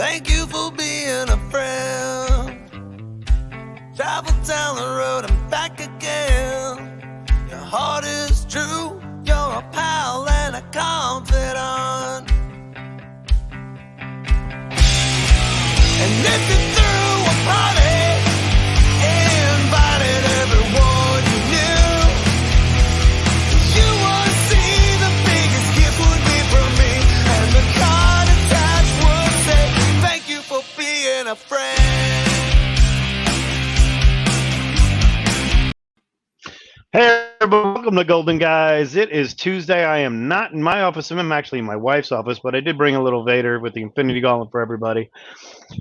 Thank you for being a friend. Travel down the road and back again. Your heart is true. You're a pal and a confidant. And if you threw a party, invited everyone you knew, you would see the biggest gift would be from me, and the card attached would say, thank you for being a friend. Hey everybody, welcome to Golden Guys. It is Tuesday. I am not in my office. I'm actually in my wife's office, but I did bring a little Vader with the Infinity Gauntlet for everybody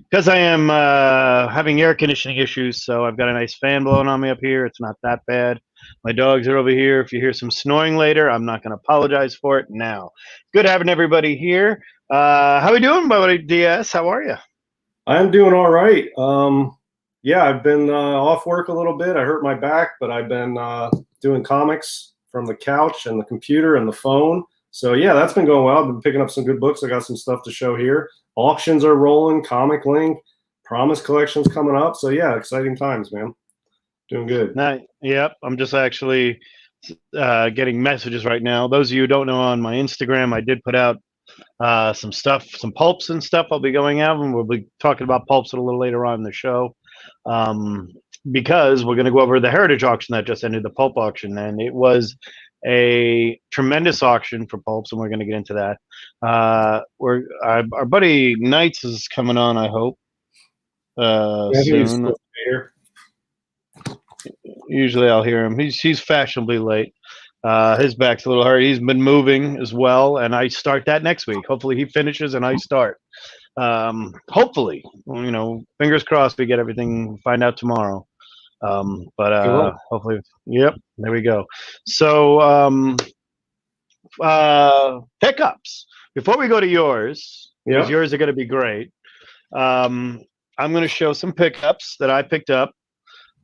because I am having air conditioning issues. So I've got a nice fan blowing on me up here. It's not that bad. My dogs are over here. If you hear some snoring later, I'm not going to apologize for it now. Good having everybody here. How are we doing, buddy? DS, how are you? I'm doing all right. Yeah, I've been off work a little bit. I hurt my back, but I've been doing comics from the couch and the computer and the phone. So yeah, that's been going well. I've been picking up some good books. I got some stuff to show here. Auctions are rolling, Comic Link, Promise Collection's coming up. So yeah, exciting times, man. Doing good. Yep, I'm just actually getting messages right now. Those of you who don't know, on my Instagram, I did put out some stuff, some pulps and stuff I'll be going out, and we'll be talking about pulps a little later on in the show. Because we're going to go over the Heritage auction that just ended, the pulp auction, and it was a tremendous auction for pulps, and we're going to get into that. Our buddy Knights is coming on, I hope, soon. Usually I'll hear him. He's fashionably late. His back's a little hurt. He's been moving as well, and I start that next week. Hopefully he finishes and I start. Hopefully, you know, fingers crossed we get everything, find out tomorrow. But hopefully, yep, there we go. So pickups. Before we go to yours, because yours are going to be great, I'm going to show some pickups that I picked up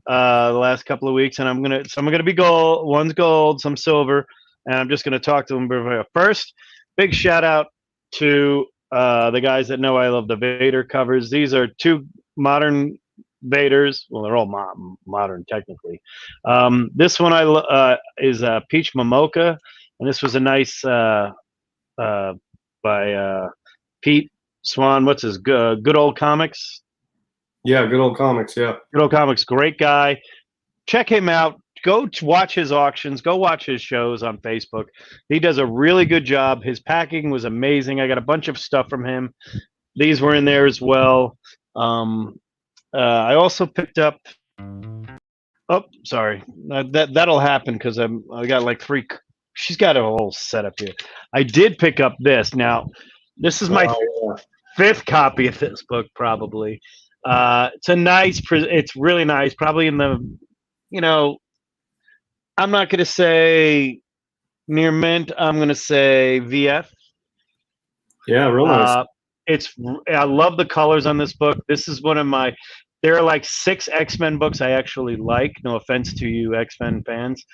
the last couple of weeks, and some are going to be gold, one's gold, some silver, and I'm just going to talk to them. First, big shout out to the guys that know I love the Vader covers. These are two modern Vaders. Well, they're all modern technically. This one is Peach Momoka, and this was a nice by Pete Swan. What's his Good Old Comics? Yeah, Good Old Comics. Yeah, Good Old Comics. Great guy. Check him out. Go watch his auctions. Go watch his shows on Facebook. He does a really good job. His packing was amazing. I got a bunch of stuff from him. These were in there as well. I also picked up. Oh, sorry. That'll happen because I got like three. She's got a whole setup here. I did pick up this. Now, this is my fifth copy of this book, probably. It's a nice. It's really nice. Probably in the, you know, I'm not going to say near mint. I'm going to say VF. Yeah, real nice. I love the colors on this book. This is one of my. There are like 6 X-Men books I actually like. No offense to you X-Men fans.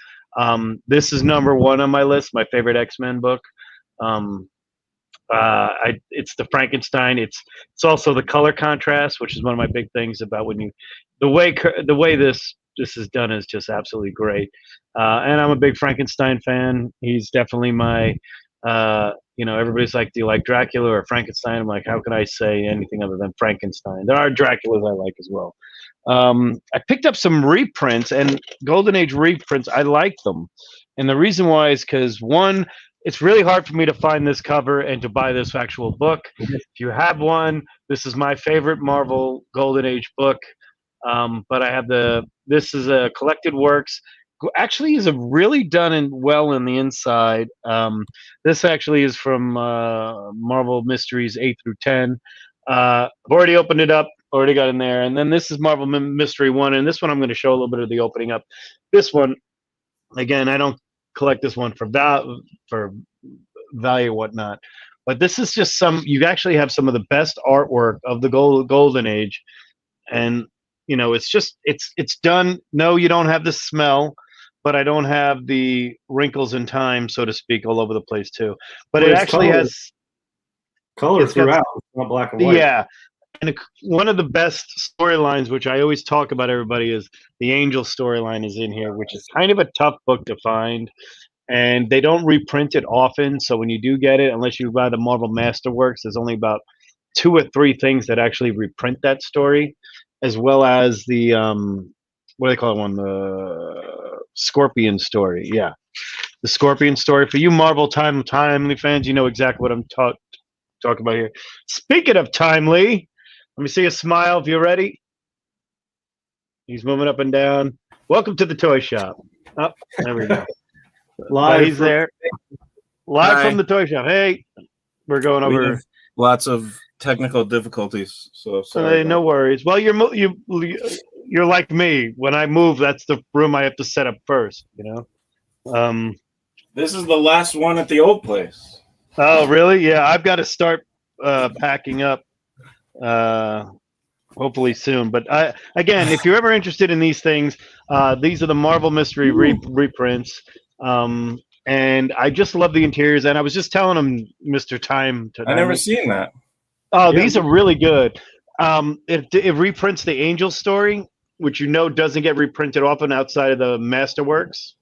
This is number 1 on my list. My favorite X-Men book. It's the Frankenstein. It's also the color contrast, which is one of my big things about the way this is done is just absolutely great. And I'm a big Frankenstein fan. He's definitely my, everybody's like, do you like Dracula or Frankenstein? I'm like, how can I say anything other than Frankenstein? There are Draculas I like as well. I picked up some reprints, and Golden Age reprints. I like them. And the reason why is because, one, it's really hard for me to find this cover and to buy this actual book. If you have one, this is my favorite Marvel Golden Age book. But I have this is a collected works. Actually is a really done and well in the inside. This actually is from Marvel Mysteries 8 through 10. I've already opened it up, already got in there. And then this is Marvel Mystery 1. And this one I'm going to show a little bit of the opening up. This one, again, I don't collect this one for value or whatnot. But this is just you actually have some of the best artwork of the Golden Age. And, you know, it's done. No, you don't have the smell, but I don't have the wrinkles in time, so to speak, all over the place too. But it actually has color throughout. It's not black and white. Yeah, And one of the best storylines, which I always talk about everybody, is the Angel storyline is in here, which is kind of a tough book to find. And they don't reprint it often. So when you do get it, unless you buy the Marvel Masterworks, there's only about 2 or 3 things that actually reprint that story, as well as the what do they call it one? The Scorpion story. Yeah, the Scorpion story. For you Marvel Timely fans, you know exactly what I'm talking about here. Speaking of Timely, let me see a smile if you're ready. He's moving up and down. Welcome to the toy shop. Oh, there we go. Live. He's there. Live from the toy shop. Hey, we're going over. Lots of technical difficulties, so sorry. No worries. Well, you're like me. When I move, that's the room I have to set up first. You know. This is the last one at the old place. Oh, really? Yeah, I've got to start packing up. Hopefully soon. But again, if you're ever interested in these things, these are the Marvel Mystery reprints. And I just love the interiors. And I was just telling him, Mr. Time. I never seen that. Oh, yeah. These are really good. It reprints the Angel story, which doesn't get reprinted often outside of the Masterworks.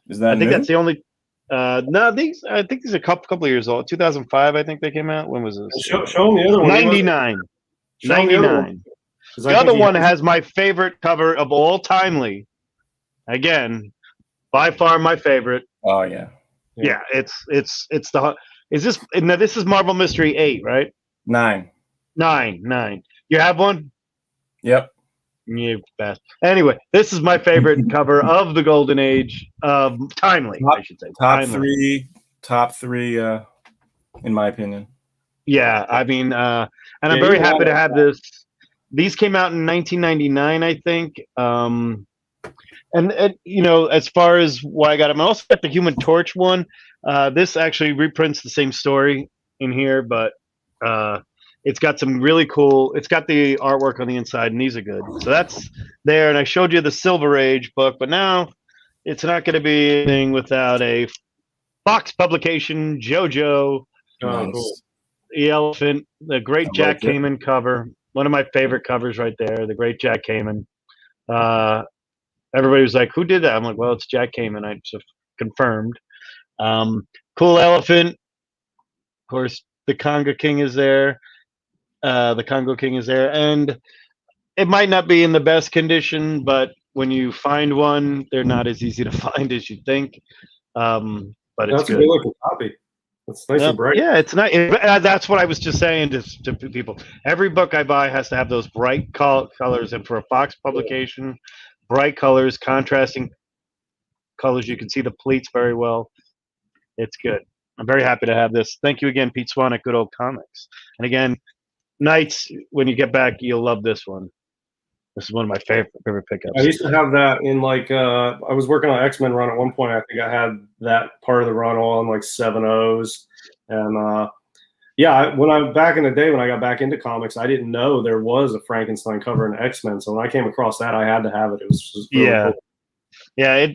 Is that I think new? that's the only. No, I think these are a couple of years old. 2005, I think they came out. When was this? Show me the other one. 99. 99. The other one has my favorite cover of all timely. Again, by far my favorite. Oh yeah. Yeah, it's the. Is this now? This is Marvel Mystery 8, right? 9. 9. You have one? Yep. You best. Anyway, this is my favorite cover of the Golden Age of timely. I should say top three. In my opinion. Yeah, I mean, and I'm very happy to have this. These came out in 1999, I think. And as far as why I got them, I also got the Human Torch one. This actually reprints the same story in here, but it's got some really cool. It's got the artwork on the inside, and these are good. So that's there. And I showed you the Silver Age book, but now it's not going to be anything without a Fox publication, JoJo, cool. The Elephant, the great Jack Kamen cover. One of my favorite covers right there, the great Jack Kamen. Everybody was like, who did that? I'm like, well, it's Jack Kamen. I just confirmed. Cool Elephant. Of course, the Congo King is there. And it might not be in the best condition, but when you find one, they're not as easy to find as you think. But it's good. A good looking copy. It's nice and bright. Yeah, it's nice. That's what I was just saying to people. Every book I buy has to have those bright colors, and for a Fox publication, bright colors, contrasting colors. You can see the pleats very well. It's good. I'm very happy to have this. Thank you again, Pete Swan at Good Old Comics. And again, Knights, when you get back, you'll love this one. This is one of my favorite pickups. I used to have that in I was working on X-Men run at one point. I think I had that part of the run all in 7/0s. And back in the day when I got back into comics, I didn't know there was a Frankenstein cover in X-Men. So when I came across that, I had to have it. It was just really cool. Yeah.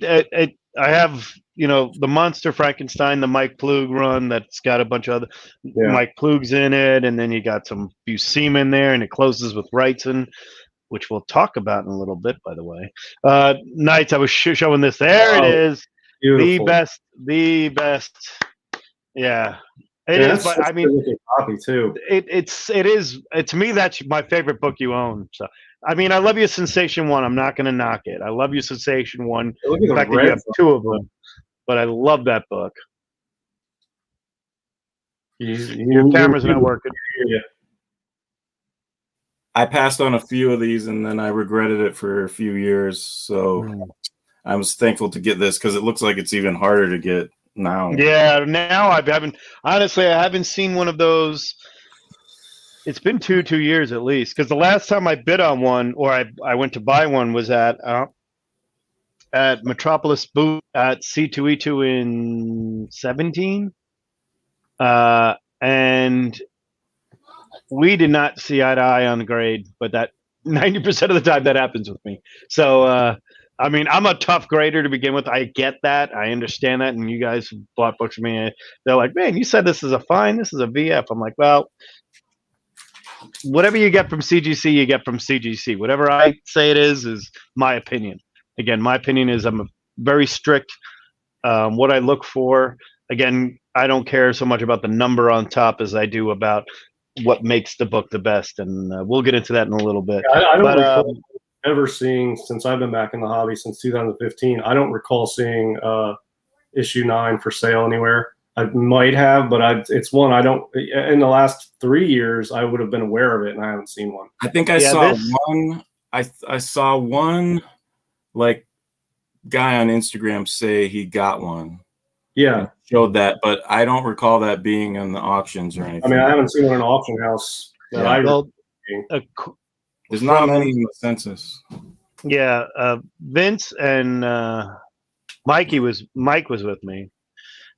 I have the Monster Frankenstein, the Mike Plug run that's got a bunch of other Mike Plugs in it, and then you got some Buscema in there, and it closes with Wrightson, which we'll talk about in a little bit, by the way. Knights, I was showing this. There it is. Beautiful. The best. Yeah. It is, but I mean, copy too. It is. To me, that's my favorite book you own. So, I mean, I love you, Sensation 1. I'm not going to knock it. I love you, Sensation 1. In fact, you have 2 of them, but I love that book. Your camera's not working. Yeah. I passed on a few of these, and then I regretted it for a few years. So I was thankful to get this because it looks like it's even harder to get now. Yeah, now I haven't seen one of those. It's been two years at least, because the last time I bid on one, or I went to buy one, was at Metropolis booth at C2E2 in 2017, and we did not see eye to eye on the grade, but that 90% of the time that happens with me. So, I mean, I'm a tough grader to begin with. I get that. I understand that. And you guys who bought books from me, they're like, man, you said this is a fine, this is a VF. I'm like, well, whatever you get from CGC, you get from CGC. Whatever I say it is my opinion. Again, my opinion is I'm a very strict. What I look for. Again, I don't care so much about the number on top as I do about what makes the book the best, and we'll get into that in a little bit. Yeah, I don't recall ever seeing, since I've been back in the hobby since 2015. I don't recall seeing issue 9 for sale anywhere. I might have, but it's one I don't. In the last 3 years, I would have been aware of it, and I haven't seen one. I think I saw one. I saw one like guy on Instagram say he got one. Yeah, showed that, but I don't recall that being in the auctions or anything. I mean, I haven't seen one in an auction house. There's not many in the census. Yeah, Vince and Mike was with me,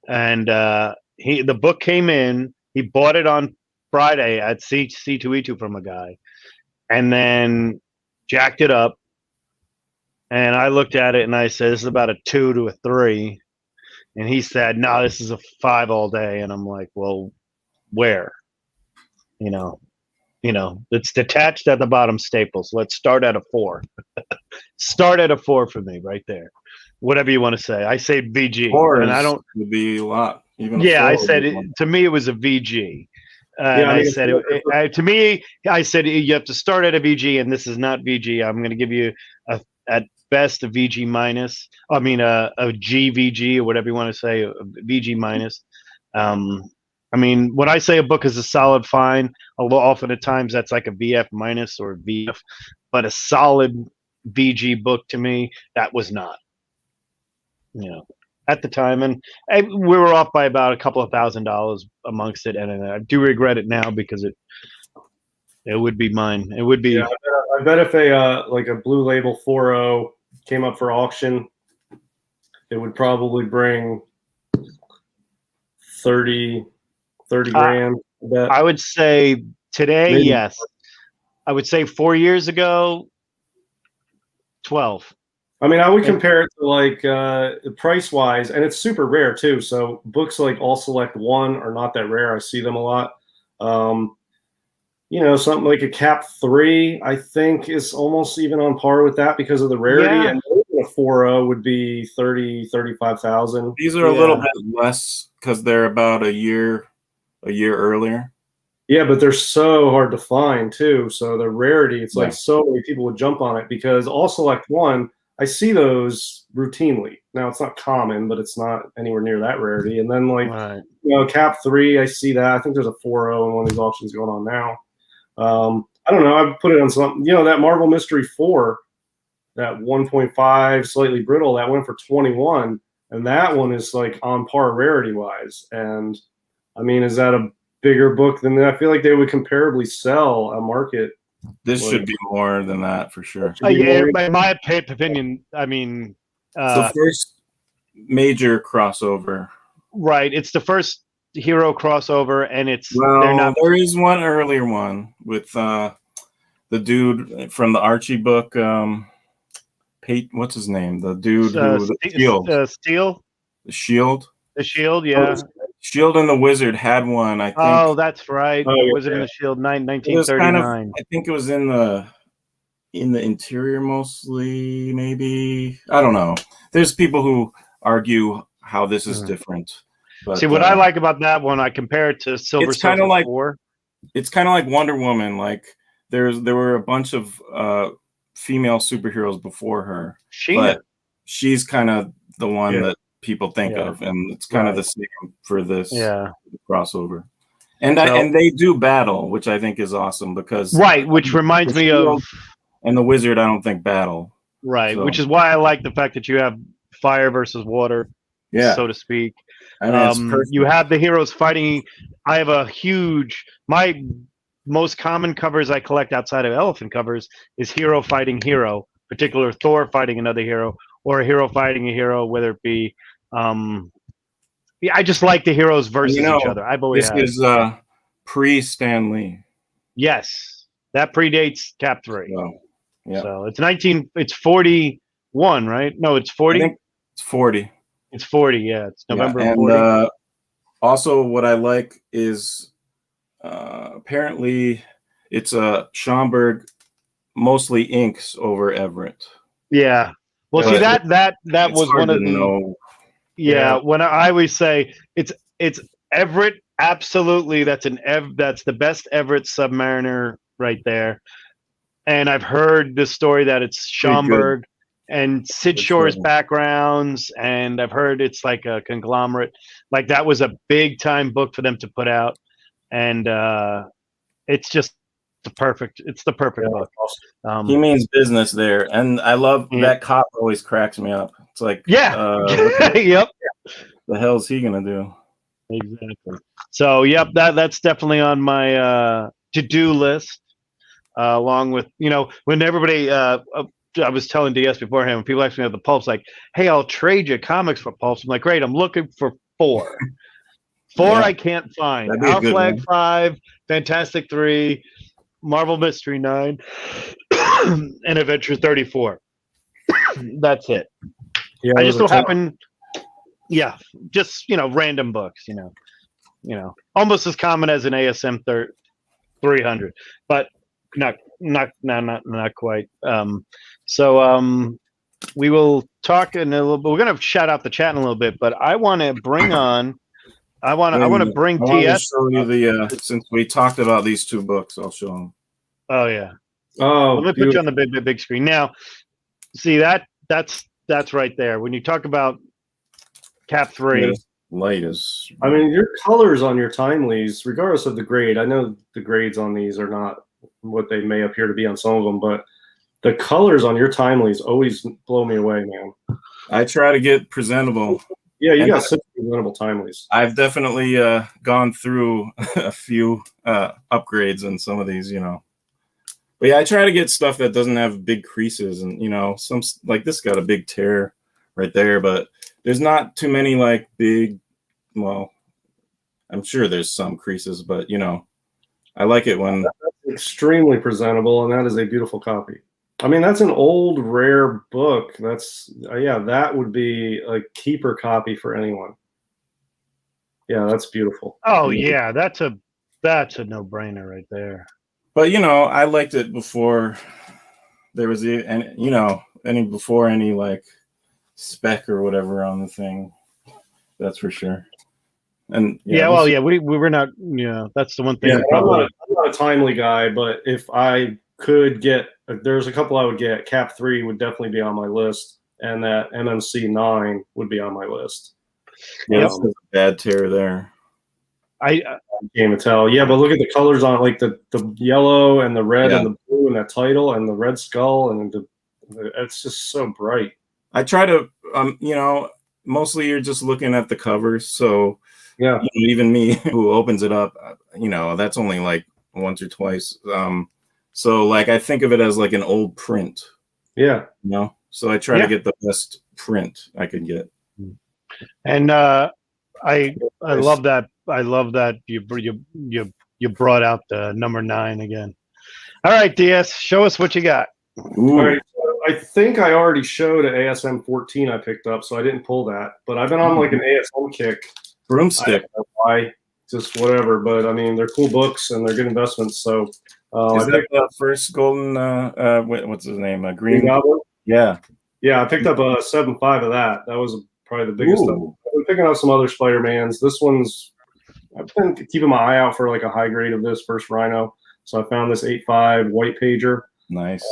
and the book came in. He bought it on Friday at C2E2 from a guy, and then jacked it up. And I looked at it and I said, "This is about a 2 to a 3." And he said, "No, this is a 5 all day." And I'm like, "Well, where?" You know, it's detached at the bottom, Staples. Let's start at a 4. Start at a 4 for me, right there. Whatever you want to say. I say VG, and I don't. Would be a lot. Even I said to me it was a VG. I said to me, I said you have to start at a VG, and this is not VG. I'm going to give you at best a VG minus. I mean a GVG or whatever you want to say, a VG minus. I mean, when I say a book is a solid fine, often at times that's like a VF minus or a VF, but a solid VG book to me, that was not. At the time, and we were off by about a couple of $1,000 amongst it, and I do regret it now because it would be mine. It would be. Yeah, I bet if like a Blue Label 4.0 came up for auction, it would probably bring 30 grand. I would say today, maybe. Yes. I would say 4 years ago, 12. I mean, I would compare it to like price wise, and it's super rare too. So books like All Select 1 are not that rare. I see them a lot. Something like a Cap 3, I think, is almost even on par with that because of the rarity. Yeah. And a 4.0 would be 35,000. These are a little bit less because they're about a year earlier. Yeah, but they're so hard to find too. So the rarity, it's like so many people would jump on it because All Select 1, I see those routinely. Now it's not common, but it's not anywhere near that rarity. And then Cap 3, I see that. I think there's a 4.0 in one of these auctions going on now. I don't know. I've put it on something. That Marvel Mystery 4, that 1.5 slightly brittle, that went for 21, and that one is like on par rarity wise. And I mean, is that a bigger book than that? I feel like they would comparably sell a market. This should be more than that for sure. In my opinion, I mean, the first major crossover. Right. It's the first hero crossover, and there is one earlier one with the dude from the Archie book. What's his name? The dude who Shield. Steel. The Shield. The Shield, yeah. Shield and the Wizard had one, I think. Oh, that's right. Wizard and the Shield, 1939. I think it was in the interior mostly, maybe. I don't know. There's people who argue how this is different. But, see, what I like about that one, I compare it to Silver Surfer 4. It's kind of like Wonder Woman. Like there were a bunch of female superheroes before her, but she's kind of the one that people think of, and it's kind of the same for this crossover. And and they do battle, which I think is awesome because which reminds me of and the Wizard. I don't think battle which is why I like the fact that you have fire versus water, so to speak. You have the heroes fighting. I have my most common covers I collect outside of elephant covers is hero fighting hero, particular Thor fighting another hero, or a hero fighting a hero, whether it be I just like the heroes versus each other. I've always this is pre-Stan Lee. Yes, that predates Cap 3. So it's 41, right? No, it's 40. I think it's 40. It's 40, yeah. It's November 40. Also, what I like is apparently it's Schomburg mostly inks over Everett. Yeah. Well, see that was one of the. Know. Yeah, when I always say it's Everett, absolutely. That's the best Everett Submariner right there. And I've heard the story that it's Schomburg and Sid Shore's backgrounds, and I've heard it's like a conglomerate. Like that was a big time book for them to put out, and it's just the perfect book. He means business there, and I love that cop always cracks me up. It's like, yep. The hell's he gonna do? Exactly. So, yep, that's definitely on my to-do list. Along with, when everybody, I was telling DS beforehand, when people ask me about the Pulps, like, hey, I'll trade you comics for Pulps. I'm like, great, I'm looking for 4. 4 I can't find. Our Flag 5, Fantastic 3, Marvel Mystery 9, and Adventure 34. That's it. Yeah, I just so happen, just random books, almost as common as an ASM 300, but not quite. We will talk in a little bit. We're going to shout out the chat in a little bit, but I want to bring on. I want to bring TS. Show you since we talked about these 2 books, I'll show them. Oh yeah. Oh, let me put you on the big screen now. See that's right there. When you talk about Cap 3, light is. I mean, your colors on your timelies, regardless of the grade. I know the grades on these are not what they may appear to be on some of them, but the colors on your timelies always blow me away, man. I try to get presentable. Yeah, you got such presentable timelies. I've definitely gone through a few upgrades in some of these, But yeah, I try to get stuff that doesn't have big creases, and some like this got a big tear right there, but there's not too many like big. Well, I'm sure there's some creases, but I like it when that's extremely presentable, and that is a beautiful copy. I mean, that's an old, rare book. That's that would be a keeper copy for anyone. Yeah, that's beautiful. Oh yeah, that's a no-brainer right there. But I liked it before there was any like spec or whatever on the thing. That's for sure. And we were not. Yeah, that's the one thing. Yeah, I'm not a timely guy, but if I could get, there's a couple I would get. Cap 3 would definitely be on my list, and that MMC 9 would be on my list. Yeah, that's a bad tear there. I can't tell. Yeah, but look at the colors on it, like the yellow and the red and the blue and that title and the red skull, and it's just so bright. I try to, mostly you're just looking at the covers, so yeah, even me who opens it up, that's only like once or twice. So like I think of it as like an old print. Yeah, so I try to get the best print I could get. And I love that. I love that you brought out the number 9 again. All right, DS, show us what you got. Ooh. All right, so I think I already showed an ASM 14 I picked up, so I didn't pull that. But I've been on like an ASM kick. Broomstick. I don't know why, just whatever. But I mean, they're cool books and they're good investments. So is that the first golden? What's his name? Green Goblin. Yeah. I picked up a 7.5 of that. That was probably the biggest. I've been picking up some other Spider-Mans. This one's. I've been keeping my eye out for like a high grade of this First Rhino. So I found this 8.5 white pager. Nice.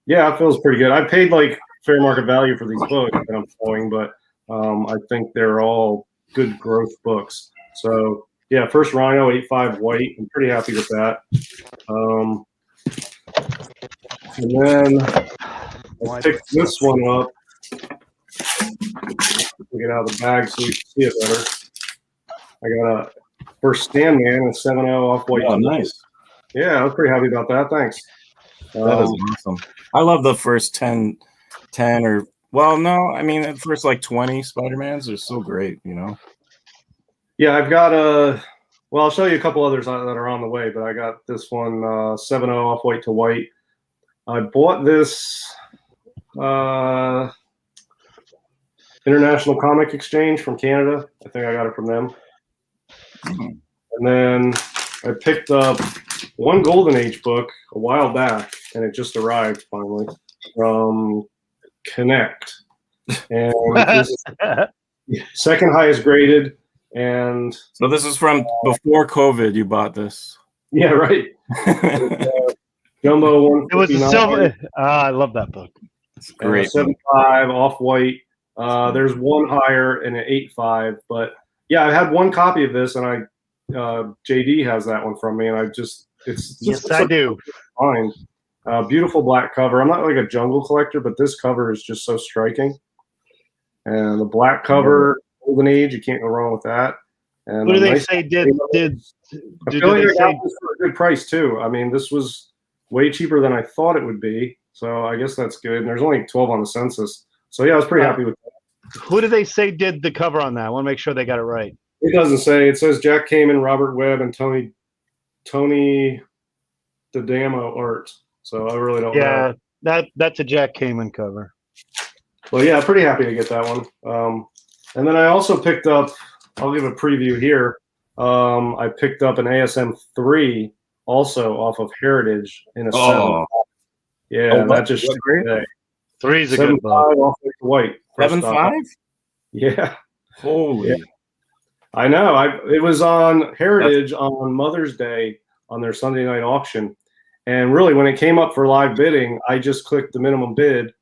It feels pretty good. I paid like fair market value for these books that I'm showing, but I think they're all good growth books. So yeah, First Rhino 8.5 white. I'm pretty happy with that. And then I picked this one up. Get it out of the bag so you can see it better. I got a First Sandman, a 7.0 off white. Oh, nice. Yeah, I was pretty happy about that. Thanks. That is awesome. I love the first 10 or, well, no, I mean, the first like 20 Spider-Mans are so great, Yeah, I've got I'll show you a couple others that are on the way, but I got this one 7.0 off white to white. I bought this International Comic Exchange from Canada. I think I got it from them. And then I picked up one Golden Age book a while back, and it just arrived finally from Connect, and this is second highest graded. And so this is from before COVID. You bought this? Yeah, right. Jumbo 159. It was a silver. I love that book. It's great. 7.5 off white. There's one higher and an 8.5, but yeah, I had one copy of this, and JD has that one from me, and yes, I do. Fine. Beautiful black cover. I'm not like a jungle collector, but this cover is just so striking. And the black cover, Golden Age, you can't go wrong with that. And what do they say? I feel like I got this for a good price too. I mean, this was way cheaper than I thought it would be, so I guess that's good. And there's only 12 on the census, so yeah, I was pretty happy with that. Who do they say did the cover on that? I want to make sure they got it right. It doesn't say. It says Jack Kamen, Robert Webb, and Tony D'Adamo art. So I really don't know. Yeah, that's a Jack Kamen cover. Well, yeah, pretty happy to get that one. And then I also picked up, I'll give a preview here. I picked up an ASM 3 also off of Heritage in a 7. Yeah, that just today. 3 is a good book. Off white. 7.5? Yeah. Holy. Yeah. I know. It was on Heritage on Mother's Day on their Sunday night auction. And really, when it came up for live bidding, I just clicked the minimum bid,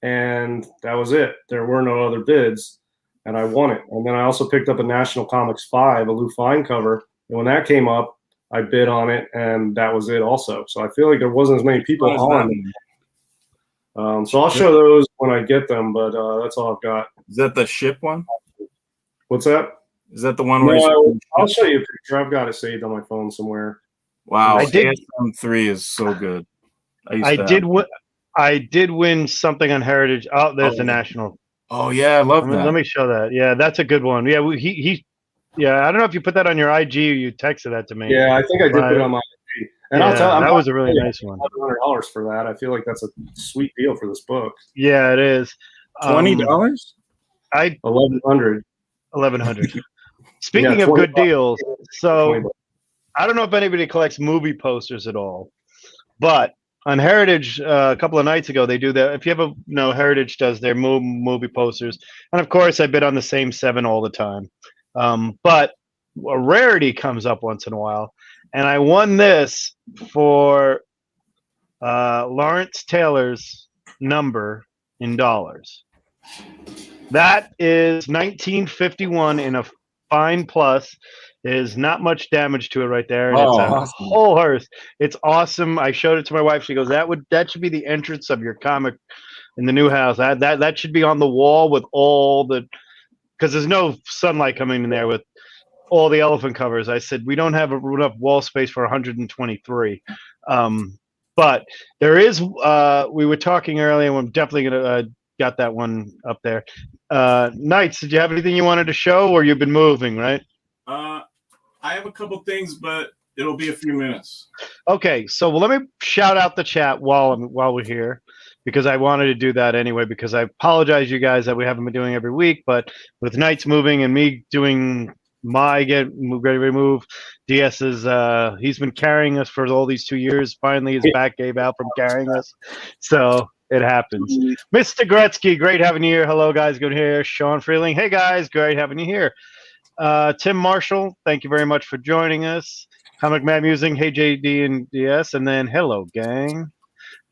and that was it. There were no other bids, and I won it. And then I also picked up a National Comics 5, a Lou Fine cover. And when that came up, I bid on it, and that was it also. So I feel like there wasn't as many people on. So I'll show those when I get them, but that's all I've got. Is that the ship one? What's that? Is that the one where I'll show you a picture. I've got it saved on my phone somewhere. Wow, ASM 3 is so good. I did win something on Heritage. Oh, there's the National. Oh yeah, I love that. Let me show that. Yeah, that's a good one. Yeah, yeah, I don't know if you put that on your IG or you texted that to me. Yeah, I think I did put it on my IG. And I'll tell you, that was a really nice one. $100 for that. I feel like that's a sweet deal for this book. Yeah, it is. $20? $1,100. $1,100. Speaking of good deals, so I don't know if anybody collects movie posters at all, but on Heritage a couple of nights ago they do that. If you ever know, Heritage does their movie posters, and of course I bid on the same 7 all the time. But a rarity comes up once in a while, and I won this for Lawrence Taylor's number in dollars. That is 1951 in a fine plus. There's not much damage to it right there. And it's a whole hearse. It's awesome. I showed it to my wife. She goes, that should be the entrance of your comic in the new house. That should be on the wall with all the, because there's no sunlight coming in there with all the elephant covers. I said, we don't have enough wall space for 123. But there is, we were talking earlier, and I'm definitely going to got that one up there. Knights, did you have anything you wanted to show, or you've been moving, right? I have a couple things, but it'll be a few minutes. Okay, so let me shout out the chat while we're here, because I wanted to do that anyway, because I apologize, you guys, that we haven't been doing every week, but with Knights moving and me doing ready to move, DS is he's been carrying us for all these 2 years. Finally, his back gave out from carrying us, so it happens. Mr. Gretzky, great having you here. Hello, guys, good here. Sean Freeling, hey guys, great having you here. Tim Marshall, thank you very much for joining us. Comic Mad Musing, hey JD and DS, and then hello gang.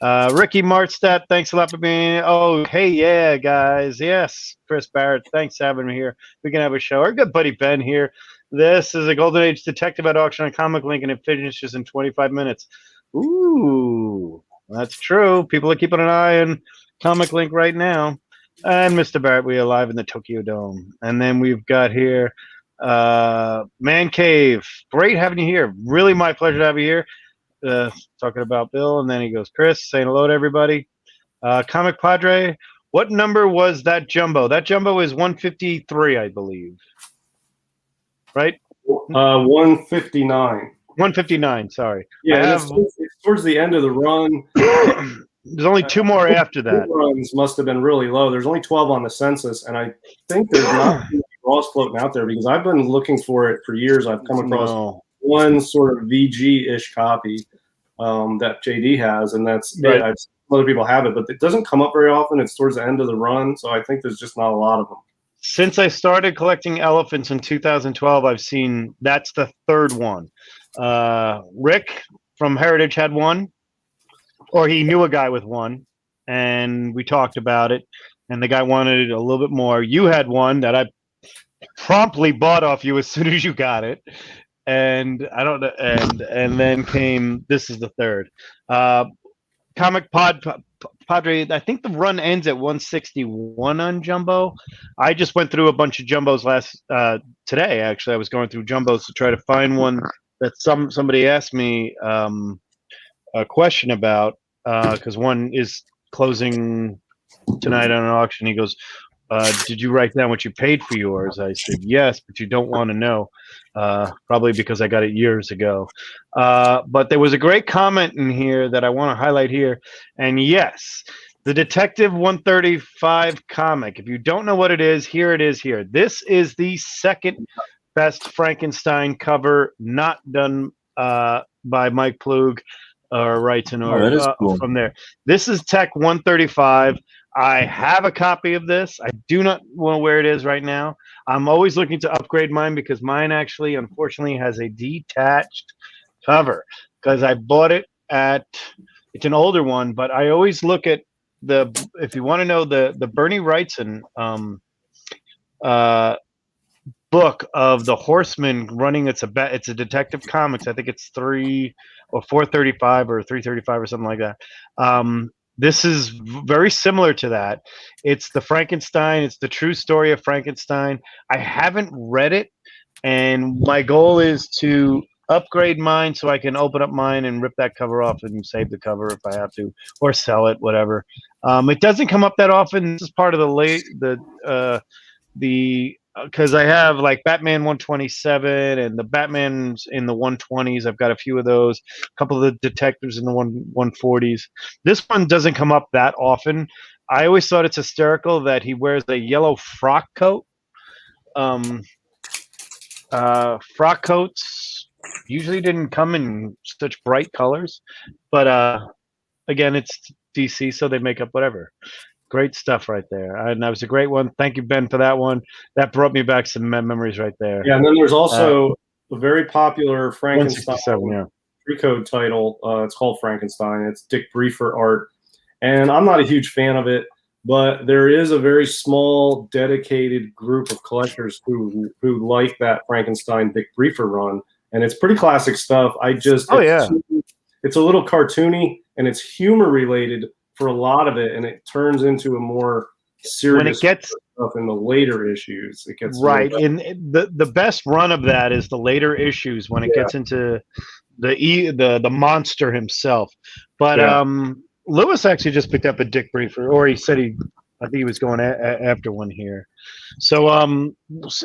Ricky Martstadt, thanks a lot for being. Oh, hey, yeah, guys, yes. Chris Barrett, thanks for having me here. We can have a show. Our good buddy Ben here. This is a Golden Age Detective at auction on Comic Link, and it finishes in 25 minutes. Ooh, that's true. People are keeping an eye on Comic Link right now. And Mr. Barrett, we are live in the Tokyo Dome. And then we've got here Man Cave. Great having you here. Really my pleasure to have you here. Talking about Bill. And then he goes, Chris, saying hello to everybody. Comic Padre, what number was that jumbo? That jumbo is 153, I believe. Right? 159. 159, sorry. Yeah, it's towards the end of the run. There's only 2 more after that. Runs must have been really low. There's only 12 on the census, and I think there's not Ross floating out there, because I've been looking for it for years. I've come across one sort of VG-ish copy that JD has, and that's Right. it. Other people have it, but it doesn't come up very often. It's towards the end of the run, so I think there's just not a lot of them. Since I started collecting elephants in 2012, I've seen that's the third one. Rick from Heritage had one, or he knew a guy with one, and we talked about it, and the guy wanted a little bit more. You had one that I promptly bought off you as soon as you got it, and I don't know, and then came, this is the third. Comic Padre, I think the run ends at 161 on Jumbo. I just went through a bunch of Jumbos today. Actually, I was going through Jumbos to try to find one that somebody asked me a question about, because one is closing tonight on an auction. He goes, did you write down what you paid for yours? I said, yes, but you don't want to know, probably because I got it years ago. But there was a great comment in here that I want to highlight here. And yes, the Detective 135 comic. If you don't know what it is here. This is the second best Frankenstein cover not done by Mike Plug or Wrighton or cool. From there. This is Tech 135. I have a copy of this. I do not know where it is right now. I'm always looking to upgrade mine because mine actually, unfortunately, has a detached cover because I bought it it's an older one, but I always look at if you want to know the Bernie Wrightson book of the Horseman running, it's a Detective Comics. I think it's 3 or 435 or 335 or something like that. This is very similar to that. It's the Frankenstein. It's the true story of Frankenstein. I haven't read it, and my goal is to upgrade mine so I can open up mine and rip that cover off and save the cover if I have to, or sell it, whatever. It doesn't come up that often. This is part of because I have like Batman 127 and the Batman's in the 120s. I've got a few of those, a couple of the detectives in the 140s. This one doesn't come up that often. I always thought it's hysterical that he wears a yellow frock coat. Frock coats usually didn't come in such bright colors, but again, it's DC, so they make up whatever. Great stuff right there. And that was a great one. Thank you, Ben, for that one. That brought me back some memories right there. Yeah, and then there's also a very popular Frankenstein Code title. It's called Frankenstein. It's Dick Briefer art. And I'm not a huge fan of it, but there is a very small, dedicated group of collectors who like that Frankenstein Dick Briefer run. And it's pretty classic stuff. It's a little cartoony, and it's humor related for a lot of it, and it turns into a more serious stuff in the later issues. It gets right. And the best run of that is the later issues when it gets into the monster himself. But Lewis actually just picked up a Dick Briefer, or he said I think he was going after one here. So a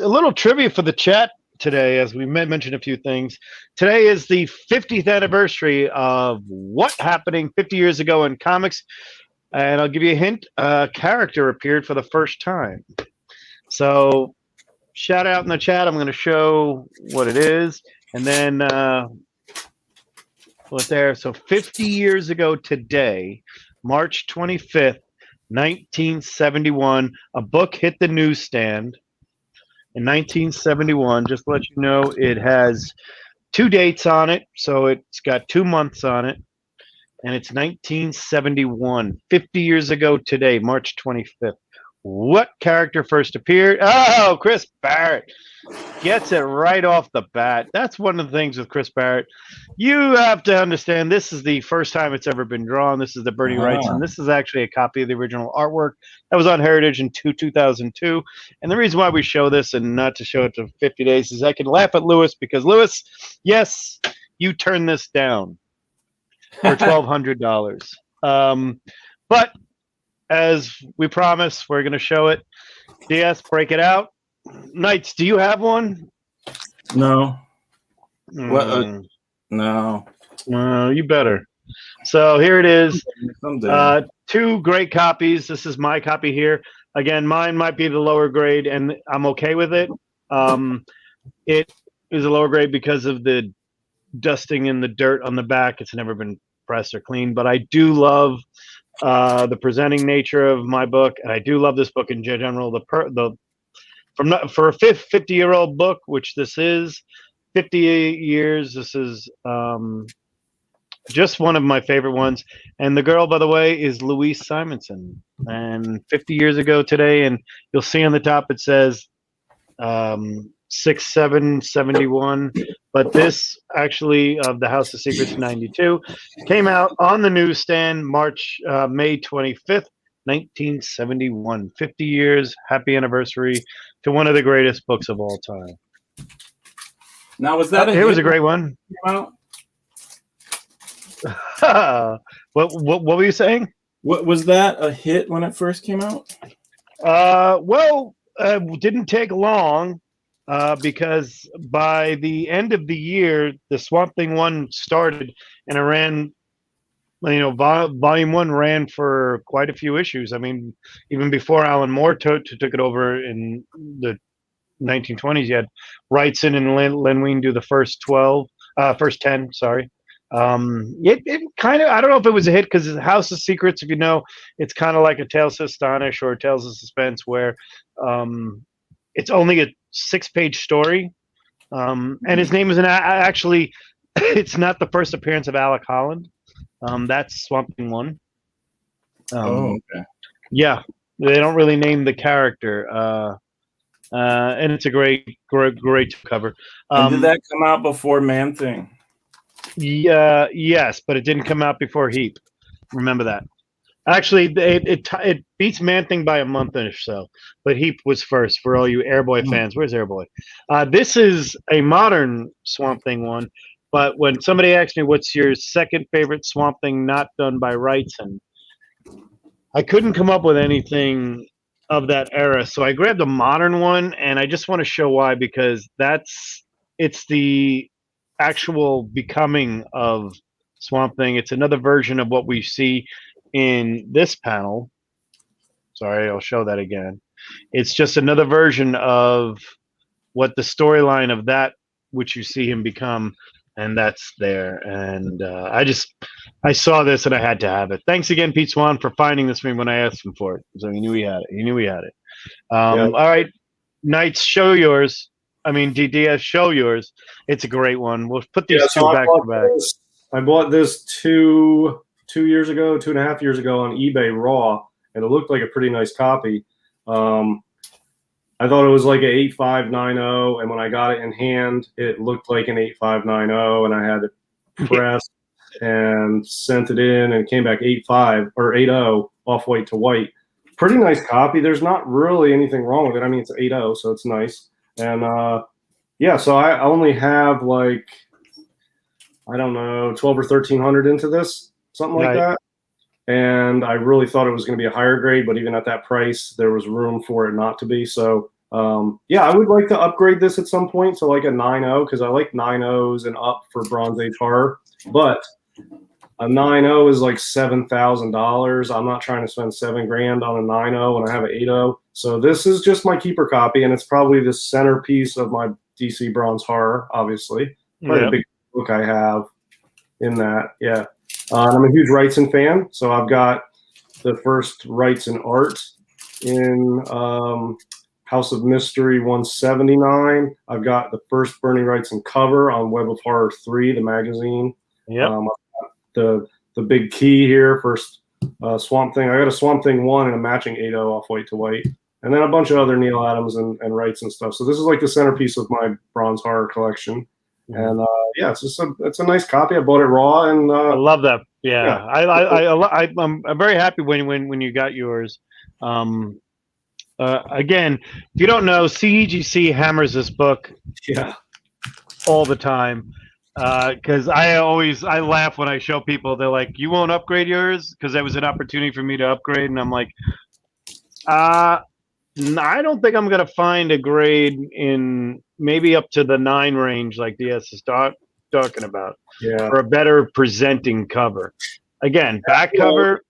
little trivia for the chat today, as we mentioned a few things. Today is the 50th anniversary of what happening 50 years ago in comics, and I'll give you a hint. A character appeared for the first time. So shout out in the chat. I'm going to show what it is, and then what's there. So 50 years ago today, March 25th, 1971, a book hit the newsstand. In 1971, just to let you know, it has 2 dates on it, so it's got 2 months on it, and it's 1971, 50 years ago today, March 25th. What character first appeared? Oh, Chris Barrett gets it right off the bat. That's one of the things with Chris Barrett. You have to understand, this is the first time it's ever been drawn. This is the Bernie Wrightson. This is actually a copy of the original artwork that was on Heritage in 2002. And the reason why we show this and not to show it to 50 days is I can laugh at Lewis because, Lewis, yes, you turned this down for $1,200. But as we promised, we're going to show it. DS, break it out. Knights, do you have one? No. What? No. You better. So here it is. 2 great copies. This is my copy here. Again, mine might be the lower grade, and I'm okay with it. It is a lower grade because of the dusting in the dirt on the back. It's never been pressed or cleaned, but I do love the presenting nature of my book, and I do love this book in general. For a 50-year-old book, which this is, 58 years. This is just one of my favorite ones. And the girl, by the way, is Louise Simonson. And 50 years ago today, and you'll see on the top it says 6/7/71. But this actually of the House of Secrets 92 came out on the newsstand May 25th, 1971. 50 years, happy anniversary to one of the greatest books of all time. Now, was that it was a great one. What were you saying? What was that a hit when it first came out? Didn't take long because by the end of the year, the Swamp Thing 1 started, and it ran. Volume 1 ran for quite a few issues. I mean, even before Alan Moore took it over in the 1920s, you had Wrightson and Len Wein do the first 10. Sorry. It kind of, I don't know if it was a hit because House of Secrets, if you know, it's kind of like a Tales to Astonish or Tales of Suspense, where it's only a 6-page story, and his name is actually it's not the first appearance of Alec Holland. That's Swamp Thing 1. Okay. Yeah, they don't really name the character, and it's a great cover. And did that come out before Man Thing? Yeah, yes, but it didn't come out before Heap. Remember that. Actually, it beats Man Thing by a month or so, but Heap was first for all you Airboy fans. Where's Airboy? This is a modern Swamp Thing one, but when somebody asks me what's your second favorite Swamp Thing not done by Wrightson, I couldn't come up with anything of that era, so I grabbed a modern one, and I just want to show why, because it's the actual becoming of Swamp Thing. It's another version of what we see in this panel. Sorry, I'll show that again. It's just another version of what the storyline of that which you see him become, and that's there. And I saw this and I had to have it. Thanks again, Pete Swan, for finding this for me when I asked him for it. So he knew he had it. All right, Knights, show yours. I mean, DDS, show yours. It's a great one. We'll put these two back to back. I bought this 2 years ago, 2.5 years ago on eBay raw, and it looked like a pretty nice copy. I thought it was like an 8590, and when I got it in hand, it looked like an 8590, and I had it pressed and sent it in, and it came back 85 or 80 off white to white. Pretty nice copy. There's not really anything wrong with it. I mean, it's 80, so it's nice. And so I only have like, I don't know, 12 or 1300 into this, something like that. And I really thought it was going to be a higher grade, but even at that price, there was room for it not to be. So I would like to upgrade this at some point to like a 9.0, because I like 9.0s and up for Bronze Age horror. But a 9.0 is like $7,000. I'm not trying to spend $7,000 on a 9.0 when I have an 8.0. So this is just my keeper copy, and it's probably the centerpiece of my DC Bronze Horror, obviously. Probably the big book I have in that. Yeah. I'm a huge Wrightson fan, so I've got the first Wrightson art in House of Mystery 179. I've got the first Bernie Wrightson cover on Web of Horror 3, the magazine. Yeah. The big key here, first Swamp Thing. I got a Swamp Thing 1 and a matching 8.0 off white to white, and then a bunch of other Neil Adams and Wrightson stuff. So this is like the centerpiece of my Bronze Horror collection. And it's a nice copy. I bought it raw, and I love that. Yeah. I'm very happy when you got yours. Again, if you don't know, CEGC hammers this book all the time, because I laugh when I show people. They're like, "You won't upgrade yours?" Because that was an opportunity for me to upgrade, and I'm like, I don't think I'm gonna find a grade in maybe up to the 9 range like DS is talking about, for a better presenting cover. Again, back cover,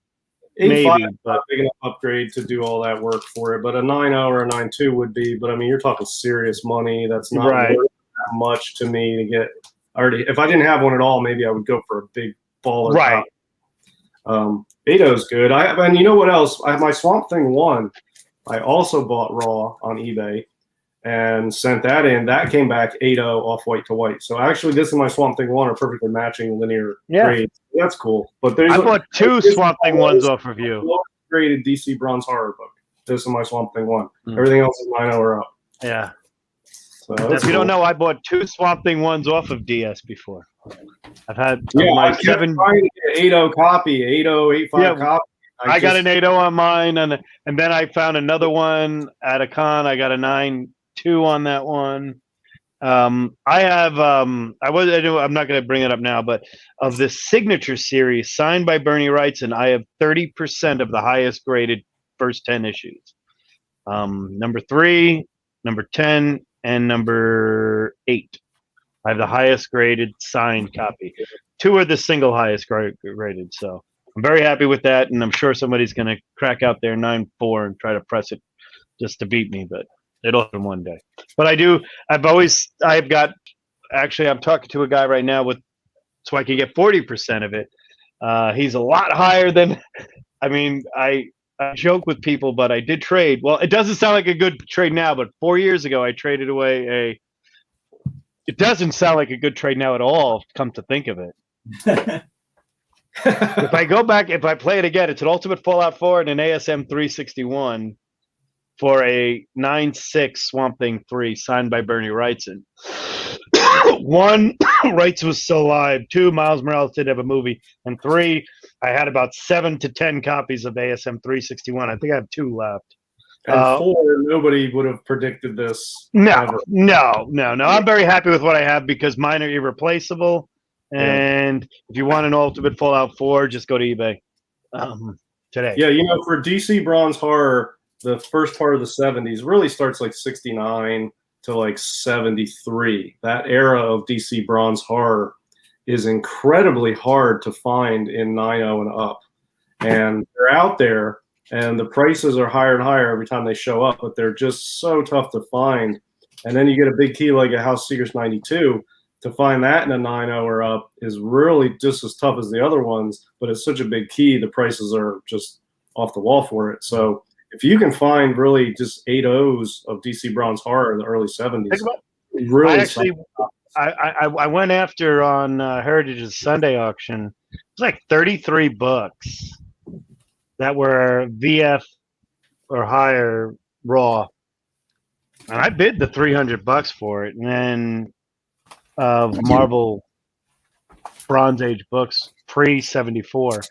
maybe, but big enough upgrade to do all that work for it. But a 9.0 or a 9.2 would be. But I mean, you're talking serious money. That's not worth that much to me to get if I didn't have one at all, maybe I would go for a big baller. Right. Ato's good. And you know what else? I have my Swamp Thing 1. I also bought raw on eBay and sent that in. That came back 8-0 off white to white. So actually, this and my Swamp Thing 1 are perfectly matching linear grades. That's cool. But I bought 2 Swamp Thing 1s off of you. Graded DC Bronze Horror book. This and my Swamp Thing 1. Everything else is 9-0 or up. Yeah. So if you don't know, I bought 2 Swamp Thing 1s off of DS before. I've had my 7 trying to get 8-0 copy, 8-0, 85 copy. I got an 8-0 on mine, and then I found another one at a con. I got a 9-2 on that one. I have I'm not going to bring it up now, but of the signature series signed by Bernie Wrightson, I have 30% of the highest graded first 10 issues. Number 3, number 10, and number 8. I have the highest graded signed copy. 2 are the single highest graded. So I'm very happy with that, and I'm sure somebody's going to crack out their 9.4 and try to press it just to beat me, but it'll happen one day. But I'm talking to a guy right now so I can get 40% of it. He's a lot higher than, I joke with people, but I did trade. Well, it doesn't sound like a good trade now, but 4 years ago I traded away it doesn't sound like a good trade now at all, come to think of it. If I go back, if I play it again, it's an Ultimate Fallout 4 and an ASM 361 for a 9.6 Swamp Thing 3 signed by Bernie Wrightson. 1, Wrightson was still alive. 2, Miles Morales did have a movie. And 3, I had about 7 to 10 copies of ASM 361. I think I have 2 left. And 4, nobody would have predicted this. No. I'm very happy with what I have because mine are irreplaceable. And if you want an Ultimate Fallout 4, just go to eBay today. Yeah, for DC Bronze Horror, the first part of the 70s really starts like 69 to like 73. That era of DC Bronze Horror is incredibly hard to find in 9.0 and up. And they're out there. And the prices are higher and higher every time they show up, but they're just so tough to find. And then you get a big key like a House Seekers 92. To find that in a 9.0 or up is really just as tough as the other ones, but it's such a big key. The prices are just off the wall for it. So if you can find really just 8.0s of DC Bronze Horror in the early 70s, really I went after on Heritage's Sunday auction. It was like 33 bucks that were VF or higher raw, and I bid the 300 bucks for it. And then Marvel Bronze Age books pre-74,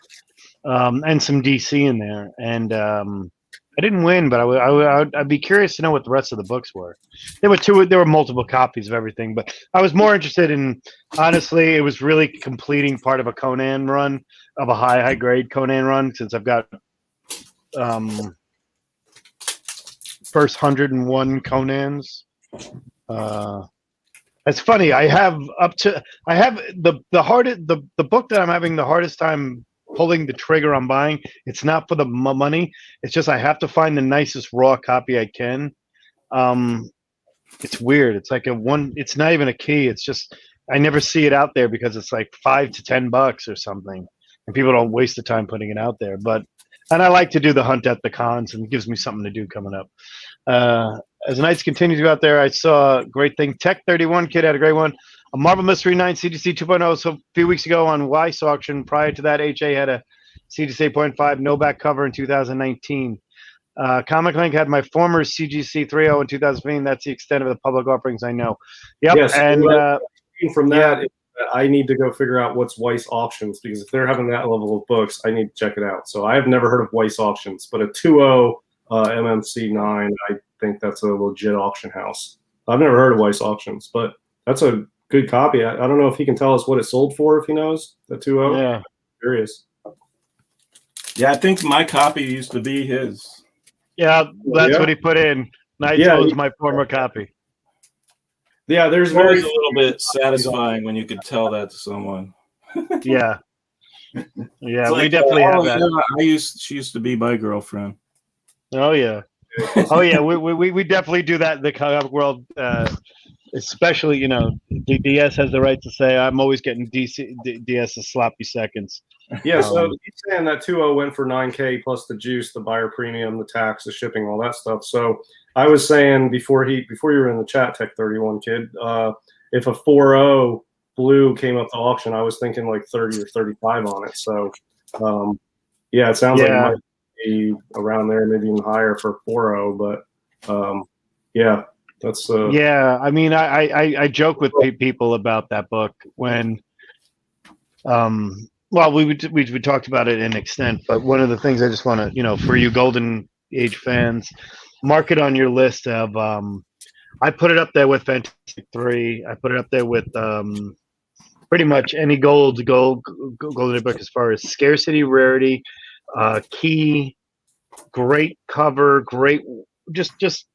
and some DC in there, and I didn't win, but I'd be curious to know what the rest of the books were. There were multiple copies of everything, but I was more interested in, honestly, it was really completing part of a Conan run, of a high grade Conan run, since I've got first 101 Conans. It's funny. I have the book that I'm having the hardest time pulling the trigger on buying. It's not for the money. It's just I have to find the nicest raw copy I can. It's weird. It's like it's not even a key. It's just I never see it out there because it's like $5 to $10 or something, and people don't waste the time putting it out there. And I like to do the hunt at the cons, and it gives me something to do coming up. As the nights continue to go out there, I saw a great thing. Tech 31 Kid had a great one. A Marvel Mystery 9 CGC 2.0. So a few weeks ago on Weiss auction. Prior to that, HA had a CGC 8.5 no back cover in 2019. Comic Link had my former CGC 3.0 in 2015. That's the extent of the public offerings I know. Yep. Yes, and from that, I need to go figure out what's Weiss auctions, because if they're having that level of books, I need to check it out. So I have never heard of Weiss auctions, but a 2.0 MMC 9, I think that's a legit auction house. I've never heard of Weiss auctions, but that's a good copy. I don't know if he can tell us what it sold for, if he knows, the 2.0. Yeah. I'm curious. Yeah, I think my copy used to be his. Yeah, that's what he put in. Naito was my former copy. Yeah, there's a little bit satisfying when you could tell that to someone. Yeah. Yeah, like, we definitely have that. Yeah, she used to be my girlfriend. Oh yeah. Oh yeah, we definitely do that in the comic world, especially DS has the right to say I'm always getting DS's sloppy seconds. Yeah, so he's saying that 2.0 went for $9K plus the juice, the buyer premium, the tax, the shipping, all that stuff. So I was saying before you were in the chat, Tech 31 kid, if a 4.0 blue came up to auction, I was thinking like 30 or 35 on it. So yeah, it sounds like it might be around there, maybe even higher for 4.0. But yeah, that's yeah. I mean, I joke with people about that book when well, we talked about it in extent, but one of the things I just want to, for you Golden Age fans, mark it on your list of. I put it up there with Fantastic 3. I put it up there with pretty much any Golden Age book as far as scarcity, rarity, key, great cover, great, just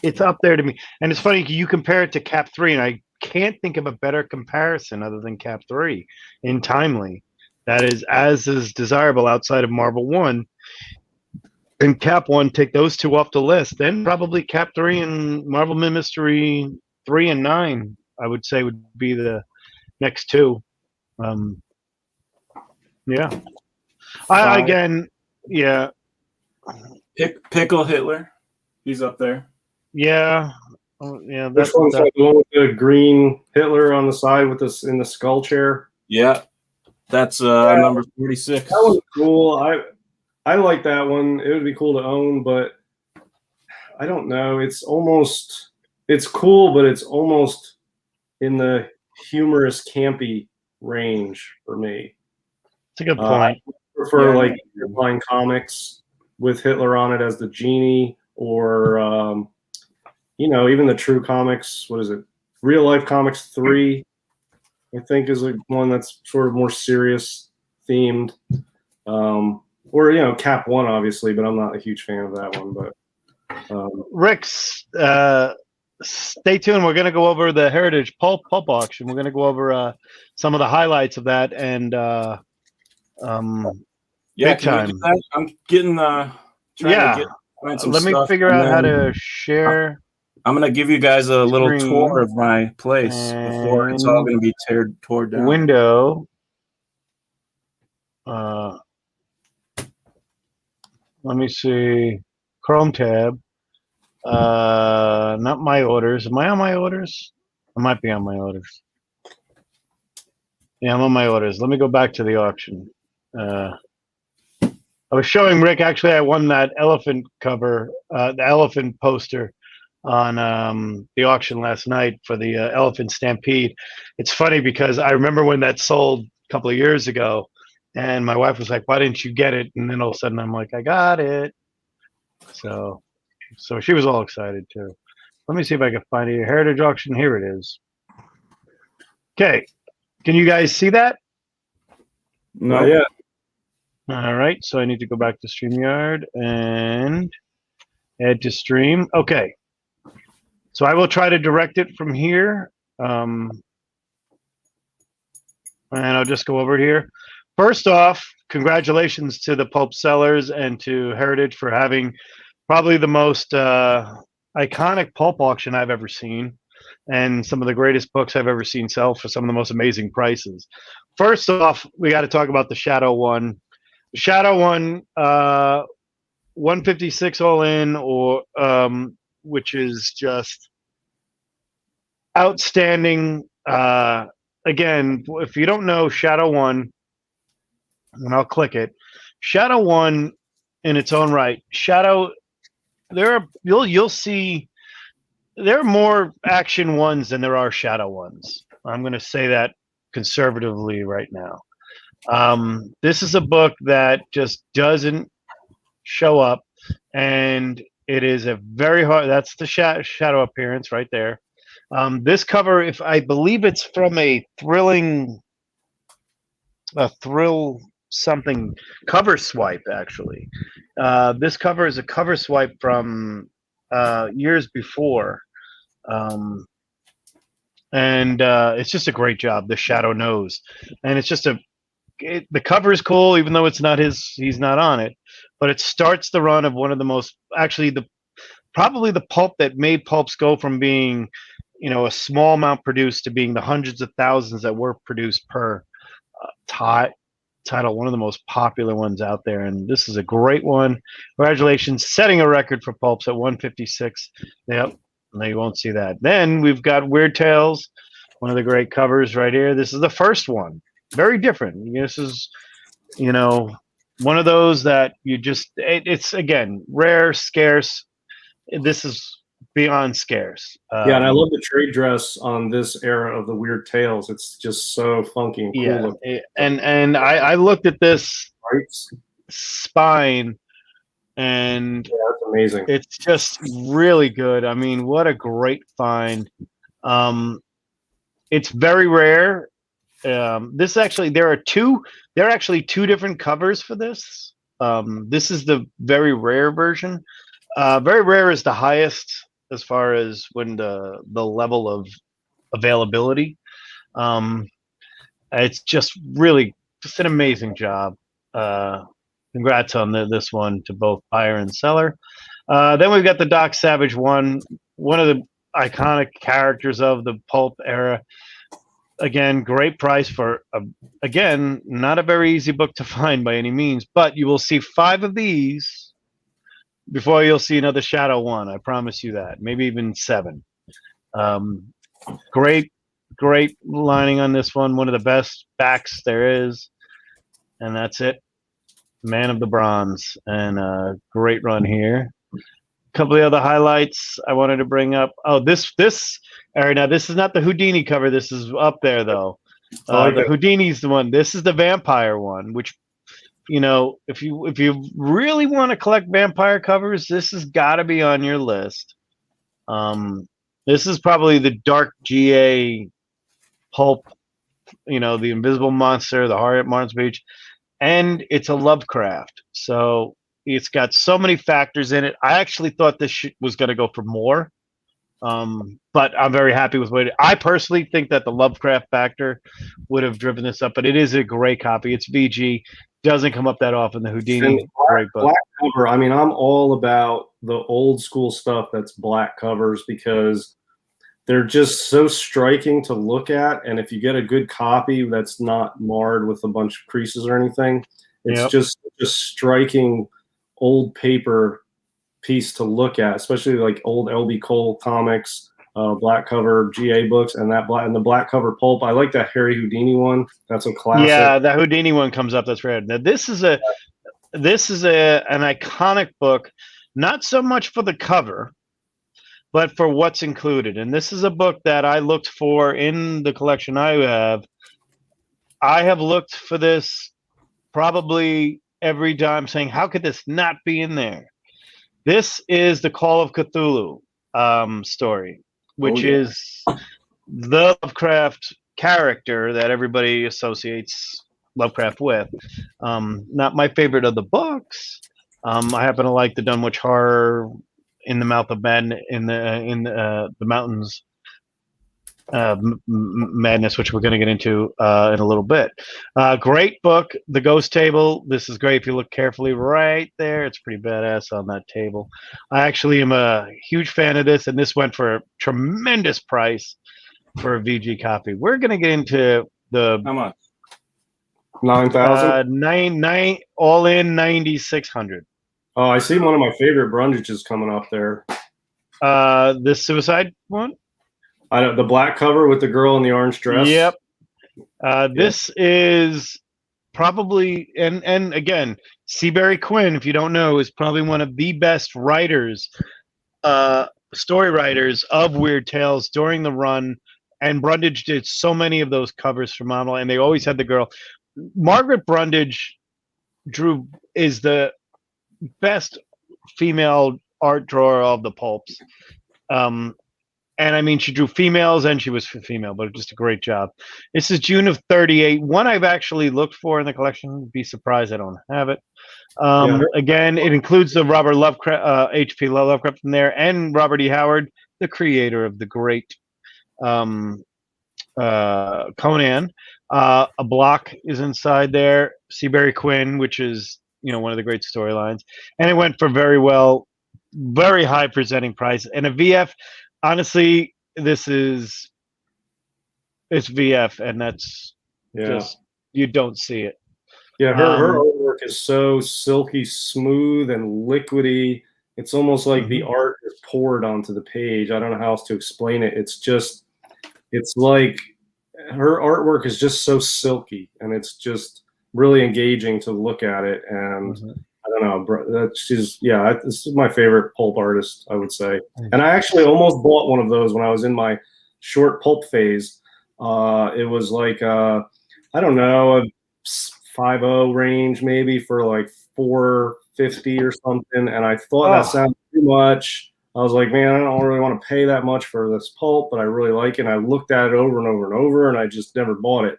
it's up there to me. And it's funny, you compare it to Cap 3, and I can't think of a better comparison other than Cap 3 in Timely. That is as is desirable outside of Marvel 1. And Cap 1, take those two off the list. Then probably Cap 3 and Marvel Mystery 3 and 9, I would say, would be the next two. Yeah. Again, yeah. Pickle Hitler. He's up there. Yeah. Yeah. Which one's the one with the green Hitler on the side with this in the skull chair? Yeah. That's number 46. That one's cool. I like that one. It would be cool to own, but I don't know. It's cool, but it's almost in the humorous, campy range for me. It's a good point. I prefer like buying comics with Hitler on it as the genie, or even the True Comics. What is it? Real Life Comics 3, I think, is one that's sort of more serious themed. Or Cap 1, obviously, but I'm not a huge fan of that one. But Rick's, stay tuned. We're going to go over the Heritage Pulp auction. We're going to go over some of the highlights of that, and big time. I'm getting trying to find some Let me stuff, figure out how to share. I'm going to give you guys a little tour of my place before it's all going to be torn down. Window. Let me see. Chrome tab. Not my orders. Am I on my orders? I might be on my orders. Yeah, I'm on my orders. Let me go back to the auction. I was showing Rick, actually, I won that elephant cover, the elephant poster on the auction last night for the Elephant Stampede. It's funny because I remember when that sold a couple of years ago, and my wife was like, "Why didn't you get it?" And then all of a sudden I'm like, "I got it." So she was all excited too. Let me see if I can find a Heritage auction. Here it is. Okay. Can you guys see that? No, yeah. All right. So I need to go back to StreamYard and add to stream. Okay. So I will try to direct it from here. And I'll just go over here. First off, congratulations to the Pulp sellers and to Heritage for having probably the most iconic pulp auction I've ever seen, and some of the greatest books I've ever seen sell for some of the most amazing prices. First off, we got to talk about the Shadow one. The Shadow one, 156 all in, or which is just outstanding. Again, if you don't know Shadow one, and I'll click it. Shadow one, in its own right, Shadow. You'll see there are more action ones than there are Shadow ones. I'm going to say that conservatively right now. This is a book that just doesn't show up, and it is a very hard. That's the Shadow appearance right there. This cover, if I believe it's from a thrill something cover swipe, actually. This cover is a cover swipe from years before, and it's just a great job. The Shadow Nose, and it's just the cover is cool, even though it's not he's not on it, but it starts the run of one of the most, actually probably the pulp that made pulps go from being a small amount produced to being the hundreds of thousands that were produced per title, one of the most popular ones out there. And this is a great one. Congratulations, setting a record for pulps at 156. Yep, no, you won't see that. Then we've got Weird Tales, one of the great covers right here. This is the first one. Very different. This is, one of those that you just, it's again, rare, scarce. This is beyond scarce. Yeah, and I love the trade dress on this era of the Weird Tales. It's just so funky and cool. Yeah, and I looked at this spine, and that's amazing. It's just really good. I mean, what a great find. It's very rare. This actually, there are actually two different covers for this. This is the very rare version. Very rare is the highest as far as when the level of availability. It's just really just an amazing job. Congrats on this one to both buyer and seller. Then we've got the Doc Savage one of the iconic characters of the pulp era. Again, great price for, again, not a very easy book to find by any means, but you will see 5 of these before you'll see another Shadow one. I promise you that. Maybe even 7. Great lining on this one. One of the best backs there is. And that's it. Man of the Bronze. And a great run here. A couple of other highlights I wanted to bring up. Oh, this area. Now, this is not the Houdini cover. This is up there, though. The Houdini's the one. This is the vampire one, which, if you really want to collect vampire covers, this has got to be on your list. This is probably the dark GA pulp, the Invisible Monster, the Horror at Martin's Beach, and it's a Lovecraft. So it's got so many factors in it. I actually thought this was going to go for more, but I'm very happy with what I personally think that the Lovecraft factor would have driven this up. But it is a great copy. It's VG. Doesn't come up that often. The Houdini, great book. Black cover. I mean, I'm all about the old school stuff that's black covers because they're just so striking to look at. And if you get a good copy that's not marred with a bunch of creases or anything, it's just striking old paper piece to look at, especially like old LB Cole comics, black cover GA books, and the black cover pulp. I like that Harry Houdini one. That's a classic. Yeah, the Houdini one comes up. That's rare. Now this is an iconic book, not so much for the cover, but for what's included. And this is a book that I looked for in the collection I have. I have looked for this probably every time, saying, how could this not be in there? This is the Call of Cthulhu story, which is the Lovecraft character that everybody associates Lovecraft with. Not my favorite of the books. I happen to like the Dunwich Horror, In the Mouth of Madness, in the Mountains Madness, which we're going to get into in a little bit. Great book, The Ghost Table. This is great if you look carefully right there. It's pretty badass on that table. I actually am a huge fan of this, and this went for a tremendous price for a VG copy. We're going to get into the how much? 9,000. Nine all in 9,600. Oh, I see one of my favorite Brundages coming up there. This Suicide one. The black cover with the girl in the orange dress. Yep. This is probably, and again, Seabury Quinn, if you don't know, is probably one of the best writers, story writers of Weird Tales during the run. And Brundage did so many of those covers for Model, and they always had the girl. Margaret Brundage is the best female art drawer of the pulps. And I mean, she drew females and she was female, but just a great job. This is June of 38. One I've actually looked for in the collection. Be surprised I don't have it. Again, it includes the Robert Lovecraft, H.P. Lovecraft in there, and Robert E. Howard, the creator of the great Conan. A block is inside there. Seabury Quinn, which is one of the great storylines, and it went for very high presenting price. And a VF. Honestly, this is it's VF, and that's just you don't see it. Yeah, her artwork is so silky smooth and liquidy. It's almost like the art is poured onto the page. I don't know how else to explain it. It's like her artwork is just so silky, and it's just really engaging to look at it. And I don't know, this is my favorite pulp artist, I would say. And I actually almost bought one of those when I was in my short pulp phase. It was like I don't know, a 5.0 range maybe for like $4.50 or something, and I thought that sounded too much. I was like, man, I don't really want to pay that much for this pulp, but I really like it. And I looked at it over and over and over, and I just never bought it.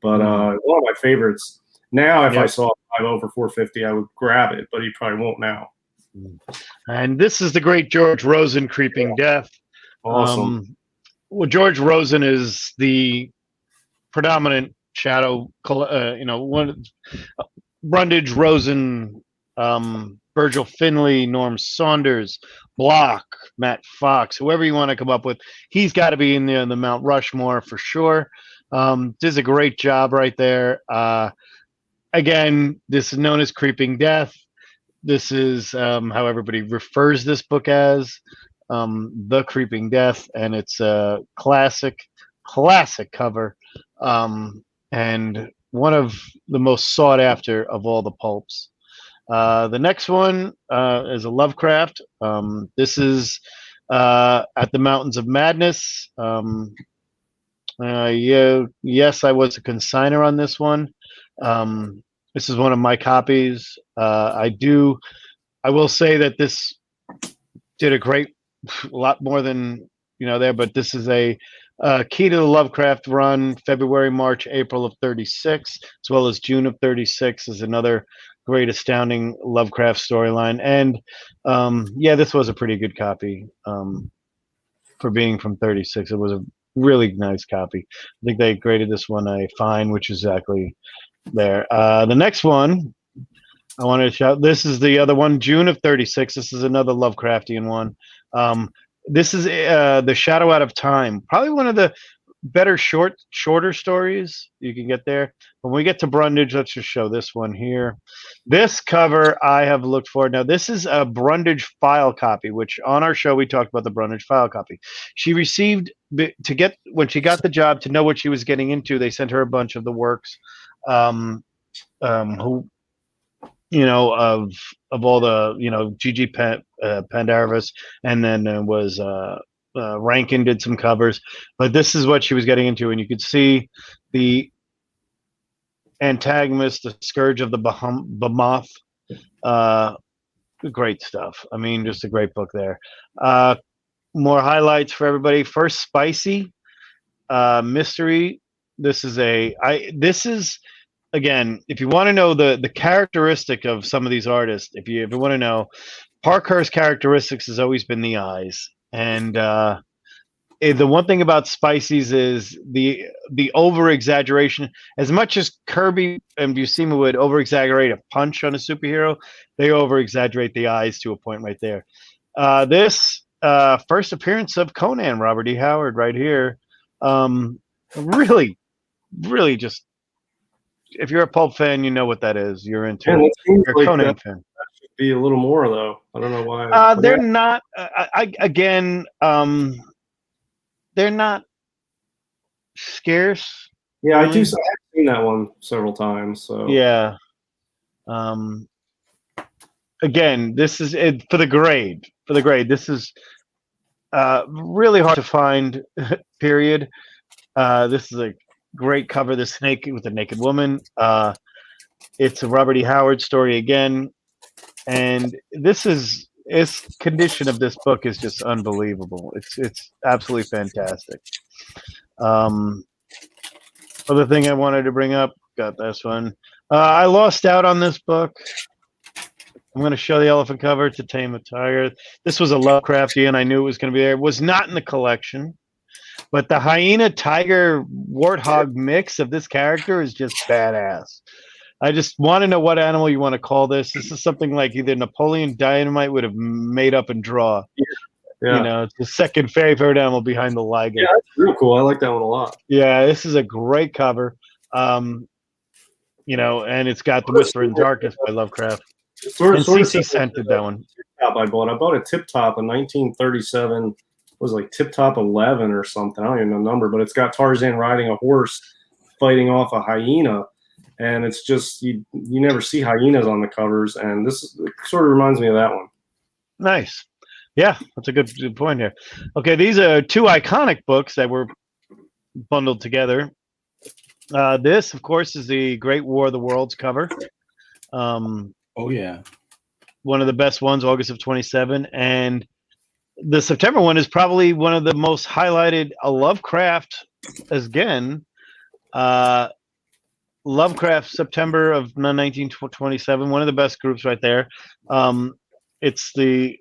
But one of my favorites. Now, if I saw a 5.0 for $4.50, I would grab it, but he probably won't now. And this is the great George Rosen, Creeping Death. Awesome. Well, George Rosen is the predominant shadow, one Brundage, Rosen, Virgil Finlay, Norm Saunders, Block, Matt Fox, whoever you want to come up with, he's got to be in the Mount Rushmore for sure. Does a great job right there. Again, this is known as Creeping Death. This is how everybody refers this book as, The Creeping Death, and it's a classic cover, and one of the most sought after of all the pulps. The next one is a Lovecraft. This is At the Mountains of Madness. Yes, I was a consigner on this one. This is one of my copies. I will say that this did a lot more than there, but this is a Key to the Lovecraft run, February, March, April of 36, as well as June of 36 is another great astounding Lovecraft storyline. And this was a pretty good copy for being from 36. It was a really nice copy. I think they graded this one a fine, which is exactly there. The next one I wanted to shout, this is the other one, June of 36. This is another Lovecraftian one. This is The Shadow Out of Time, probably one of the better shorter stories you can get there. When we get to Brundage, let's just show this one here. This cover I have looked for. Now, this is a Brundage file copy, which on our show we talked about the Brundage file copy. She received, when she got the job, to know what she was getting into, they sent her a bunch of the works of all the, Gigi Pendarvis, and then was Rankin did some covers, but this is what she was getting into, and you could see the antagonist, the Scourge of the Behemoth. Great stuff. I mean, just a great book there. More highlights for everybody. First, Spicy Mystery. This is again, if you want to know the characteristic of some of these artists, if you want to know, Parkhurst's characteristics has always been the eyes. And the one thing about Spicy's is the over exaggeration. As much as Kirby and Buscema would over exaggerate a punch on a superhero, they over exaggerate the eyes to a point right there. This first appearance of Conan, Robert E. Howard, right here. Really, really just, if you're a Pulp fan, you know what that is. You're into it. You're a Conan fan. That should be a little more, though. I don't know why. They're not. They're not scarce. Yeah, really. I've seen that one several times. So yeah. Again, this is it for the grade. This is really hard to find. Period. This is a great cover. The snake with the naked woman. It's a Robert E. Howard story again, and this condition of this book is just unbelievable. It's absolutely fantastic. Other thing I wanted to bring up, got this one. I lost out on this book. I'm going to show the elephant cover, To Tame a Tiger. This was a Lovecraftian. I knew it was going to be there. It was not in the collection. But the hyena tiger warthog mix of this character is just badass. I just want to know what animal you want to call this. This is something like either Napoleon Dynamite would have made up and draw. Yeah. You know, it's the second favorite animal behind the liger. Yeah, that's real cool. I like that one a lot. Yeah, this is a great cover. You know, and it's got The Whisper in Darkness by Lovecraft. And CC scented that one. I bought a Tip Top, a 1937, was like Tip Top 11 or something. I don't even know the number, but it's got Tarzan riding a horse fighting off a hyena. And it's just, you never see hyenas on the covers. And this sort of reminds me of that one. Nice. Yeah, that's a good point here. Okay, these are two iconic books that were bundled together. This, of course, is the Great War of the Worlds cover. Oh, yeah. One of the best ones, August of 27. And the September one is probably one of the most highlighted. Lovecraft, again, Lovecraft, September of 1927, one of the best groups right there. It's the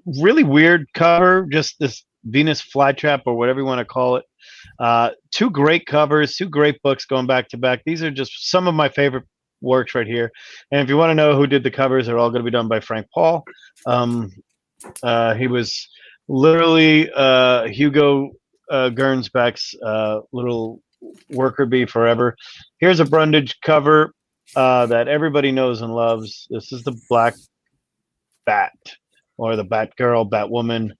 really weird cover, just this Venus flytrap or whatever you want to call it. Two great covers, two great books going back to back. These are just some of my favorite works right here. And if you want to know who did the covers, they're all going to be done by Frank Paul. He was literally Hugo Gernsback's little worker bee forever. Here's a Brundage cover that everybody knows and loves. This is the Black Bat, or the Batgirl, Batwoman.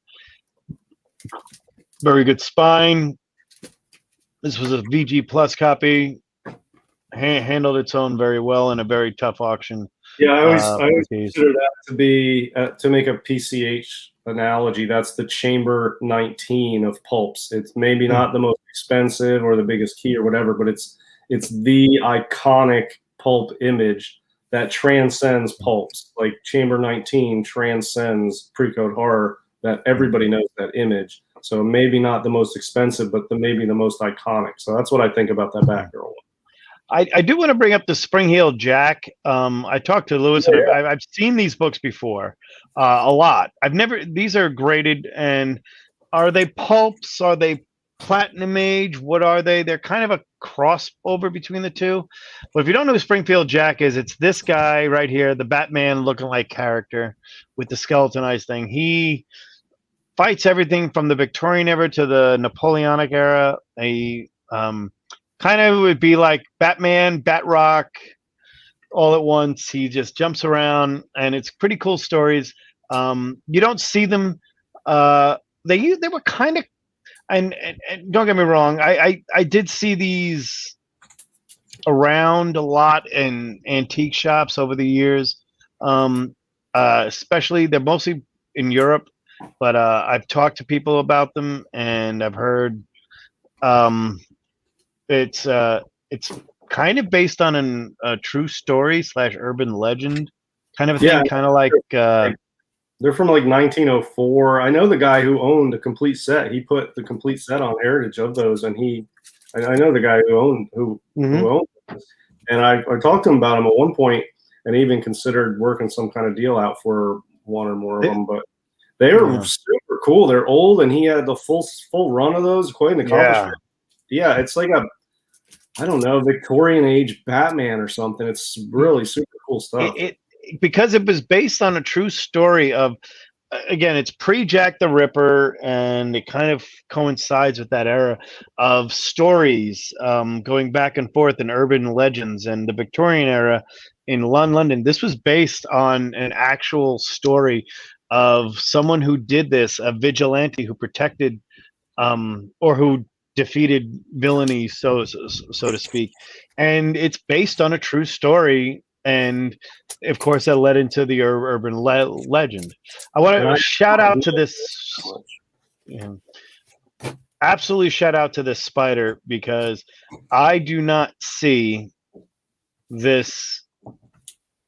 Very good spine. This was a VG Plus copy. Handled its own very well in a very tough auction. Yeah, I always consider that to be to make a PCH analogy. That's the Chamber 19 of pulps. It's maybe not the most expensive or the biggest key or whatever, but it's the iconic pulp image that transcends pulps. Like Chamber 19 transcends pre-code horror. That everybody knows that image. So maybe not the most expensive, but maybe the most iconic. So that's what I think about that Batgirl one. I do want to bring up the Spring-Heeled Jack. I talked to Lewis, and I've seen these books before a lot. These are graded, and are they pulps? Are they Platinum Age? What are they? They're kind of a crossover between the two. But if you don't know who Spring-Heeled Jack is, it's this guy right here, the Batman looking like character with the skeletonized thing. He fights everything from the Victorian era to the Napoleonic era. Kind of would be like Batman, Batrock, all at once. He just jumps around, and it's pretty cool stories. You don't see them. They were kind of, and don't get me wrong, I did see these around a lot in antique shops over the years. Especially, they're mostly in Europe, but I've talked to people about them, and I've heard. It's kind of based on a true story / urban legend kind of a thing, kind of like they're from like 1904. I know the guy who owned the complete set. He put the complete set on Heritage of those, and I know the guy who owned this. And I talked to him about them at one point, and even considered working some kind of deal out for one or more of them. But they were super cool. They're old, and he had the full run of those. Quite an accomplishment. Yeah, it's like I don't know, Victorian age Batman or something. It's really super cool stuff. Because it was based on a true story of, again, it's pre-Jack the Ripper, and it kind of coincides with that era of stories going back and forth in urban legends, and the Victorian era in London. This was based on an actual story of someone who did this, a vigilante who protected or who defeated villainy, so to speak, and it's based on a true story, and of course that led into the urban legend. I want to shout out to this, absolutely shout out to this spider, because I do not see this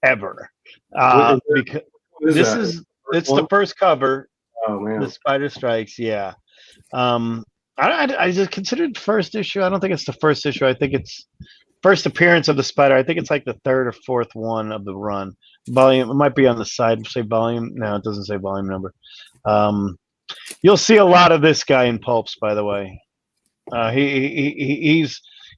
ever. Because it's the first cover. Oh man, the Spider Strikes. Yeah. I just consider it first issue. I don't think it's the first issue. I think it's first appearance of the spider. I think it's like the third or fourth one of the run. Volume. It might be on the side. Say volume. No, it doesn't say volume number. You'll see a lot of this guy in pulps, by the way.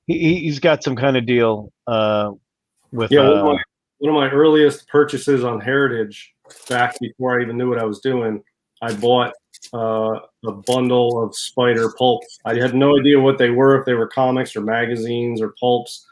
He's got some kind of deal with. One of my earliest purchases on Heritage back before I even knew what I was doing. I bought a bundle of Spider pulps. I had no idea what they were, if they were comics or magazines or pulps.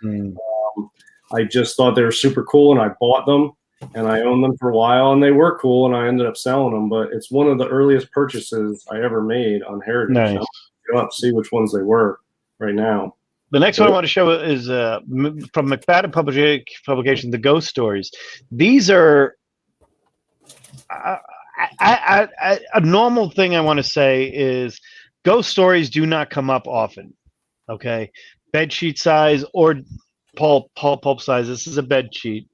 I just thought they were super cool, and I bought them, and I owned them for a while, and they were cool, and I ended up selling them. But it's one of the earliest purchases I ever made on Heritage. Nice. I'll go up see which ones they were right now. The next one I want to show is from McFadden Publication, The Ghost Stories. These are a normal thing I want to say is ghost stories do not come up often. Okay, bed sheet size or pulp size. This is a bed sheet.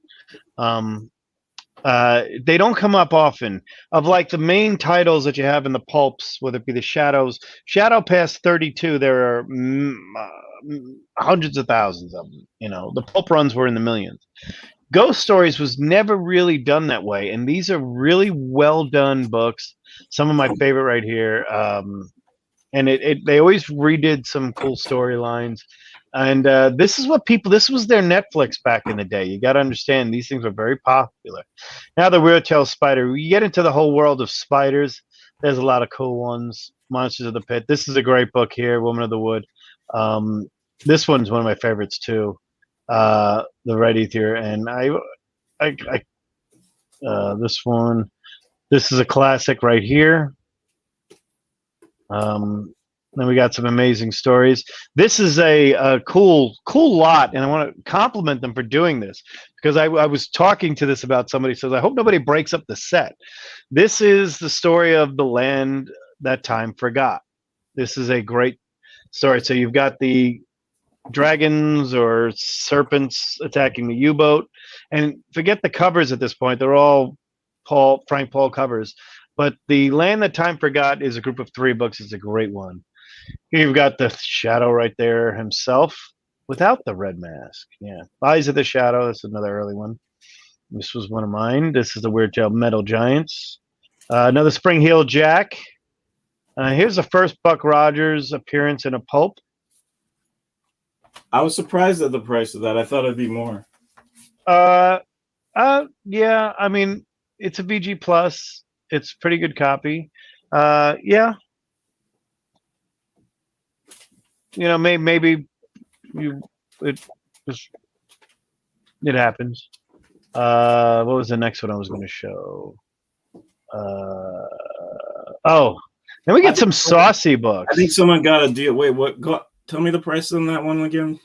They don't come up often. Of like the main titles that you have in the pulps, whether it be the Shadow past 32, there are hundreds of thousands of them. You know, the pulp runs were in the millions. Ghost Stories was never really done that way, and these are really well done books. Some of my favorite right here, and they always redid some cool storylines. And this was their Netflix back in the day. You got to understand, these things were very popular. Now the Weird Tale Spider, you get into the whole world of spiders. There's a lot of cool ones. Monsters of the Pit. This is a great book here, Woman of the Wood. This one's one of my favorites too. The Red Ether, and this one. This is a classic right here. Then we got some amazing stories. This is a cool lot, and I want to compliment them for doing this, because I was talking to this about somebody says, I hope nobody breaks up the set. This is the story of the land that time forgot. This is a great story. So you've got the dragons or serpents attacking the U-boat, and forget the covers at this point. They're all Frank Paul covers. But the Land That Time Forgot is a group of 3 books. It's a great one. You've got the Shadow right there himself without the red mask. Yeah. Eyes of the Shadow. That's another early one. This was one of mine. This is the Weird Tale Metal Giants. Another Spring Heel Jack. Here's the first Buck Rogers appearance in a pulp. I was surprised at the price of that. I thought it'd be more. Yeah. I mean, it's a VG Plus. It's a pretty good copy. Yeah. You know, maybe it happens. What was the next one I was going to show? Then we get some saucy books. I think someone got a deal. Wait, what? Tell me the price on that one again.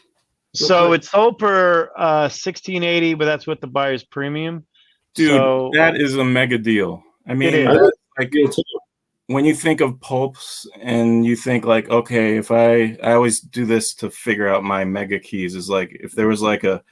So it's sold for $16.80, but that's with the buyer's premium. Dude, so, that is a mega deal. I mean, like, when you think of pulps and you think like, okay, if I always do this to figure out my mega keys, is like if there was like a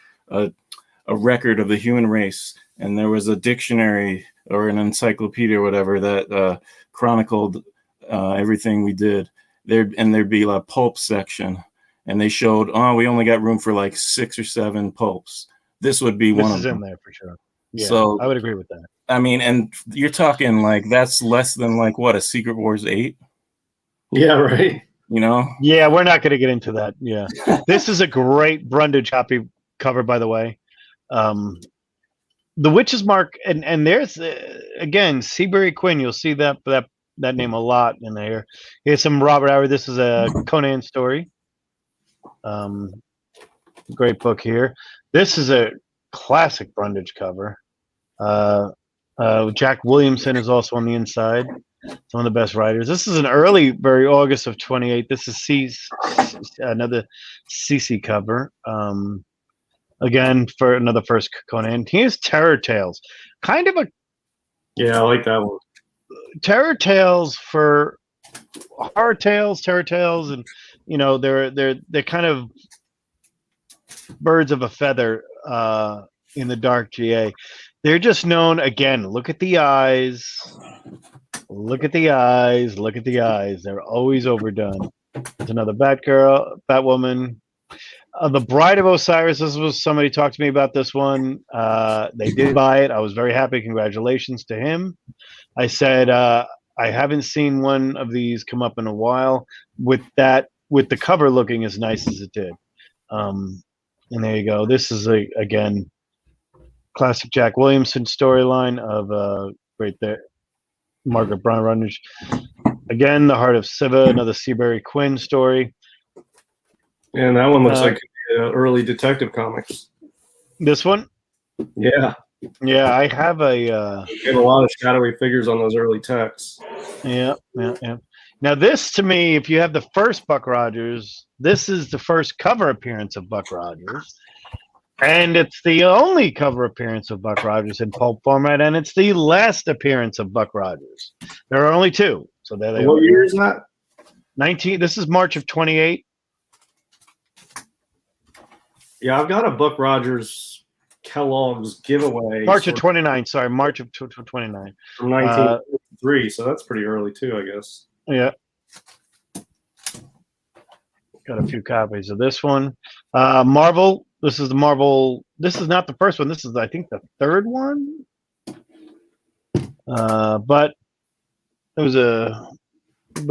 record of the human race and there was a dictionary or an encyclopedia or whatever that chronicled everything we did, there'd be a pulp section, and they showed, we only got room for like 6 or 7 pulps. This would be one of them. This is in there for sure. Yeah, so I would agree with that. I mean, and you're talking like that's less than like what, a Secret Wars 8? Yeah, right. You know? Yeah, we're not going to get into that. Yeah. This is a great Brundage copy cover, by the way. The Witch's Mark, and there's, again, Seabury Quinn. You'll see that name a lot in there. Here's some Robert Howard. This is a Conan story. Great book here. This is a classic Brundage cover. Jack Williamson is also on the inside. Some of the best writers. This is an early, very August of 28. This is another CC cover. Again, for another first Conan. Here's Terror Tales. Kind of a... Yeah, I like that one. Terror Tales for horror tales, Terror Tales, and you know they're kind of birds of a feather in the dark GA. They're just known, again, look at the eyes. Look at the eyes. Look at the eyes. They're always overdone. There's another Batwoman. The Bride of Osiris. This was somebody talked to me about this one. They did buy it. I was very happy. Congratulations to him. I said, I haven't seen one of these come up in a while with the cover looking as nice as it did. And there you go. This is, again, classic Jack Williamson storyline of right there, Margaret Brown Rutledge. Again, The Heart of Siva, another Seabury Quinn story. And that one looks like early Detective Comics. This one? Yeah. Yeah, I have a... You have a lot of shadowy figures on those early texts. Yeah. Now this, to me, if you have the first Buck Rogers, this is the first cover appearance of Buck Rogers. And it's the only cover appearance of Buck Rogers in pulp format, and it's the last appearance of Buck Rogers. There are only two. So there they are. What year is that? 19. This is March of 28. Yeah, I've got a Buck Rogers Kellogg's giveaway. March of 29. Sorry, March of 29. From 1953, so that's pretty early too, I guess. Yeah. Got a few copies of this one. Marvel. This is the Marvel. This is not the first one. This is, I think, the third one. But it was the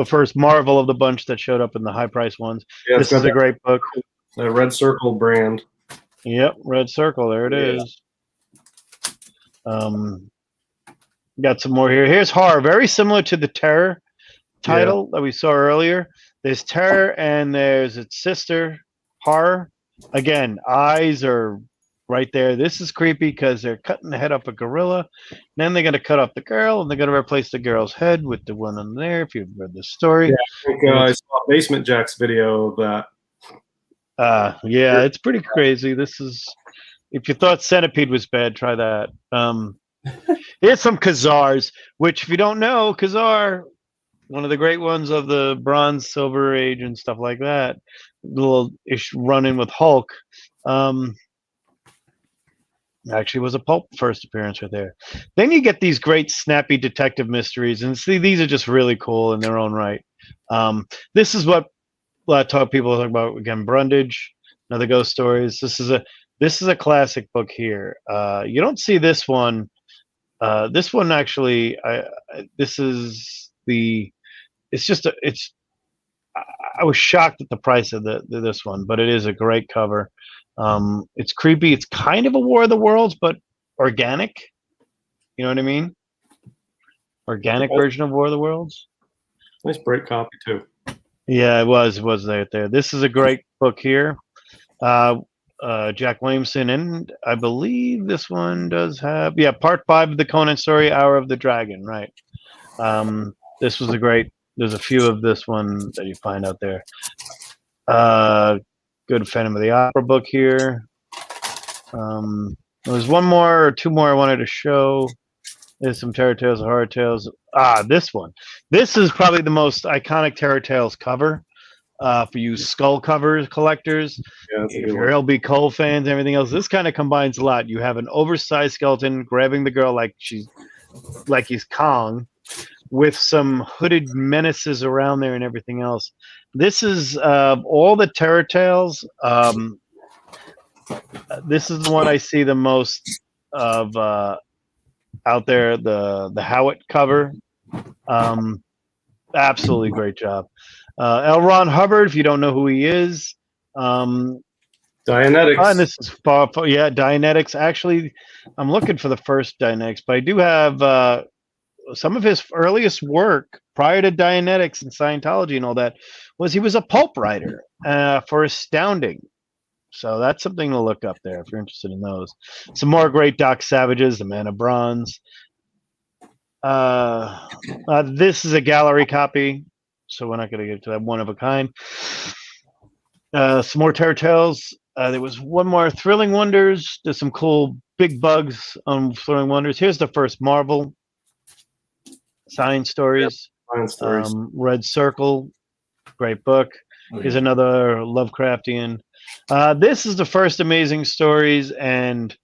first Marvel of the bunch that showed up in the high price ones. Yeah, this is a great book. The Red Circle brand. Yep, Red Circle. There it is. Got some more here. Here's Horror, very similar to the Terror title that we saw earlier. There's Terror and there's its sister, Horror. Again, eyes are right there. This is creepy because they're cutting the head off a gorilla. Then they're going to cut off the girl, and they're going to replace the girl's head with the one in there, if you've read this story. Yeah, I think I saw Basement Jack's video of that. Yeah, it's pretty crazy. This is, if you thought Centipede was bad, try that. Here's some Khazars, which, if you don't know, Khazar, one of the great ones of the Bronze, Silver Age and stuff like that. Little ish run-in with Hulk. Actually was a Pulp first appearance right there. Then you get these great snappy detective mysteries, and see, these are just really cool in their own right. This is what a lot of people talk about again. Brundage, another ghost stories. This is a classic book here. You don't see this one. This one actually, this is the. It's just it's. I was shocked at the price of this one, but it is a great cover. It's creepy. It's kind of a War of the Worlds, but organic. You know what I mean? Organic version of War of the Worlds. Nice break copy too. Yeah, it was right there. This is a great book here. Jack Williamson, and I believe this one does have part 5 of the Conan story, Hour of the Dragon. Right. This was a great. There's a few of this one that you find out there. Good Phantom of the Opera book here. There was one more or two more I wanted to show. There's some Terror Tales, Horror Tales. This one. This is probably the most iconic Terror Tales cover for you skull covers collectors. Yeah, if you're LB Cole fans and everything else, this kind of combines a lot. You have an oversized skeleton grabbing the girl like he's Kong, with some hooded menaces around there and everything else. This is all the Terror Tales. This is the one I see the most of out there. The Howitt cover. Absolutely great job. L. Ron Hubbard, if you don't know who he is. Dianetics. And this is far, Dianetics. Actually, I'm looking for the first Dianetics, but I do have some of his earliest work prior to Dianetics and Scientology and all that was he was a pulp writer for Astounding. So that's something to look up there if you're interested in those. Some more great Doc Savages, The Man of Bronze. This is a gallery copy, so we're not going to get to that. One of a kind. Some more Terror Tales. There was one more Thrilling Wonders. There's some cool big bugs on Thrilling Wonders. Here's the first Marvel. Science Stories. Science Stories. Red Circle. Great book. Here's another Lovecraftian. This is the first Amazing Stories, and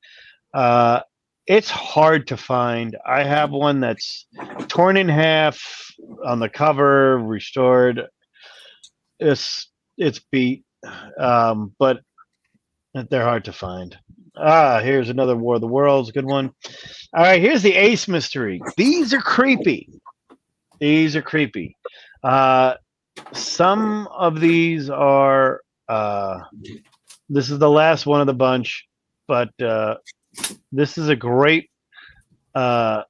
it's hard to find. I have one that's torn in half on the cover, restored. It's beat, but they're hard to find. Here's another War of the Worlds, good one. All right, here's the Ace Mystery. These are creepy. Some of these are. This is the last one of the bunch, but This is a great. I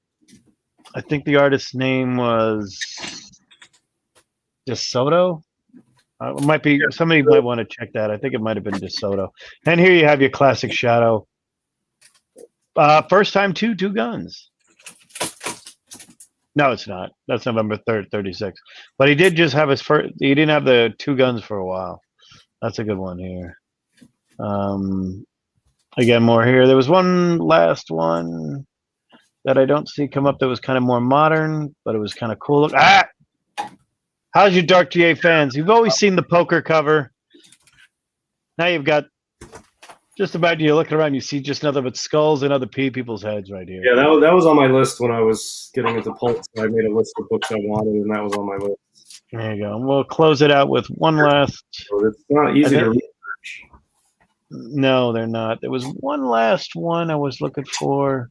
think the artist's name was DeSoto. It might be somebody might want to check that. I think it might have been DeSoto. And here you have your classic Shadow. First time two guns. No, it's not. That's November 3rd, 36. But he did just have his first. He didn't have the two guns for a while. That's a good one here. Again, more here. There was one last one that I don't see come up that was kind of more modern, but it was kind of cool. Ah! How's your Dark GA fans? You've always seen the poker cover. Now you've got just about you look around, you see just nothing but skulls and other people's heads right here. Yeah, that was on my list when I was getting into Pulp. I made a list of books I wanted, and that was on my list. There you go. And we'll close it out with one last. So it's not easy to research. No, they're not. There was one last one I was looking for.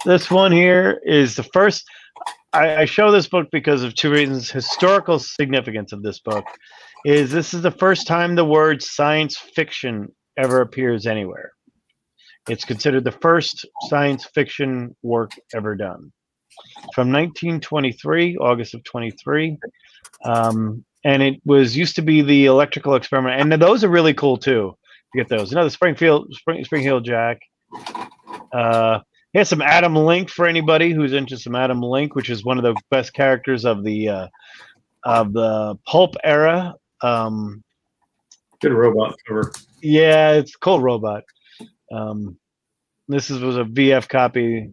This one here is the first. I show this book because of two reasons. Historical significance of this book is this is the first time the word science fiction ever appears anywhere. It's considered the first science fiction work ever done. From 1923, August of 23. And it was used to be the electrical experiment. And those are really cool too. You get those. Another Spring Heel Jack. Here's some Adam Link for anybody who's into some Adam Link, which is one of the best characters of the Pulp era. Good robot cover. Yeah, it's called Robot. This was a VF copy.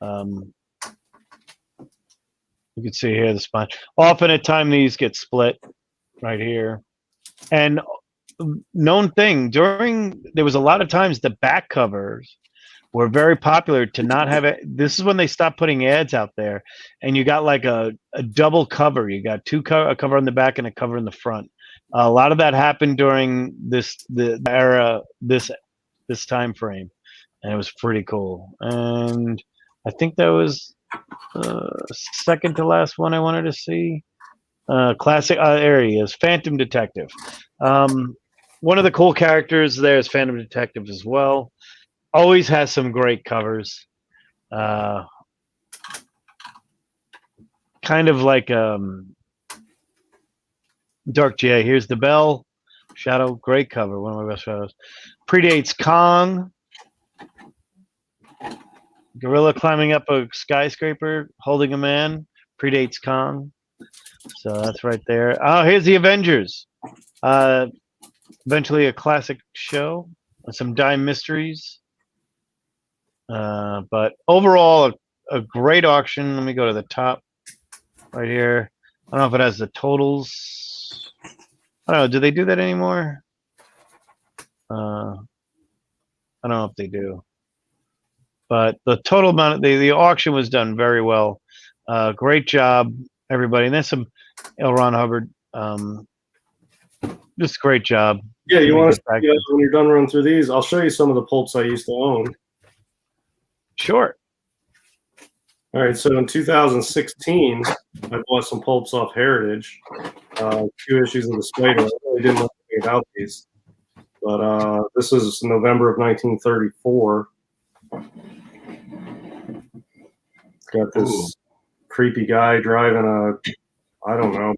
You can see here the spine. Often at time these get split right here. And known thing, there was a lot of times the back covers were very popular to not have it. This is when they stopped putting ads out there, and you got like a double cover. You got a cover on the back and a cover in the front. A lot of that happened during the era, this time frame, and it was pretty cool. And I think that was second to last one I wanted to see. Classic. There he is, Phantom Detective. One of the cool characters there is Phantom Detective as well. Always has some great covers. Kind of like Dark GA. Here's the Bell. Shadow, great cover. One of my best shadows. Predates Kong. Gorilla climbing up a skyscraper, holding a man. Predates Kong. So that's right there. Oh, here's the Avengers. Eventually a classic show. Some Dime Mysteries. But overall, a great auction. Let me go to the top right here. I don't know if it has the totals. I don't know. Do they do that anymore? I don't know if they do. But the total amount of the auction was done very well. Great job, everybody. And there's some L. Ron Hubbard. Just great job. Yeah, you want to when you're done running through these, I'll show you some of the pulps I used to own. Sure. All right, so in 2016, I bought some pulps off Heritage, 2 issues of the Spider. I really didn't know anything about these, but this is November of 1934. Got this creepy guy driving I don't know,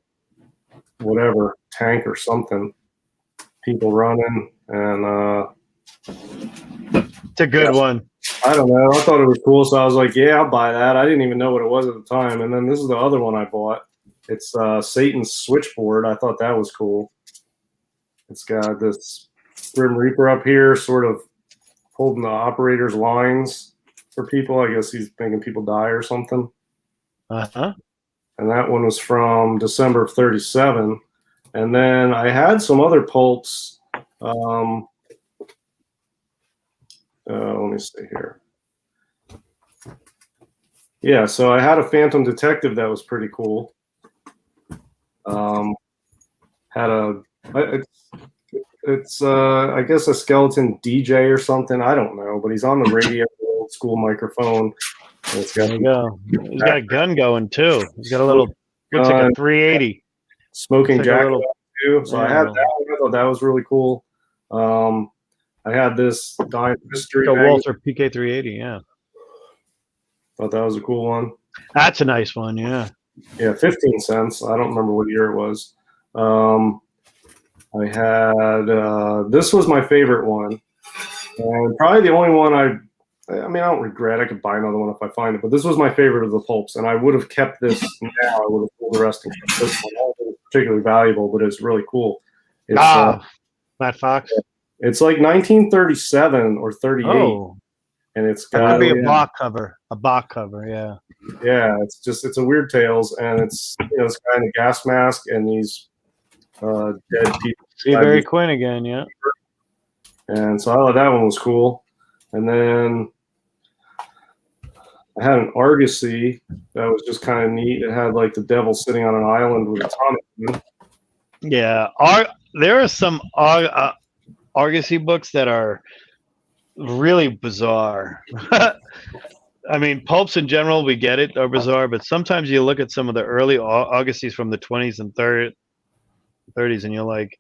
whatever, tank or something. People running, and it's a good one. I don't know. I thought it was cool, so I was like, yeah, I'll buy that. I didn't even know what it was at the time. And then this is the other one I bought. It's Satan's Switchboard. I thought that was cool. It's got this Grim Reaper up here sort of holding the operator's lines for people. I guess he's making people die or something. Uh-huh. And that one was from December of 37. And then I had some other pulps. Let me see here. Yeah, so I had a Phantom Detective that was pretty cool. It's I guess a skeleton DJ or something. I don't know, but he's on the radio, old school microphone. And it's got, there you go. He's got a gun going too. He's got a little. Looks like a 380. Smoking like jacket little, too. So I had that one. I thought that was really cool. I had this mystery So magazine. Walter PK380, yeah. Thought that was a cool one. That's a nice one, yeah. Yeah, 15 cents. I don't remember what year it was. I had this was my favorite one, and probably the only one I mean, I don't regret. I could buy another one if I find it, but this was my favorite of the pulps, and I would have kept this now. I would have pulled the rest and kept this one. It was particularly valuable, but it's really cool. It's, Matt Fox. It's like 1937 or 38. Oh, and it's that got could be a Bach cover. A Bach cover, yeah. Yeah, it's a Weird Tales, and it's this guy in a gas mask and these dead people. See Barry Quinn again, yeah. And so I thought that one was cool. And then I had an Argosy that was just kind of neat. It had like the devil sitting on an island with a tonic. Yeah, there are some Argosy books that are really bizarre. I mean, pulps in general, we get it, are bizarre, but sometimes you look at some of the early Argosies from the 20s and 30s, and you're like,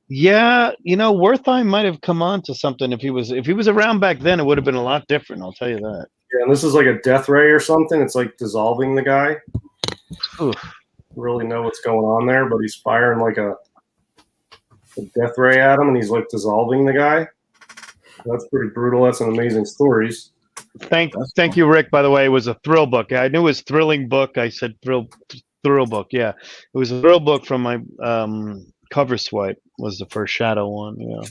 yeah, Wertheim might have come on to something. If he was around back then, it would have been a lot different, I'll tell you that. Yeah, and this is like a death ray or something. It's like dissolving the guy. Oof. Really know what's going on there, but he's firing like a death ray at him, and he's like dissolving the guy. That's pretty brutal. That's an amazing stories. Thank you, Rick. By the way, it was a thrill book. I knew it was thrilling book. I said thrill book. Yeah, it was a thrill book from my cover swipe. Was the first Shadow one. Yeah.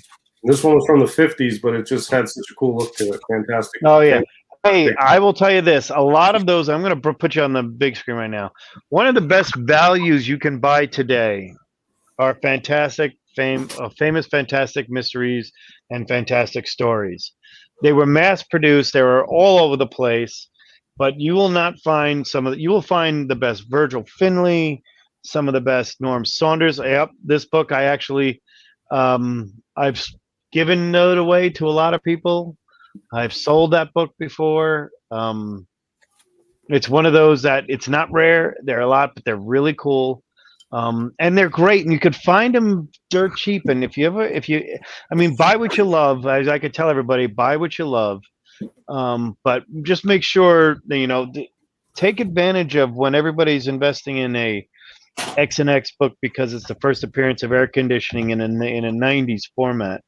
This one was from the 50s, but it just had such a cool look to it. Fantastic. Oh yeah. Hey, I will tell you this. A lot of those, I'm going to put you on the big screen right now. One of the best values you can buy today are famous fantastic mysteries and fantastic stories. They were mass produced. They were all over the place, but you will not find you will find the best Virgil Finlay, some of the best Norm Saunders. Yep, this book I actually, I've given it away to a lot of people. I've sold that book before. It's one of those that it's not rare. They're a lot, but they're really cool. And they're great, and you could find them dirt cheap. And buy what you love. As I could tell everybody, buy what you love. But just make sure that, take advantage of when everybody's investing in a X and X book, because it's the first appearance of air conditioning in a 90s format.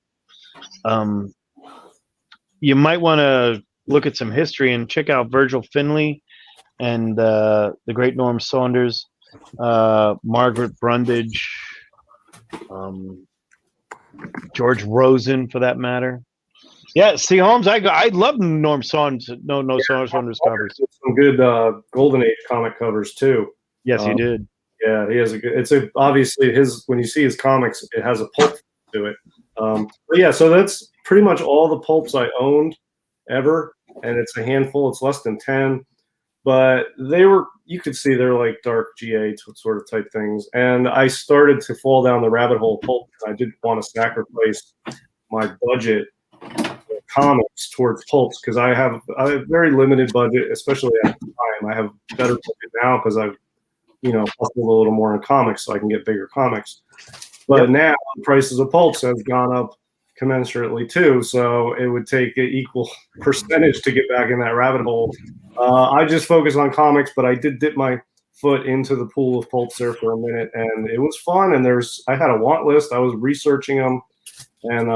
You might want to look at some history and check out Virgil Finlay and the great Norm Saunders, Margaret Brundage, George Rosen, for that matter. Yeah, see, Holmes, I love Norm Saunders. Saunders covers. Some good Golden Age comic covers too. Yes, he did. Yeah, he has obviously when you see his comics, it has a pulp to it. But yeah, so that's pretty much all the pulps I owned ever, and it's a handful. It's less than 10, but you could see they're like dark GA sort of type things. And I started to fall down the rabbit hole of pulp. I didn't want to sacrifice my budget for comics towards pulps, because I have a very limited budget, especially at the time. I have better budget now because I've hustled a little more in comics so I can get bigger comics. But now the prices of pulps have gone up commensurately too, so it would take an equal percentage to get back in that rabbit hole. I just focus on comics, but I did dip my foot into the pool of pulps there for a minute, and it was fun. And I had a want list. I was researching them, and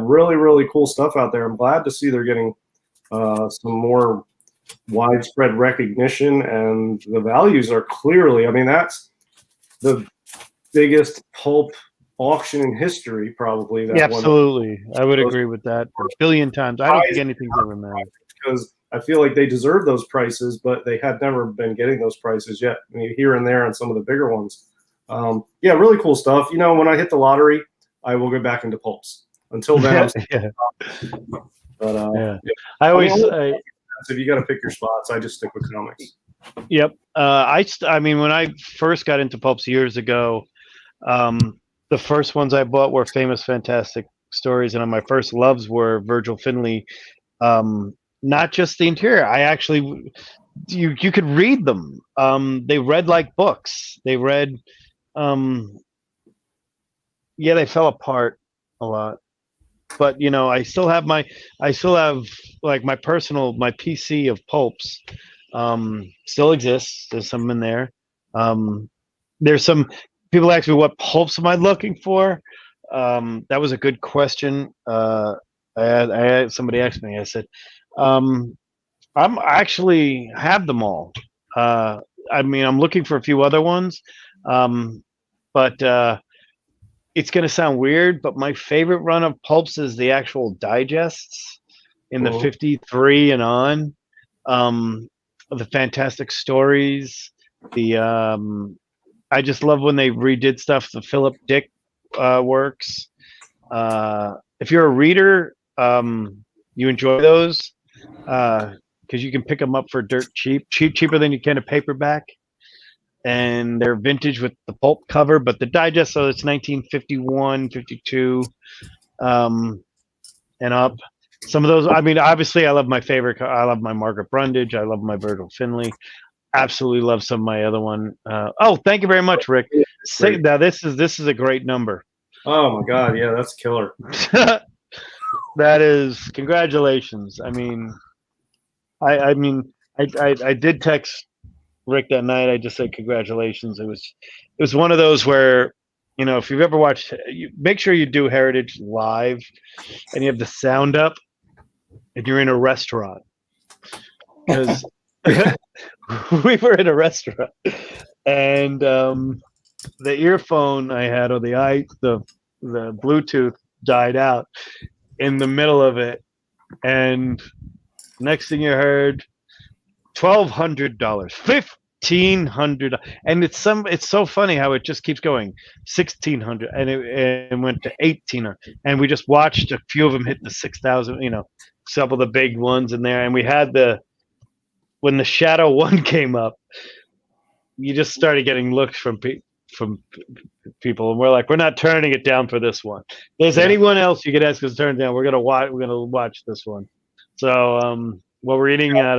really, really cool stuff out there. I'm glad to see they're getting some more widespread recognition, and the values are clearly, that's the biggest pulp auction in history, probably. Absolutely. I would agree with that a billion times. I don't think anything's ever mattered. Because I feel like they deserve those prices, but they had never been getting those prices yet. Here and there on some of the bigger ones. Really cool stuff. When I hit the lottery, I will go back into pulps. Until then, I always if you got to pick your spots, I just stick with comics. Yep. When I first got into pulps years ago, the first ones I bought were famous, fantastic stories, and my first loves were Virgil Finlay. Not just the interior. I actually, you could read them. They read like books. They read, they fell apart a lot. but I still have like my PC of pulps. Still exists. There's some in there. There's some people ask me what pulps am I looking for. That was a good question. I had somebody asked me. I said, I'm actually have them all. I'm looking for a few other ones, but it's going to sound weird. But my favorite run of pulps is the actual digests in the 53 and on. The fantastic stories. I just love when they redid stuff. The Philip Dick works. If you're a reader, you enjoy those because you can pick them up for dirt cheaper than you can a paperback. And they're vintage with the pulp cover, but the digest, so it's 1951, 52, and up. Some of those, obviously, I love my favorite. I love my Margaret Brundage. I love my Virgil Finlay. Absolutely love some of my other one. Thank you very much, Rick. Now this is a great number. Oh my God, yeah, that's killer. That is, congratulations. I did text Rick that night. I just said congratulations. It was one of those where, if you've ever watched, make sure you do Heritage live, and you have the sound up, and you're in a restaurant, because we were in a restaurant, and the earphone I had, or the Bluetooth died out in the middle of it, and next thing you heard, $1,200, $1,500, and it's so funny how it just keeps going. 1,600, and it went to 1,800, and we just watched a few of them hit the 6,000. Some of the big ones in there, and we had when the Shadow One came up, you just started getting looks from people, and we're like, we're not turning it down for this one. There's anyone else you could ask us to turn it down, we're gonna watch this one. So what we're eating at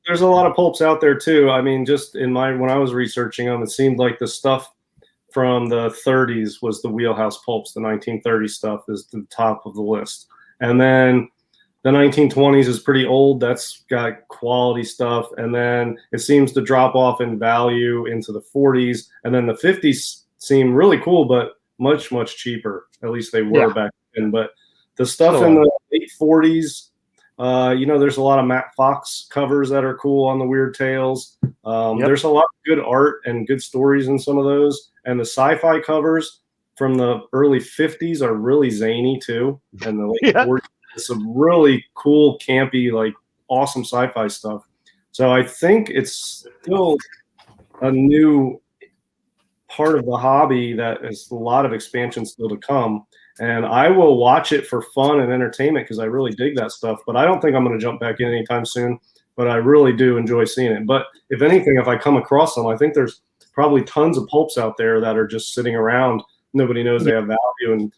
there's a lot of pulps out there too. Just when I was researching them, it seemed like the stuff from the 30s was the wheelhouse pulps. The 1930 stuff is the top of the list, and then the 1920s is pretty old. That's got quality stuff. And then it seems to drop off in value into the 40s. And then the 50s seem really cool, but much, much cheaper. At least they were back then. But the stuff in the late 40s, there's a lot of Matt Fox covers that are cool on the Weird Tales. There's a lot of good art and good stories in some of those. And the sci-fi covers from the early 50s are really zany too. And the late 40s. Some really cool, campy, like awesome sci-fi stuff. So I think it's still a new part of the hobby that is a lot of expansion still to come. And I will watch it for fun and entertainment because I really dig that stuff. But I don't think I'm going to jump back in anytime soon. But I really do enjoy seeing it. But if anything, if I come across them, I think there's probably tons of pulps out there that are just sitting around. Nobody knows they have value.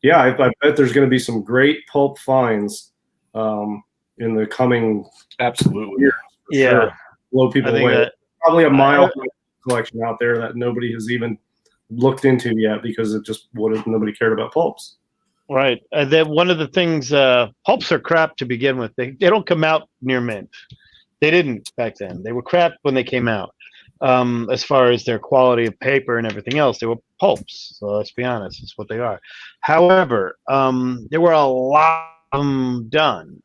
I bet there's going to be some great pulp finds in the coming years. Sure. Blow people away. Probably a mile collection out there that nobody has even looked into yet because it just nobody cared about pulps. Right. And then one of the things, pulps are crap to begin with. They don't come out near mint. They didn't back then. They were crap when they came out. As far as their quality of paper and everything else, they were pulps. So let's be honest, it's what they are. However, there were a lot of them done.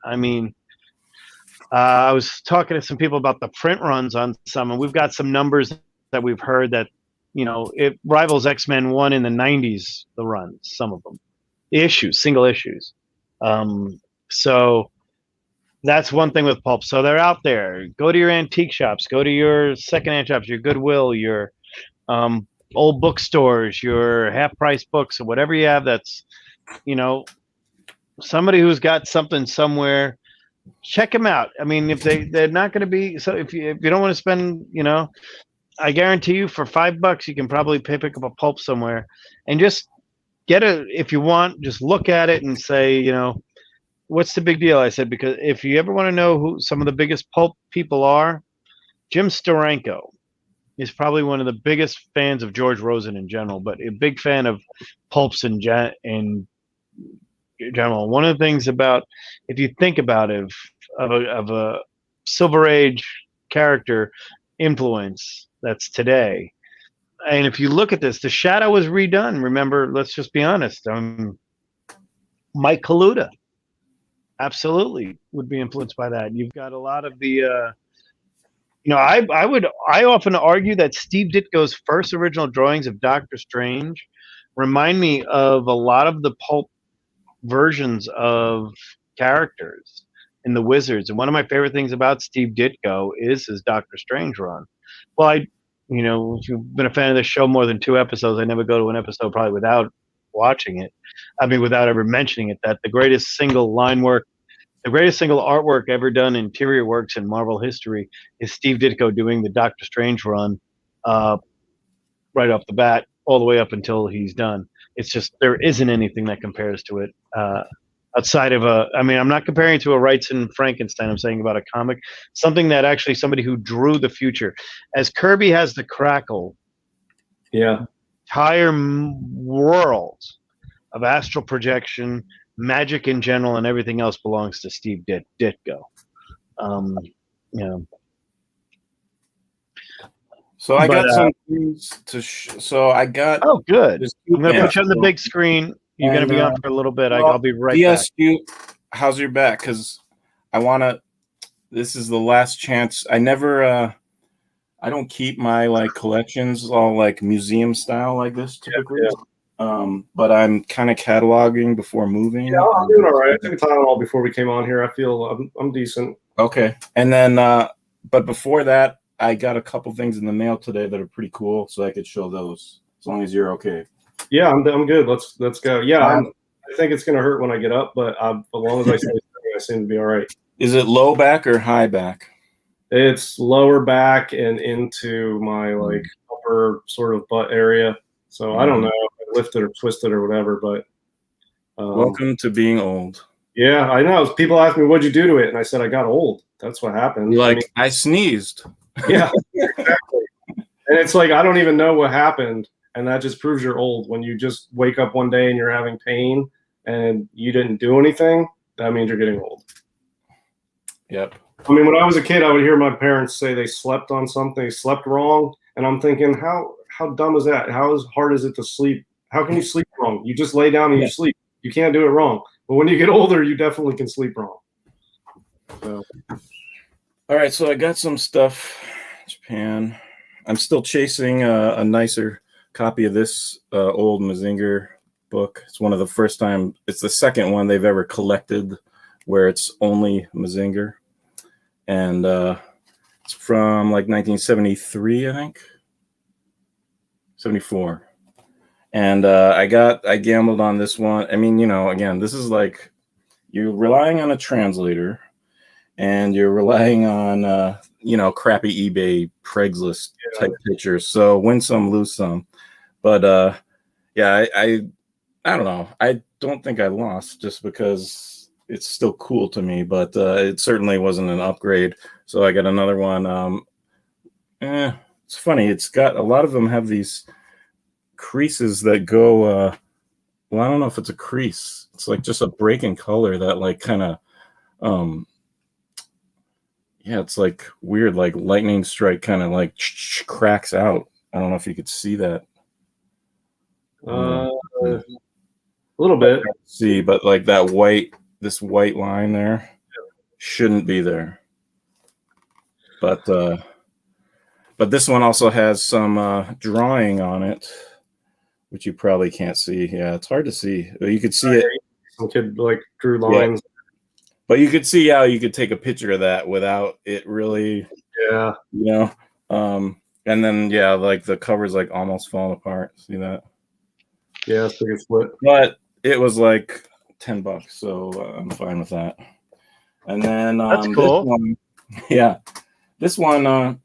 I was talking to some people about the print runs on some, and we've got some numbers that we've heard that, it rivals X-Men 1 in the 90s, the runs, some of them. Single issues. So that's one thing with pulp. So they're out there. Go to your antique shops. Go to your secondhand shops, your Goodwill, your old bookstores, your half-price books, or whatever you have that's, somebody who's got something somewhere, check them out. If they're not going to be, so if you don't want to spend, I guarantee you for $5 you can probably pick up a pulp somewhere and just if you want, just look at it and say, what's the big deal? I said, because if you ever want to know who some of the biggest pulp people are, Jim Steranko is probably one of the biggest fans of George Rosen in general, but a big fan of pulps in general. One of the things about, if you think about it, of a Silver Age character influence that's today, and if you look at this, the Shadow was redone. Remember, let's just be honest. Mike Kaluta absolutely would be influenced by that. You've got a lot of the. I often argue that Steve Ditko's first original drawings of Doctor Strange remind me of a lot of the pulp versions of characters in the Wizards. And one of my favorite things about Steve Ditko is his Doctor Strange run. Well, if you've been a fan of this show more than 2 episodes, I never go to an episode probably without watching it. I mean, without ever mentioning it, that the greatest single artwork ever done, interior works in Marvel history, is Steve Ditko doing the Doctor Strange run right off the bat, all the way up until he's done. It's just, there isn't anything that compares to it outside of I'm not comparing it to a Wrightson Frankenstein. I'm saying about a comic, something that actually somebody who drew the future. As Kirby has the crackle, entire world of astral projection, magic in general, and everything else belongs to Steve Ditko. So I got some things to. So I got. Oh, good. I'm gonna put you on the big screen. You're gonna be on for a little bit. I'll be right back. How's your back? Because I want to. This is the last chance. I never. I don't keep my collections all museum style like this typically. But I'm kind of cataloging before moving. Yeah, I'm doing all right. I took a Tylenol before we came on here. I feel I'm decent. Okay, and then but before that, I got a couple things in the mail today that are pretty cool, so I could show those as long as you're okay. Yeah, I'm good. Let's go. Yeah, I think it's gonna hurt when I get up, but as long as I stay, I seem to be all right. Is it low back or high back? It's lower back and into my upper sort of butt area. So I don't know if I lifted or twisted or whatever, but welcome to being old. Yeah, I know. People ask me, what'd you do to it? And I said, I got old. That's what happened. I sneezed. Yeah, exactly. And it's I don't even know what happened. And that just proves you're old. When you just wake up one day and you're having pain and you didn't do anything, that means you're getting old. Yep. I mean, when I was a kid, I would hear my parents say they slept on something, they slept wrong. And I'm thinking, how dumb is that? How hard is it to sleep? How can you sleep wrong? You just lay down and you sleep. You can't do it wrong. But when you get older, you definitely can sleep wrong. So. All right, so I got some stuff. Japan. I'm still chasing a nicer copy of this old Mazinger book. It's one of the first time. It's the second one they've ever collected where it's only Mazinger, and it's from 1973, I think, 74. And I gambled on this one. I mean, again, this is you're relying on a translator. And you're relying on, crappy eBay, Craigslist type pictures. So win some, lose some. But I don't know. I don't think I lost just because it's still cool to me. But it certainly wasn't an upgrade. So I got another one. It's funny. It's got a lot of them have these creases that go. Well, I don't know if it's a crease. It's just a break in color that kind of. Yeah, it's weird, lightning strike kind of cracks out. I don't know if you could see that. A little bit. See, but this white line there shouldn't be there. But this one also has some drawing on it, which you probably can't see. Yeah, it's hard to see. You could see it. Some kid drew lines. Yeah. But you could see how you could take a picture of that without it really, and then the cover's almost falling apart. See that? Yeah, it's like a split. But it was $10, so I'm fine with that. And then that's cool. This one,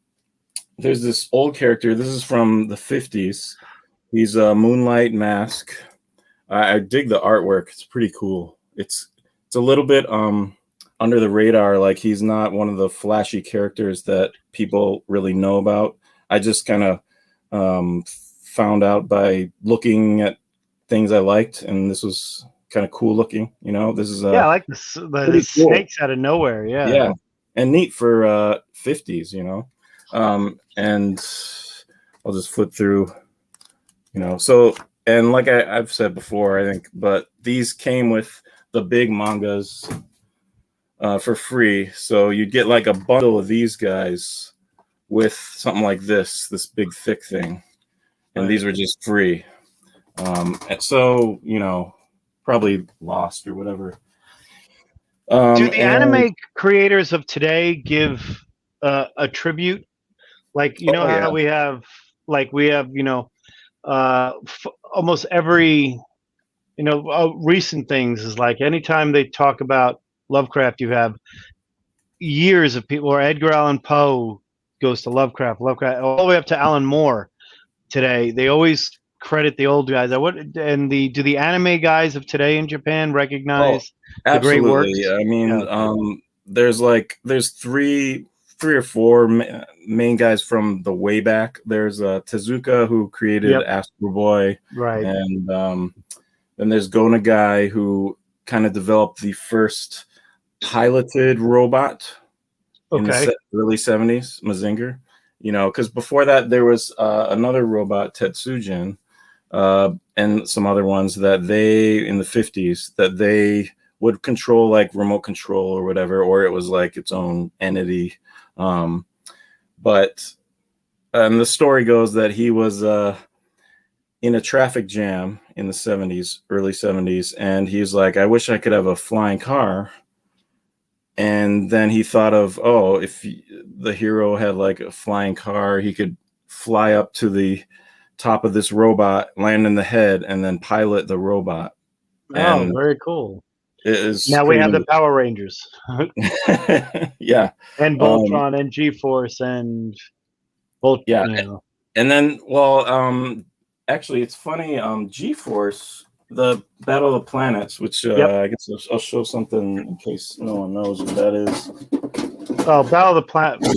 there's this old character. This is from the 50s. He's a Moonlight Mask. I dig the artwork. It's pretty cool. It's a little bit under the radar. He's not one of the flashy characters that people really know about. I just kind of found out by looking at things I liked, and this was kind of cool looking. You know, this is I like the snakes out of nowhere. Yeah, and neat for 50s. You know, and I'll just flip through. You know, so and like I've said before, I think, but these came with the big mangas for free. So you'd get like a bundle of these guys with something like this big thick thing, and these were just free. And so, you know, probably lost or whatever. Do the anime creators of today give a tribute? Like, you know how we have, you know, almost every, you know, recent things is like anytime they talk about Lovecraft, you have years of people, or Edgar Allan Poe goes to Lovecraft, all the way up to Alan Moore today. They always credit the old guys. Do the anime guys of today in Japan recognize the great works? I mean, there's three or four main guys from the way back. There's Tezuka, who created Astro Boy, right, and then there's Gonagai, who kind of developed the first piloted robot in the early 70s, Mazinger. You know, because before that there was another robot, Tetsujin, and some other ones that they in the 50s that they would control, like remote control or whatever, or it was like its own entity. But the story goes that he was in a traffic jam in the 70s, early 70s, and he's like, I wish I could have a flying car. And then he thought of, if the hero had like a flying car, he could fly up to the top of this robot, land in the head, and then pilot the robot. And very cool. It is now we have the Power Rangers. Yeah. And Voltron and G-Force and Volt. Yeah. You know. And then, actually, it's funny. G-Force, the Battle of the Planets, which I guess I'll show something in case no one knows what that is. Oh, Battle of the Planets.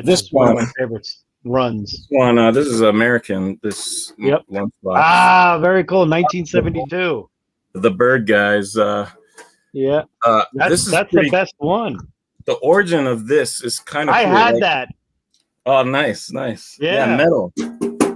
This is one of my favorites. Runs. This is American. This lunchbox. Very cool. 1972. The Bird guys. That's the best one. The origin of this is kind of. I had that. Oh, nice. Yeah, metal.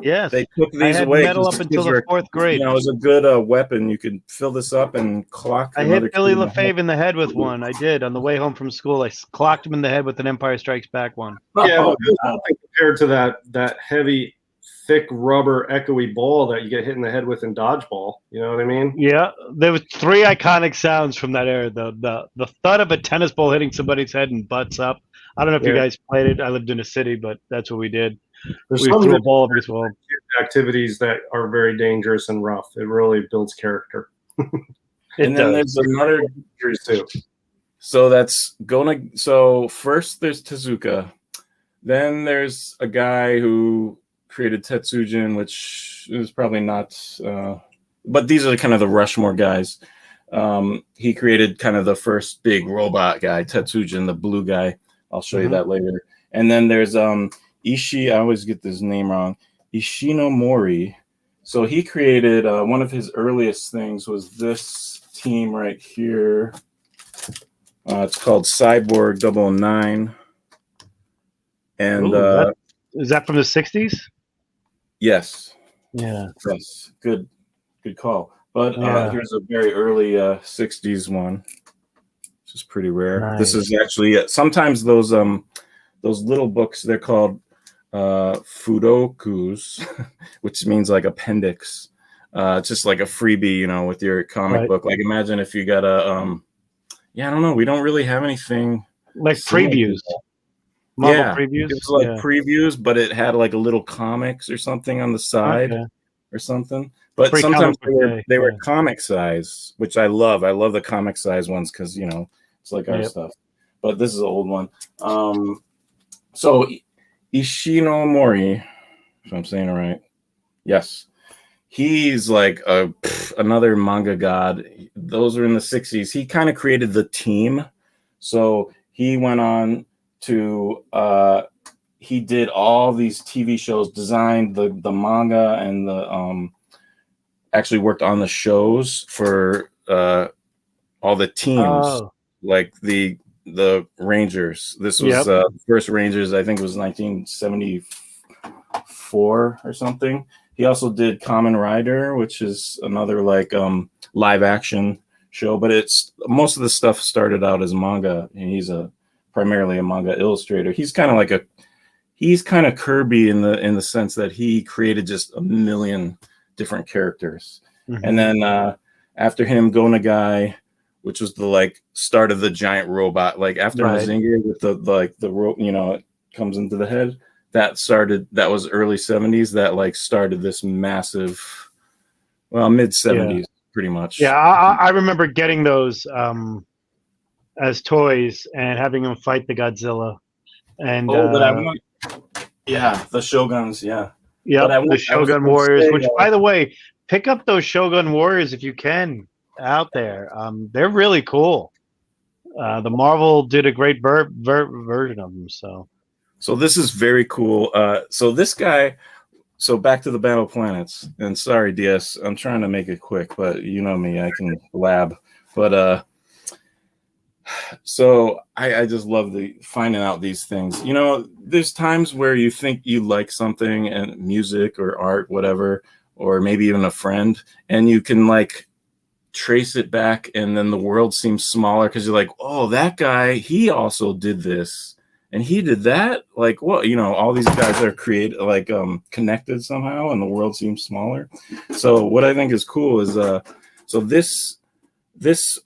Yes, they took these away. Metal up until the 4th grade. You know, it was a good weapon. You could fill this up and clock. I hit Billy LaFave in the head with one. I did on the way home from school. I clocked him in the head with an Empire Strikes Back one. Yeah, well, compared to that heavy, thick rubber echoey ball that you get hit in the head with in dodgeball. You know what I mean? Yeah, there was 3 iconic sounds from that era. The thud of a tennis ball hitting somebody's head and butts up. I don't know if you guys played it. I lived in a city, but that's what we did. There's we threw a ball over his wall. Activities that are very dangerous and rough. It really builds character. And then there's another too. So that's going to. So first there's Tezuka, then there's a guy who created Tetsujin, which is probably not. But these are kind of the Rushmore guys. He created kind of the first big robot guy, Tetsujin, the blue guy. I'll show you that later. And then there's I always get this name wrong. Ishinomori. So he created one of his earliest things was this team right here. It's called Cyborg 009. And is that from the 60s? Yes. Yeah. Yes. Good call. But here's a very early 60s one, which is pretty rare. Nice. This is actually sometimes those little books, they're called fudokus, which means like appendix. It's just like a freebie, you know, with your comic book. Like imagine if you got a I don't know, we don't really have anything like previews. Previews. It was like previews, but it had like a little comics or something on the side or something. But sometimes they were comic size, which I love. I love the comic size ones because, you know, it's like our stuff. But this is an old one. So Ishinomori, if I'm saying it right. Yes. He's like another manga god. Those are in the 60s. He kind of created the team. So he went on to he did all these TV shows, designed the manga and the actually worked on the shows for all the teams, Oh, like the Rangers. This was first Rangers, I think it was 1974 or something. He also did Kamen Rider, which is another like live action show, but it's most of the stuff started out as manga, and he's primarily a manga illustrator. He's kind of Kirby in the sense that he created just a million different characters. mm-hmm. And then after him, Go Nagai, which was the like start of the giant robot, like after Mazinger with the rope, you know, it comes into the head. That was early 70s. That like started this massive, well, mid 70s, pretty much. Yeah, I remember getting those as toys and having them fight the Godzilla. And the Shoguns, yeah. Yeah, the Shogun Warriors, which, by the way, pick up those Shogun Warriors if you can out there. They're really cool. The Marvel did a great version of them. So this is very cool. So this guy, so back to the Battle of Planets. And sorry, DS, I'm trying to make it quick, but you know me, I can blab. But so I just love finding out these things. You know, there's times where you think you like something, and music or art, whatever, or maybe even a friend, and you can like trace it back, and then the world seems smaller because you're like, oh, that guy, he also did this, and he did that. Like, what, you know, all these guys are connected somehow, and the world seems smaller. So what I think is cool is so this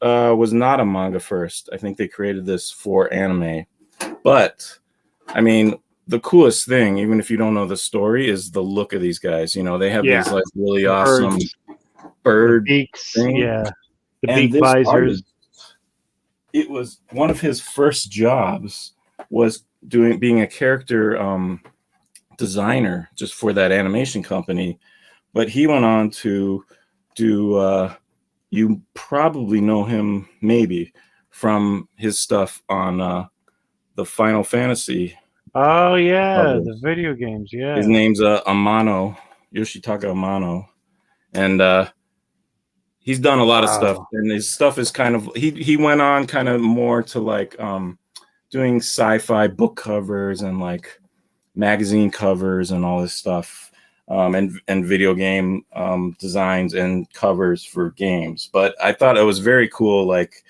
was not a manga first. I think they created this for anime. But, I mean, the coolest thing, even if you don't know the story, is the look of these guys. You know, they have these like really awesome bird beaks. thing. Yeah, the beak visors. It was one of his first jobs was being a character designer just for that animation company. But he went on to do... you probably know him maybe from his stuff on the Final Fantasy. Oh yeah, the video games. Yeah, his name's Yoshitaka Amano, and he's done a lot of stuff. And his stuff is kind of he went on kind of more to like doing sci-fi book covers and like magazine covers and all this stuff. And video game designs and covers for games. But I thought it was very cool, like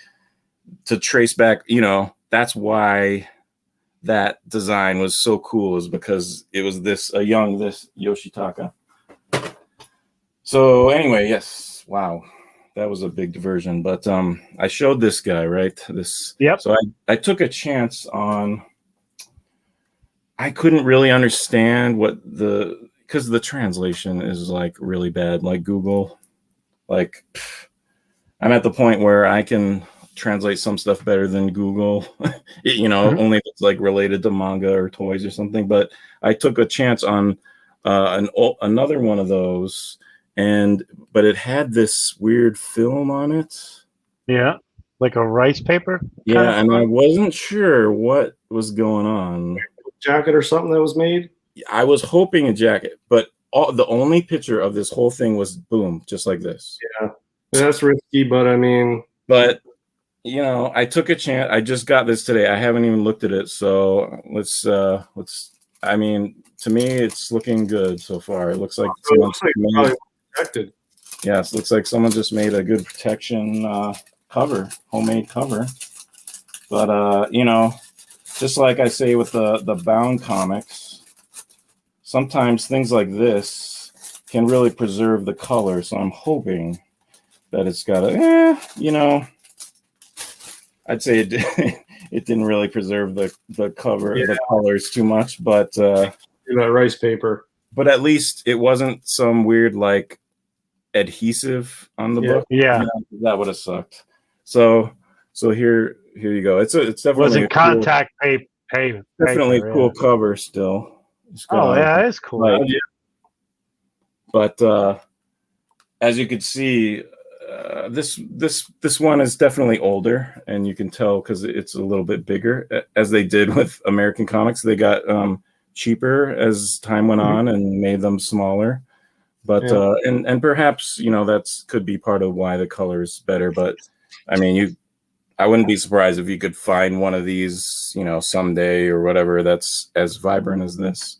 to trace back, you know, that's why that design was so cool, is because it was this Yoshitaka. So anyway, yes, wow, that was a big diversion. But I showed this guy, right? So I took a chance on. I couldn't really understand because the translation is like really bad. Like Google, like I'm at the point where I can translate some stuff better than Google, you know, only if it's like related to manga or toys or something. But I took a chance on another one of those, but it had this weird film on it. Yeah, like a rice paper. Yeah, and I wasn't sure what was going on. Jacket or something that was made. I was hoping a jacket, but the only picture of this whole thing was boom, just like this. Yeah, that's risky, but I mean, you know, I took a chance. I just got this today. I haven't even looked at it, so let's. I mean, to me, it's looking good so far. It looks like protected. Yes, looks like someone just made a good protection cover, homemade cover. But you know, just like I say with the bound comics, sometimes things like this can really preserve the color. So I'm hoping that it's got you know, I'd say it didn't really preserve the cover, the colors too much, but that rice paper. But at least it wasn't some weird like adhesive on the book. Yeah, that would have sucked. So here you go. It's definitely wasn't contact paper. Definitely a cool cover still. Yeah, it's cool. But as you could see, this one is definitely older, and you can tell because it's a little bit bigger. As they did with American comics, they got cheaper as time went on and made them smaller. But and perhaps, you know, that's could be part of why the color is better. But I mean, I wouldn't be surprised if you could find one of these, you know, someday or whatever that's as vibrant as this.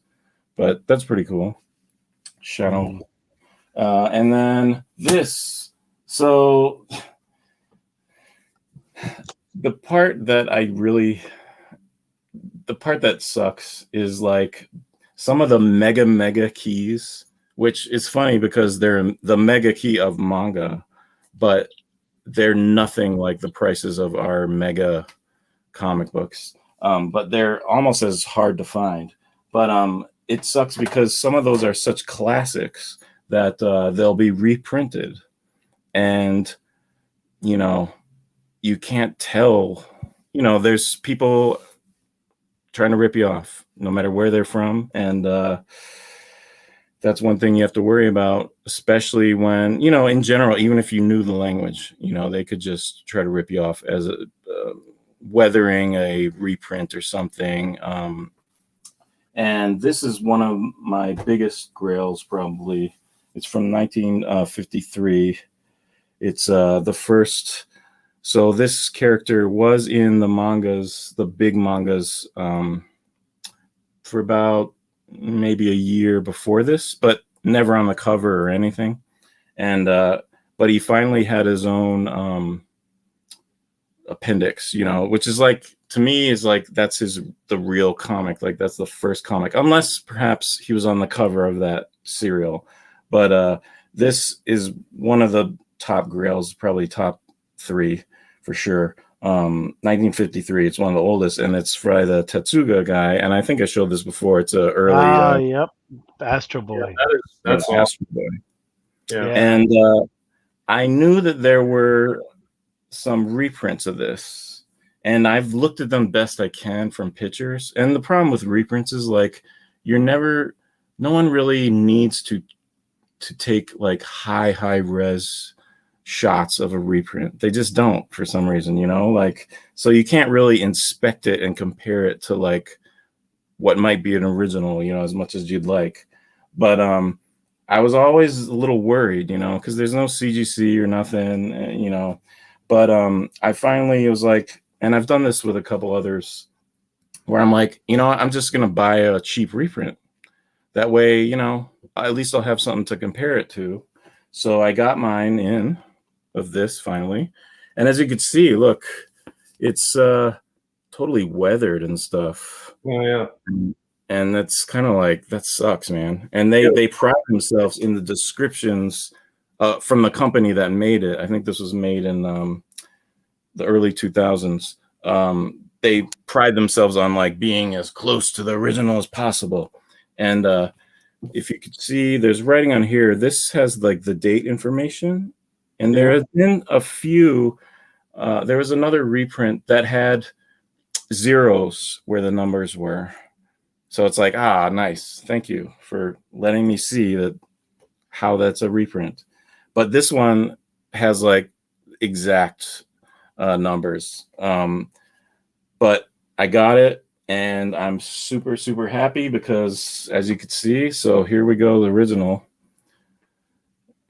But that's pretty cool. Shadow. And then this. So the part that sucks is like some of the mega keys, which is funny because they're the mega key of manga, but they're nothing like the prices of our mega comic books. But they're almost as hard to find. But it sucks because some of those are such classics that they'll be reprinted, and you know, you can't tell. You know, there's people trying to rip you off, no matter where they're from, and that's one thing you have to worry about, especially when, you know, in general, even if you knew the language, you know, they could just try to rip you off as a weathering a reprint or something. And this is one of my biggest grails, probably. It's from 1953. It's the first. So this character was in the mangas, the big mangas, for about maybe a year before this, but never on the cover or anything. And but he finally had his own appendix, you know, which is like, to me, is like that's the real comic. Like that's the first comic, unless perhaps he was on the cover of that serial. But this is one of the top grails, probably top 3 for sure. 1953. It's one of the oldest, and it's by the Tetsuga guy. And I think I showed this before. It's a early. Yep, Astro Boy. Yeah, that's awesome. Astro Boy. Yeah. And I knew that there were some reprints of this, and I've looked at them best I can from pictures. And the problem with reprints is like no one really needs to take like high res shots of a reprint. They just don't, for some reason, you know, like, so you can't really inspect it and compare it to like what might be an original, you know, as much as you'd like. But I was always a little worried, you know, because there's no CGC or nothing, you know. But I finally was like, and I've done this with a couple others, where I'm like, you know, I'm just gonna buy a cheap reprint. That way, you know, at least I'll have something to compare it to. So I got mine in of this finally, and as you can see, look, it's totally weathered and stuff. Oh yeah. And that's kind of like, that sucks, man. And they pride themselves in the descriptions from the company that made it. I think this was made in the early 2000s. They pride themselves on like being as close to the original as possible. And if you could see, there's writing on here. This has like the date information, and there have been a few. There was another reprint that had zeros where the numbers were. So it's like, nice. Thank you for letting me see that how that's a reprint. But this one has like exact numbers. But I got it, and I'm super, super happy because, as you could see, so here we go, the original.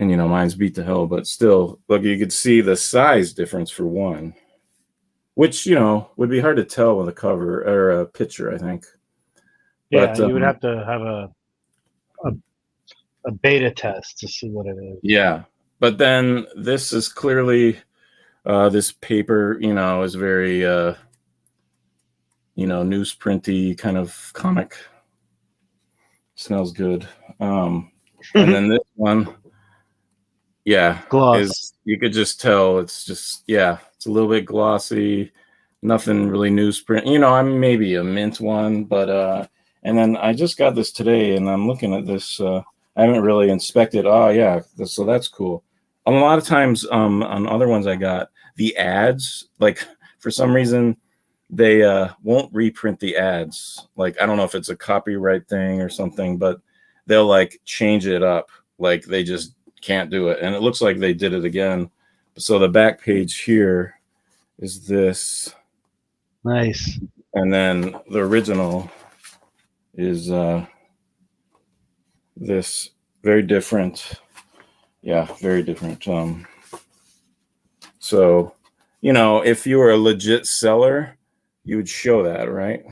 And, you know, mine's beat to hell, but still, look, you could see the size difference for one, which, you know, would be hard to tell with a cover or a picture, I think. Yeah, but, you would have to have a beta test to see what it is. Yeah, but then this is clearly this paper, you know, is very you know, newsprinty kind of comic. Smells good. And then this one, gloss. You could just tell it's just, it's a little bit glossy, nothing really newsprint. You know, I'm maybe a mint one, but and then I just got this today, and I'm looking at this. I haven't really inspected. So that's cool. A lot of times on other ones I got, the ads, like for some reason, they won't reprint the ads. Like, I don't know if it's a copyright thing or something, but they'll like change it up. Like they just can't do it. And it looks like they did it again. So the back page here is this. Nice. And then the original is this very different. Yeah, very different. So, you know, if you were a legit seller, you would show that, right?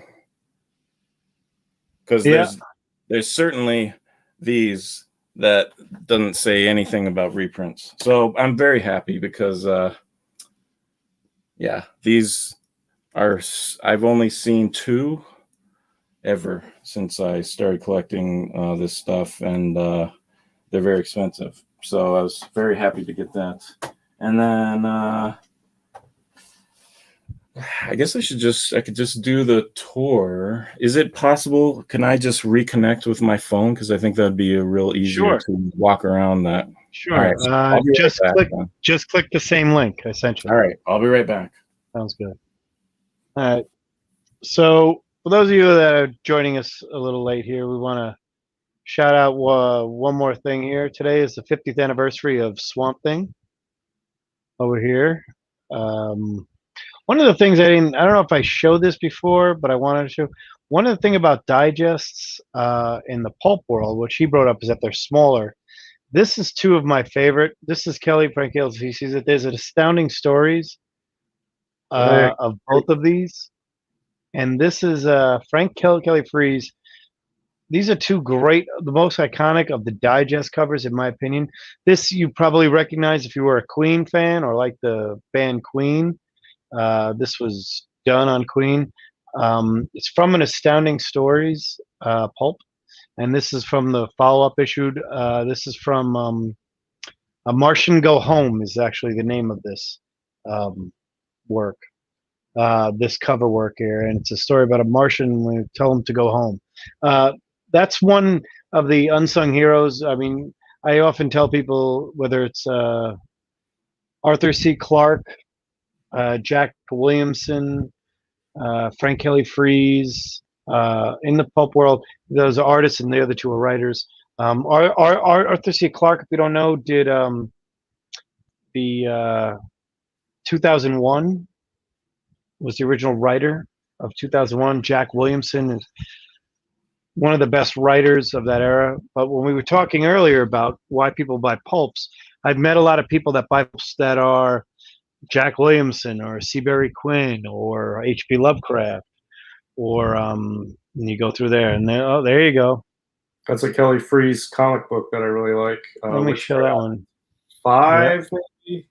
Because there's certainly these that doesn't say anything about reprints. So I'm very happy because yeah, these are, I've only seen 2 ever since I started collecting this stuff, and they're very expensive. So I was very happy to get that. And then I guess I could just do the tour. Is it possible? Can I just reconnect with my phone? Because I think that'd be a real easier to walk around that. Sure. All right, so I'll be just right click. back, Just click the same link. Essentially. All right, I'll be right back. Sounds good. All right. So for those of you that are joining us a little late here, we want to shout out one more thing here. Today is the 50th anniversary of Swamp Thing over here. One of the things I don't know if I showed this before, but I wanted to show. One of the things about digests in the pulp world, which he brought up, is that they're smaller. This is 2 of my favorite. This is Kelly Frankel's. He sees that there's an Astounding Stories of both of these. And this is Frank Kelly Freeze. These are 2 great, the most iconic of the digest covers, in my opinion. This you probably recognize if you were a Queen fan or like the band Queen. This was done on Queen. It's from an Astounding Stories pulp, and this is from the follow-up issued. This is from A Martian Go Home is actually the name of this work. This cover work here, and it's a story about a Martian when you tell him to go home. That's one of the unsung heroes. I mean, I often tell people, whether it's Arthur C. Clarke, Jack Williamson, Frank Kelly Freeze, in the pulp world, those are artists, and the other 2 are writers. Arthur C. Clarke, if you don't know, did the 2001. Was the original writer of 2001. Jack Williamson is one of the best writers of that era. But when we were talking earlier about why people buy pulps, I've met a lot of people that buy pulps that are Jack Williamson or Seabury Quinn or H.P. Lovecraft, or and you go through there, and there you go. That's a Kelly Freeze comic book that I really like. Let me show that one. 5, maybe.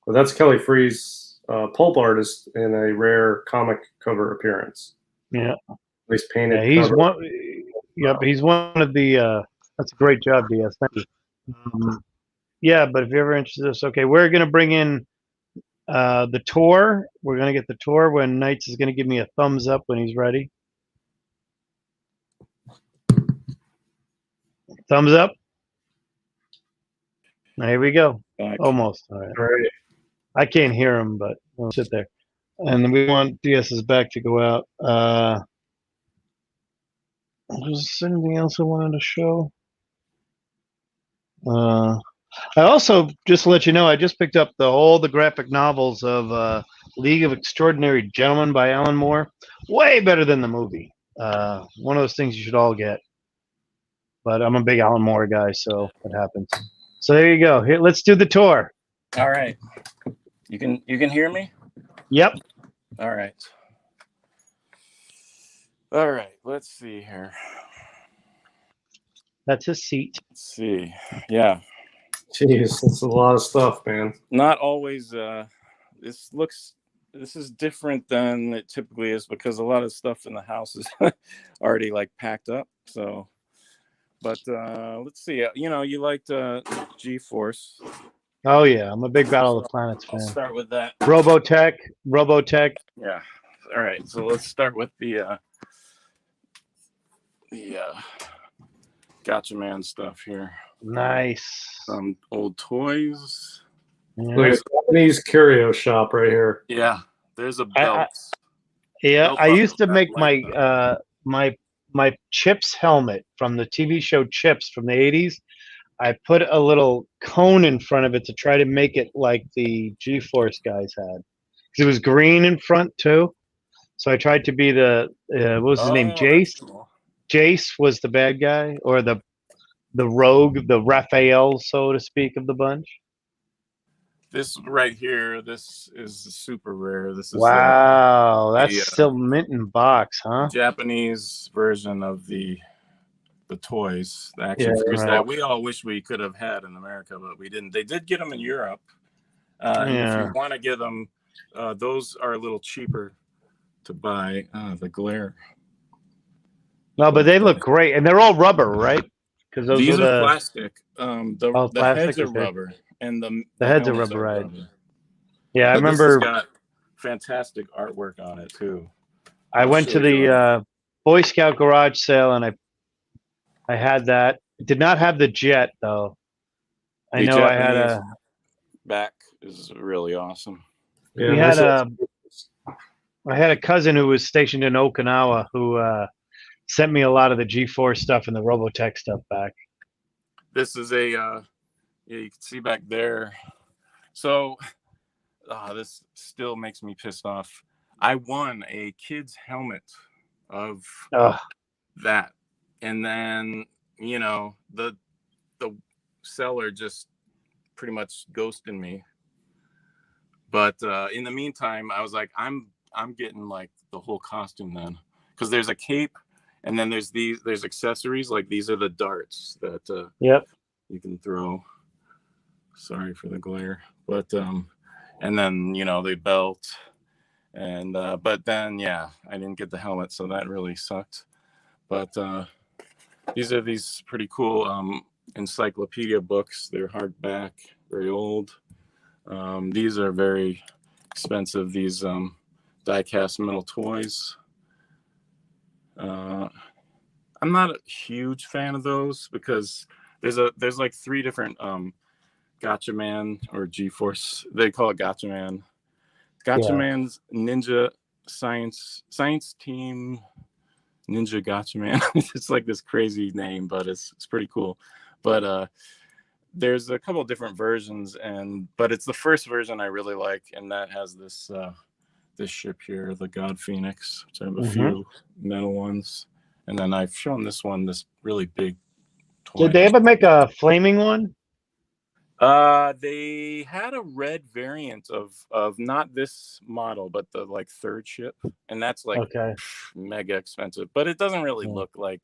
Well, that's Kelly Freeze. Pulp artist in a rare comic cover appearance. Yeah, at least painted. Yeah, he's cover. one. Yep, he's one of the. That's a great job, DS. Thank you. Yeah, but if you're ever interested in this, okay, we're gonna bring in the tour. We're gonna get the tour when Knights is gonna give me a thumbs up when he's ready. Thumbs up. Here we go. Almost. All right. All right. I can't hear him, but we'll sit there. And then we want DS's back to go out. Was there anything else I wanted to show? I also, just to let you know, I just picked up all the graphic novels of League of Extraordinary Gentlemen by Alan Moore. Way better than the movie. One of those things you should all get. But I'm a big Alan Moore guy, so it happens. So there you go. Here, let's do the tour. All right. You can hear me? Yep. All right. All right. Let's see here. That's his seat. Let's see. Yeah. Jeez, that's a lot of stuff, man. Not always. This is different than it typically is because a lot of stuff in the house is already like packed up. So, but let's see. You know, you liked G-Force. Oh yeah, I'm a big Battle of the Planets fan. I'll start with that. Robotech. Yeah. All right. So let's start with the Gotcha Man stuff here. Nice. Some old toys. Yeah. Look at Japanese curio shop right here. Yeah. There's a belt. I used to make my my Chips helmet from the TV show Chips from the 80s. I put a little cone in front of it to try to make it like the G-Force guys had. Because it was green in front too. So I tried to be the what was his name? Jace. Cool. Jace was the bad guy, or the rogue, the Raphael, so to speak, of the bunch? This right here, this is super rare. This is Wow, that's the still mint in box, huh? Japanese version of the toys, the action Yeah, figures right. that we all wish we could have had in America, but we didn't. They did get them in Europe, and if you want to get them, those are a little cheaper to buy. The glare. No, but they look great, and they're all rubber, right? Because those These are are the plastic. The plastic. heads are Okay, rubber, and the heads are helmets rubber, are right? rubber. Yeah, I But this has remember. got fantastic artwork on it too. I went to the Boy Scout garage sale, and I had that. Did not have the jet though. I know I had a back is really awesome. Yeah, we had a I had a cousin who was stationed in Okinawa who sent me a lot of the G4 stuff and the Robotech stuff back. This is a yeah, you can see back there. So this still makes me pissed off. I won a kid's helmet of that, and then the seller just pretty much ghosted me. But in the meantime, I was like, I'm getting like the whole costume then, because there's a cape, and then there's accessories, like these are the darts that you can throw. Sorry for the glare, but and then the belt, and but then I didn't get the helmet, so that really sucked. But these are pretty cool encyclopedia books. They're hardback, very old. These are very expensive. These die-cast metal toys. I'm not a huge fan of those because there's like 3 different Gotcha Man or G-Force. They call it Gotcha Man. Gotcha Man's Ninja Science Team Ninja Gotcha Man. It's like this crazy name, but it's pretty cool. But there's a couple of different versions, but it's the first version I really like, and that has this ship here, the God Phoenix, which I have a few metal ones, and then I've shown this one, this really big toy. Did they ever make a flaming one? They had a red variant of not this model, but the like 3rd ship, and that's like mega expensive, but it doesn't really look like.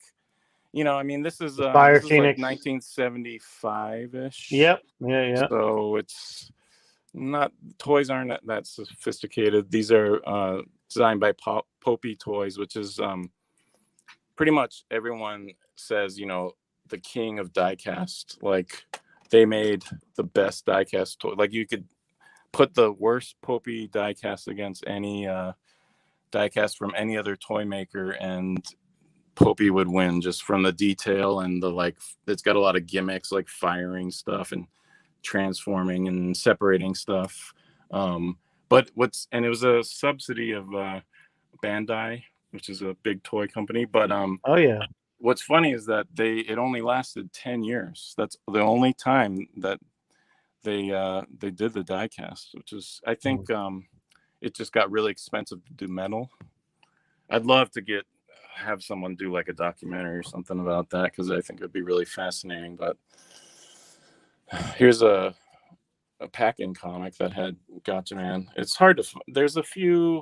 I mean, this is Fire Phoenix, like 1975-ish. Yep. Yeah. So it's not, toys aren't that sophisticated. These are designed by Popey Toys, which is pretty much everyone says, the king of diecast. Like they made the best diecast toy. Like you could put the worst Popey diecast against any diecast from any other toy maker, and Popey would win just from the detail and it's got a lot of gimmicks like firing stuff and transforming and separating stuff. But it was a subsidy of Bandai, which is a big toy company. But what's funny is that it only lasted 10 years. That's the only time that they did the diecast, which is, I think it just got really expensive to do metal. I'd love to have someone do like a documentary or something about that, because I think it'd be really fascinating. But here's a pack-in comic that had Gotcha Man. It's hard to there's a few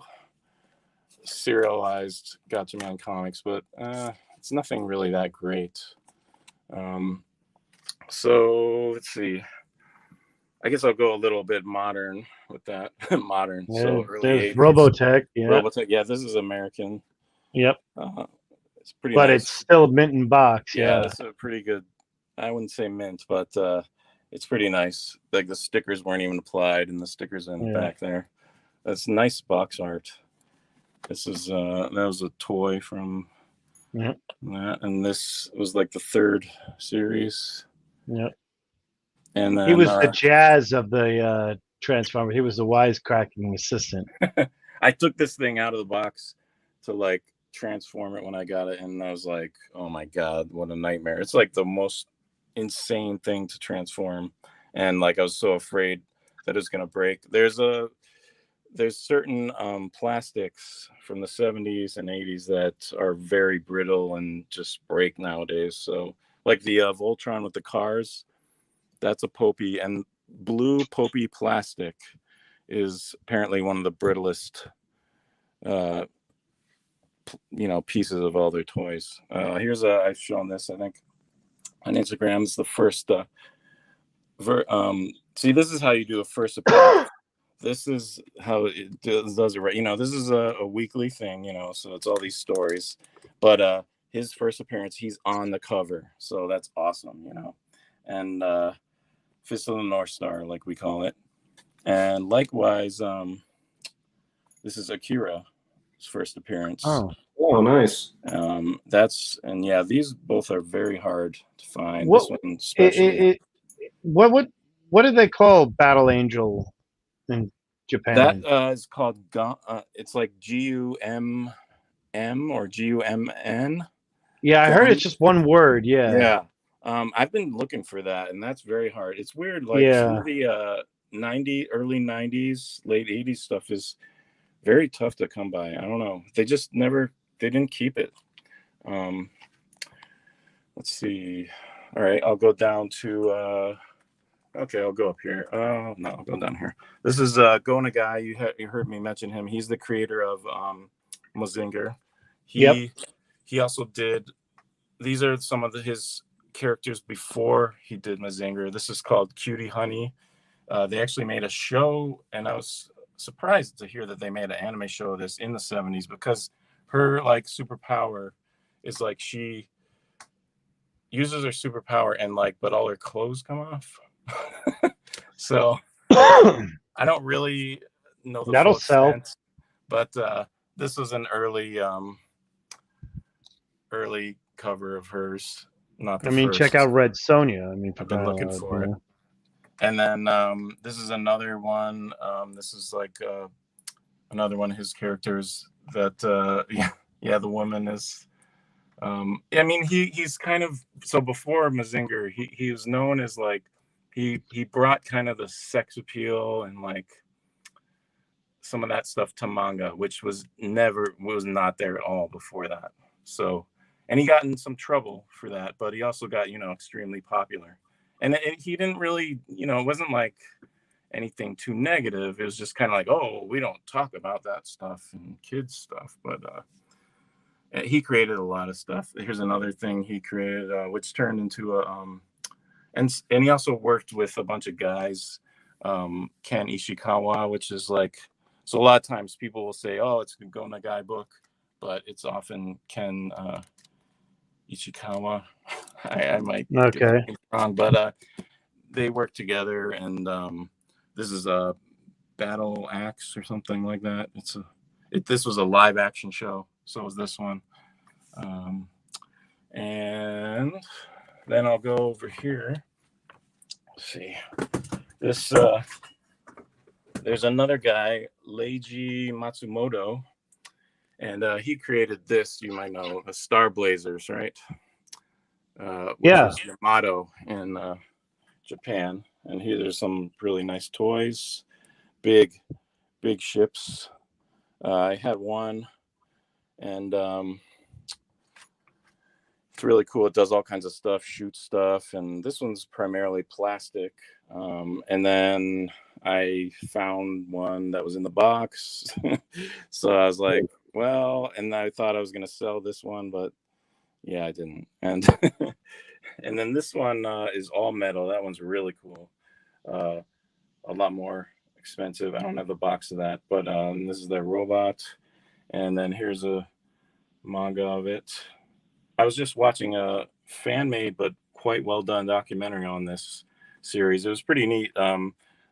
serialized Gotcha Man comics, but it's nothing really that great. So let's see, I guess I'll go a little bit modern with that. Modern. So early 80s. Robotech. Robotech. Yeah, this is American. Yep. It's pretty but nice. It's still mint in box. Yeah. It's a pretty good, I wouldn't say mint, but it's pretty nice. Like the stickers weren't even applied, and the stickers in the back there. That's nice box art. This is that was a toy from that, and this was like the 3rd series. Yep. And then he was the Jazz of the Transformer. He was the wisecracking assistant. I took this thing out of the box to like transform it when I got it, and I was like, oh my god, what a nightmare. It's like the most insane thing to transform, and like I was so afraid that it's gonna break. There's certain plastics from the 70s and 80s that are very brittle and just break nowadays, so like the Voltron with the cars. That's a Popey, and blue Popey plastic is apparently one of the brittlest, pieces of all their toys. I've shown this, I think, on Instagram. It's the first. See, this is how you do a first appearance. This is how it does it right. This is a weekly thing. So it's all these stories, but his first appearance, he's on the cover, so that's awesome. And Fist of the North Star, like we call it, and likewise, this is Akira's first appearance. Oh, nice. These both are very hard to find. This one especially. What do they call Battle Angel in Japan? That is called it's like GUMM or GUMN. Yeah, I heard it's just one word. Yeah. I've been looking for that, and that's very hard. It's weird. Like some of the early 90s, late 80s stuff is very tough to come by. I don't know. They just they didn't keep it. Let's see. All right, I'll go down to okay, I'll go up here. Oh no, I'll go down here. This is Gona Guy. You heard me mention him. He's the creator of Mazinger. He also did. These are some of his characters before he did Mazinger. This is called Cutie Honey. They actually made a show, and I was surprised to hear that they made an anime show of this in the 70s, because her like superpower is like she uses her superpower and but all her clothes come off. So I don't really know the that'll full sell extent, but this was an early cover of hers. Not the first. Check out Red Sonja. I've been looking for it. And then this is another one. This is like another one of his characters that the woman is. He's kind of, so before Mazinger, he was known as like he brought kind of the sex appeal and like some of that stuff to manga, which was not there at all before that. So, and he got in some trouble for that, but he also got extremely popular. And he didn't really, it wasn't like anything too negative. It was just kind of like, oh, we don't talk about that stuff and kids stuff. But he created a lot of stuff. Here's another thing he created, which turned into a, and he also worked with a bunch of guys, Ken Ishikawa, which is like, so a lot of times people will say, oh, it's a Gona Guy book, but it's often Ken Ishikawa. I might get it wrong, but they work together, and this is a Battle Axe or something like that. This was a live action show, so was this one. And then I'll go over here. Let's see. This there's another guy, Leiji Matsumoto, and he created this. You might know the Star Blazers, right? Which is Yamato in Japan. And here there's some really nice toys, big ships. I had one, and it's really cool. It does all kinds of stuff, shoots stuff, and this one's primarily plastic. And then I found one that was in the box. So I was like, well, and I thought I was going to sell this one, but yeah, I didn't. And and then this one is all metal. That one's really cool. A lot more expensive. I don't have the box of that, but this is their robot. And then here's a manga of it. I was just watching a fan-made but quite well-done documentary on this series. It was pretty neat.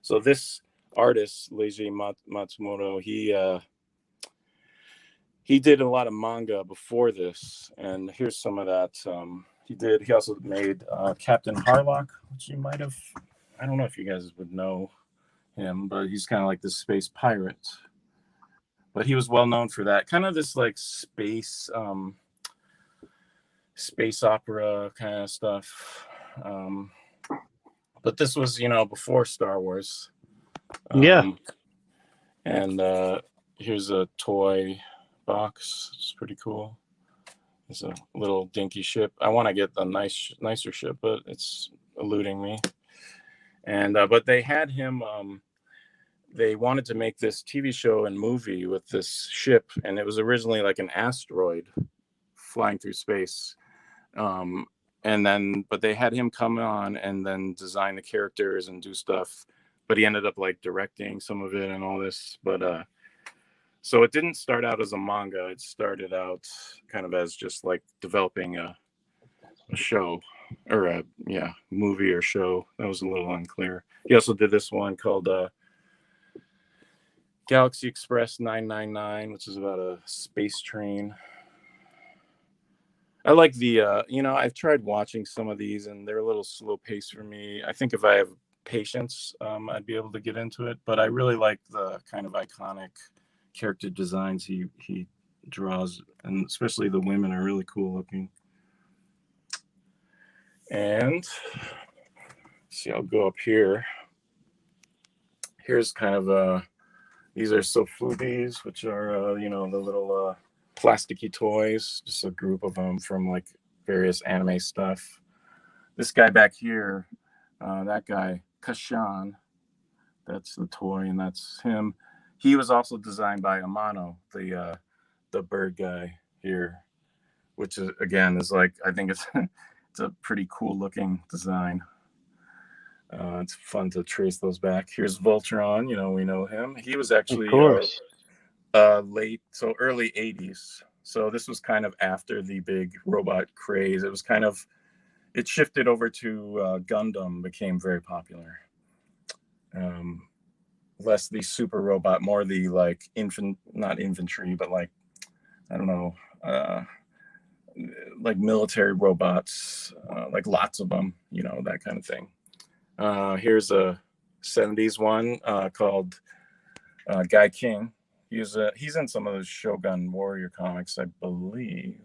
So this artist, Leiji Matsumoto, he did a lot of manga before this, and here's some of that. He also made Captain Harlock, which you might have, I don't know if you guys would know him, but he's kind of like this space pirate. But he was well known for that, kind of this like space opera kind of stuff. But this was, before Star Wars. And here's a toy box. It's pretty cool. It's a little dinky ship. I want to get the nicer ship, but it's eluding me. And but they had him. They wanted to make this TV show and movie with this ship, and it was originally like an asteroid flying through space. And then, but they had him come on and then design the characters and do stuff. But he ended up like directing some of it and all this. But so it didn't start out as a manga. It started out kind of as just like developing a show, or a movie or show. That was a little unclear. He also did this one called Galaxy Express 999, which is about a space train. I like the I've tried watching some of these and they're a little slow paced for me. I think if I have patience, I'd be able to get into it, but I really like the kind of iconic character designs he draws, and especially the women are really cool looking. And see, I'll go up here. Here's kind of these are Sofubis, which are the little plasticky toys, just a group of them from like various anime stuff. This guy back here, that guy Kashan, that's the toy, and that's him. He was also designed by Amano, the bird guy here, which is again is like, I think it's it's a pretty cool looking design. It's fun to trace those back. Here's Voltron, we know him. He was actually of course. Early 80s. So this was kind of after the big robot craze. It was kind of, it shifted over to Gundam, became very popular. Less the super robot, more the like not infantry, but like, I don't know, like military robots, like lots of them, that kind of thing. Here's a 70s one called Guy King. He's in some of those Shogun Warrior comics, I believe.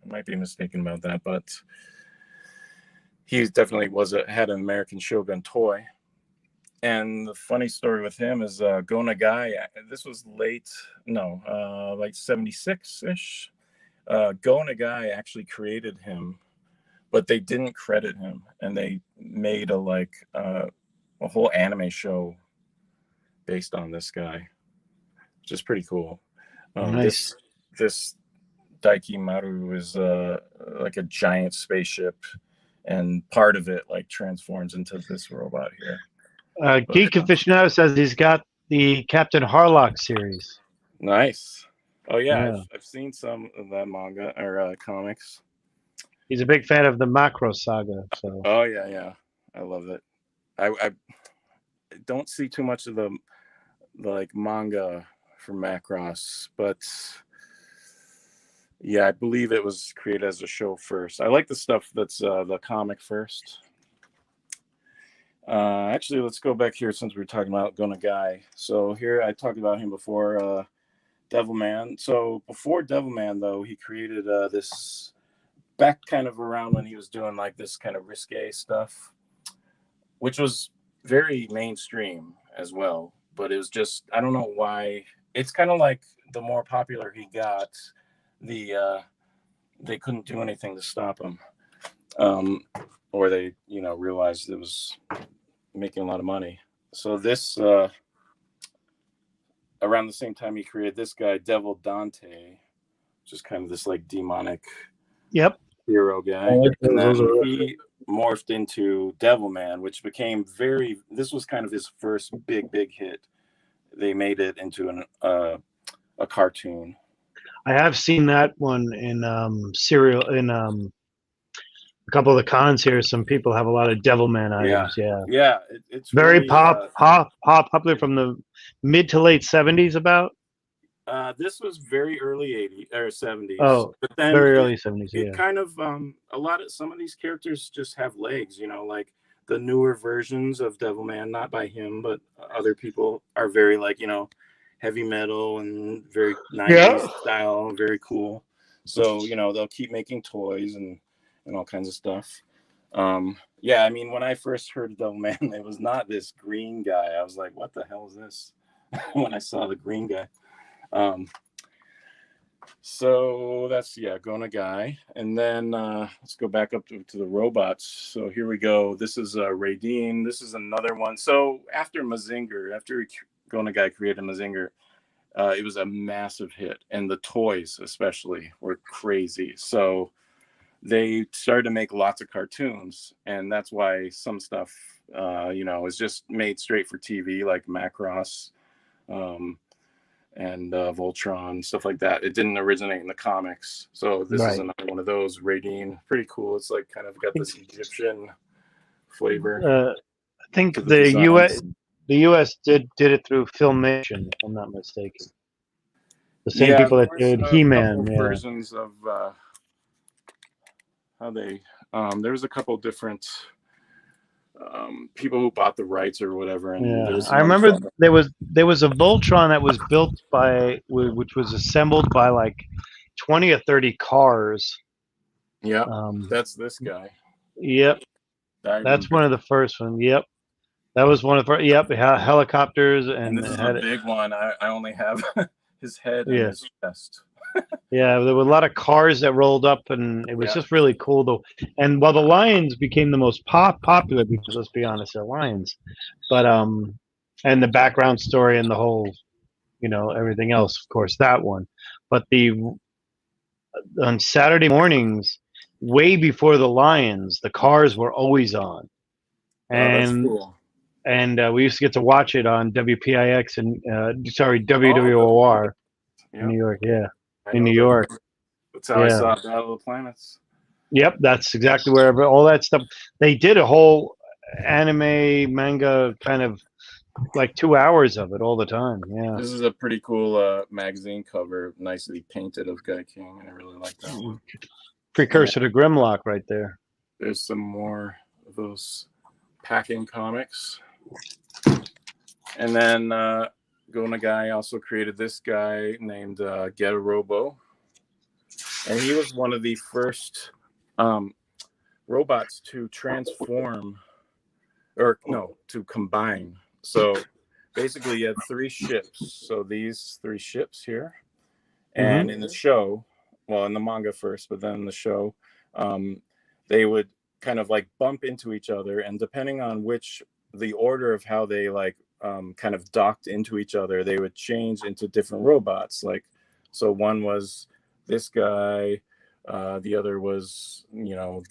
I might be mistaken about that, but he definitely had an American Shogun toy. And the funny story with him is Go Nagai. This was like 76-ish. Go Nagai actually created him, but they didn't credit him, and they made a whole anime show based on this guy, which is pretty cool. Nice. This Daiki Maru is like a giant spaceship, and part of it like transforms into this robot here. Geek Aficionado says he's got the Captain Harlock series. Nice. Oh yeah. I've seen some of that manga or comics. He's a big fan of the Macro Saga. So. Oh yeah, I love it. I don't see too much of the like manga from Macross, but yeah, I believe it was created as a show first. I like the stuff that's the comic first. Actually, let's go back here since we were talking about Go Nagai. So here I talked about him before, Devilman. So before Devilman, though, he created this back kind of around when he was doing like this kind of risque stuff, which was very mainstream as well. But it was just, I don't know why. It's kind of like the more popular he got, they couldn't do anything to stop him. Or they, realized it was making a lot of money. So this, around the same time he created this guy, Devil Dante, which is kind of this like demonic hero guy. And then he morphed into Devilman, which became this was kind of his first big hit. They made it into a cartoon. I have seen that one in a couple of the cons here. Some people have a lot of Devilman items. Yeah. It's very really, popular from the mid to late 70s. About this was very early 80s or 70s. Oh, but then very early 70s. It kind of some of these characters just have legs. Like the newer versions of Devilman, not by him, but other people are very like heavy metal and very 90s style, very cool. So they'll keep making toys and all kinds of stuff. I mean, when I first heard of Devilman, it was not this green guy. I was like, what the hell is this? When I saw the green guy. So that's Gona Guy, and then let's go back up to the robots. So here we go. This is Radine. This is another one. So after Gona Guy created Mazinger, it was a massive hit, and the toys especially were crazy. So they started to make lots of cartoons, and that's why some stuff, is just made straight for TV, like Macross. And Voltron, stuff like that. It didn't originate in the comics. So this is another one of those. Radine, pretty cool. It's like kind of got this Egyptian flavor. I think the US did it through Filmation, if I'm not mistaken. The same people that did He-Man. Versions of how they. There was a couple different people who bought the rights or whatever. And I remember there was a Voltron that was built which was assembled by like 20 or 30 cars. Yeah, that's this guy. Yep, that's one of the first ones. Yep, that was one of the first. Yep, helicopters, and this is a big one. I only have his head and his chest. Yeah, there were a lot of cars that rolled up, and it was just really cool though. And while the Lions became the most popular, because let's be honest, they're Lions, but and the background story and the whole, everything else, of course, that one. But on Saturday mornings, way before the Lions, the cars were always on, and that's cool. And we used to get to watch it on WPIX and WWOR in New York. Yeah. In New York. That's how I saw Battle of the Planets. Yep, that's exactly where all that stuff. They did a whole anime manga kind of like 2 hours of it all the time. Yeah. This is a pretty cool magazine cover, nicely painted of Guy King, and I really like that one. Precursor to Grimlock right there. There's some more of those packing comics. And then Gona Guy also created this guy named Get a Robo, and he was one of the first robots to transform, to combine. So basically, you had 3 ships. So these 3 ships here, and in the show, in the manga first, but then in the show, they would kind of like bump into each other, and depending on the order of how they kind of docked into each other, they would change into different robots. So one was this guy, the other was,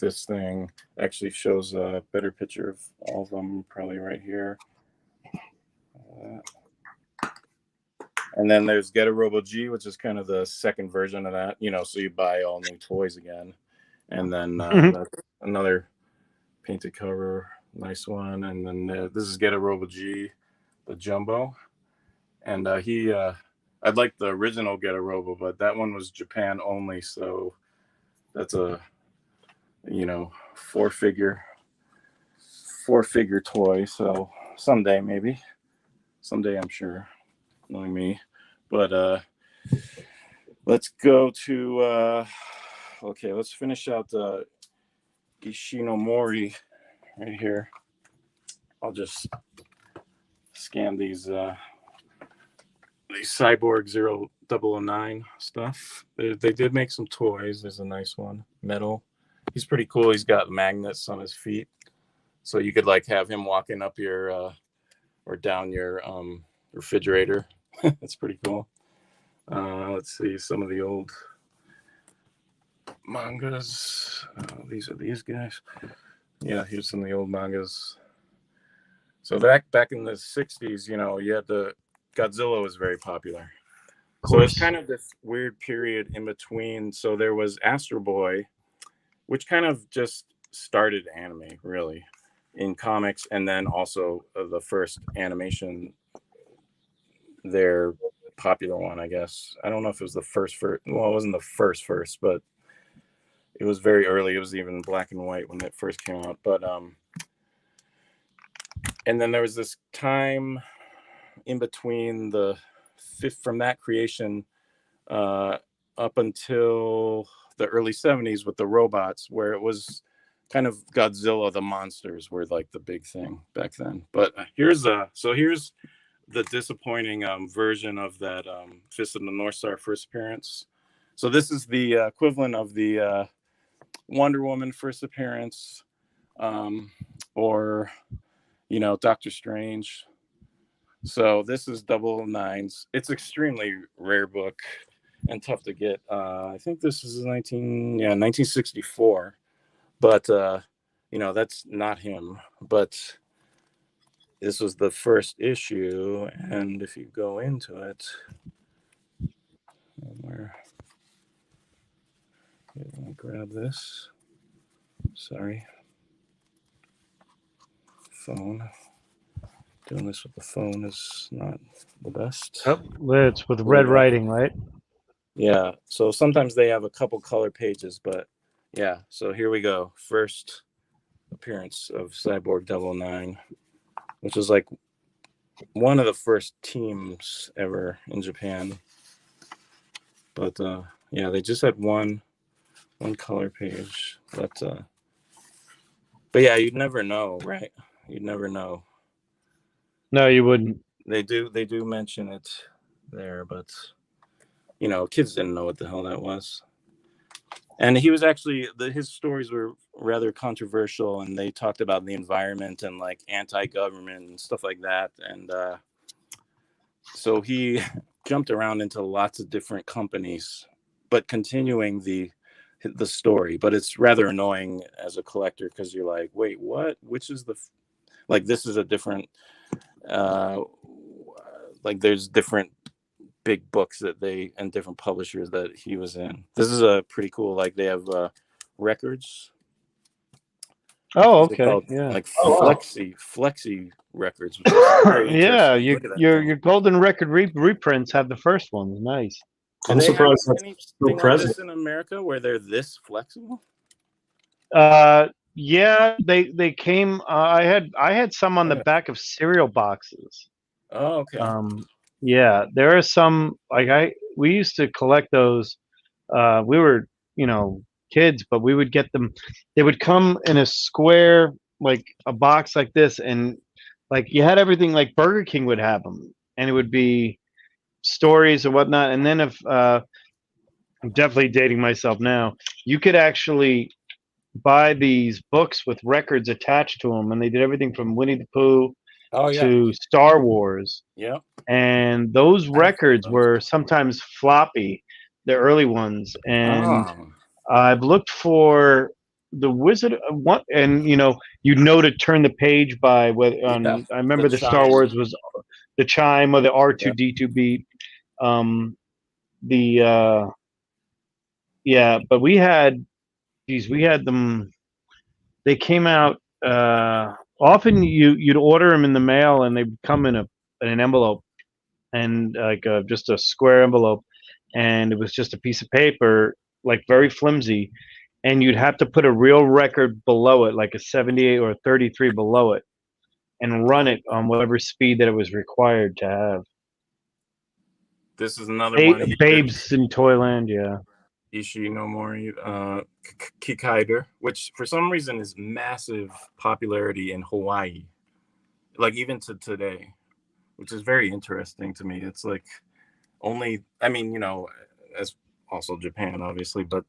this thing. Actually shows a better picture of all of them, probably right here. And then there's Get a Robo G, which is kind of the second version of that, so you buy all new toys again. And then another painted cover, nice one. And then this is Get a Robo G, the Jumbo. And I'd like the original Get a Robo, but that one was Japan only. So that's a, 4-figure toy. So someday, maybe. Someday, I'm sure, knowing me. But let's go to, let's finish out the Ishinomori right here. I'll just scan these Cyborg 009 stuff. They did make some toys. There's a nice one, metal. He's pretty cool. He's got magnets on his feet, so you could have him walking up your or down your refrigerator. That's pretty cool. Let's see some of the old mangas. These are these guys. Yeah, here's some of the old mangas. So back in the 60s, you had Godzilla was very popular. So it's kind of this weird period in between. So there was Astro Boy, which kind of just started anime, really, in comics, and then also the first animation, their popular one, I guess. I don't know if it was the first. Well, it wasn't the first, but it was very early. It was even black and white when it first came out. But and then there was this time in between from that creation up until the early 70s with the robots, where it was kind of Godzilla, the monsters were like the big thing back then. But here's the disappointing version of that Fist of the North Star first appearance. So this is the equivalent of the Wonder Woman first appearance, or Doctor Strange. So this is 009's. It's extremely rare book and tough to get. I think this is 1964, but that's not him. But this was the first issue, and if you go into it, let me grab this. Sorry, phone. Doing this with the phone is not the best. Oh, it's with red writing, right? Yeah. So sometimes they have a couple color pages, but yeah. So here we go. First appearance of Cyborg 009, which is like one of the first teams ever in Japan. But yeah, they just had one color page. But yeah, you'd never know, right? You'd never know. No, you wouldn't. They do mention it there, but kids didn't know what the hell that was. And he was actually, his stories were rather controversial, and they talked about the environment and like anti-government and stuff like that. And so he jumped around into lots of different companies, but continuing the story. But it's rather annoying as a collector because you're like, wait, what? Which is this is a different, like there's different big books and different publishers that he was in. This is a pretty cool, like they have records. Oh, okay. Yeah. Like Flexi records. Yeah, your golden record reprints have the first ones. Nice. I'm surprised that's still present in America where they're this flexible. Yeah, they came. I had some on the back of cereal boxes. Oh, okay. Yeah, there are some we used to collect those. We were kids, but we would get them. They would come in a square, like a box like this, and like you had everything. Like Burger King would have them, and it would be stories and whatnot. And then if I'm definitely dating myself now, you could actually buy these books with records attached to them, and they did everything from Winnie the Pooh to Star Wars. Yeah. And those records were sometimes floppy, the early ones. And I've looked for the Wizard one, and you'd know to turn the page by whether I remember the Star Wars was the chime or the R2D2 beat. But we had them. They came out. Often you'd order them in the mail, and they'd come in an envelope, and like just a square envelope, and it was just a piece of paper, like very flimsy, and you'd have to put a real record below it, like a 78 or a 33 below it, and run it on whatever speed that it was required to have. This is another one. Babes in Toyland, yeah. Ishii no Mori, Kikaider, which for some reason is massive popularity in Hawaii, like even to today, which is very interesting to me. It's like as also Japan, obviously, but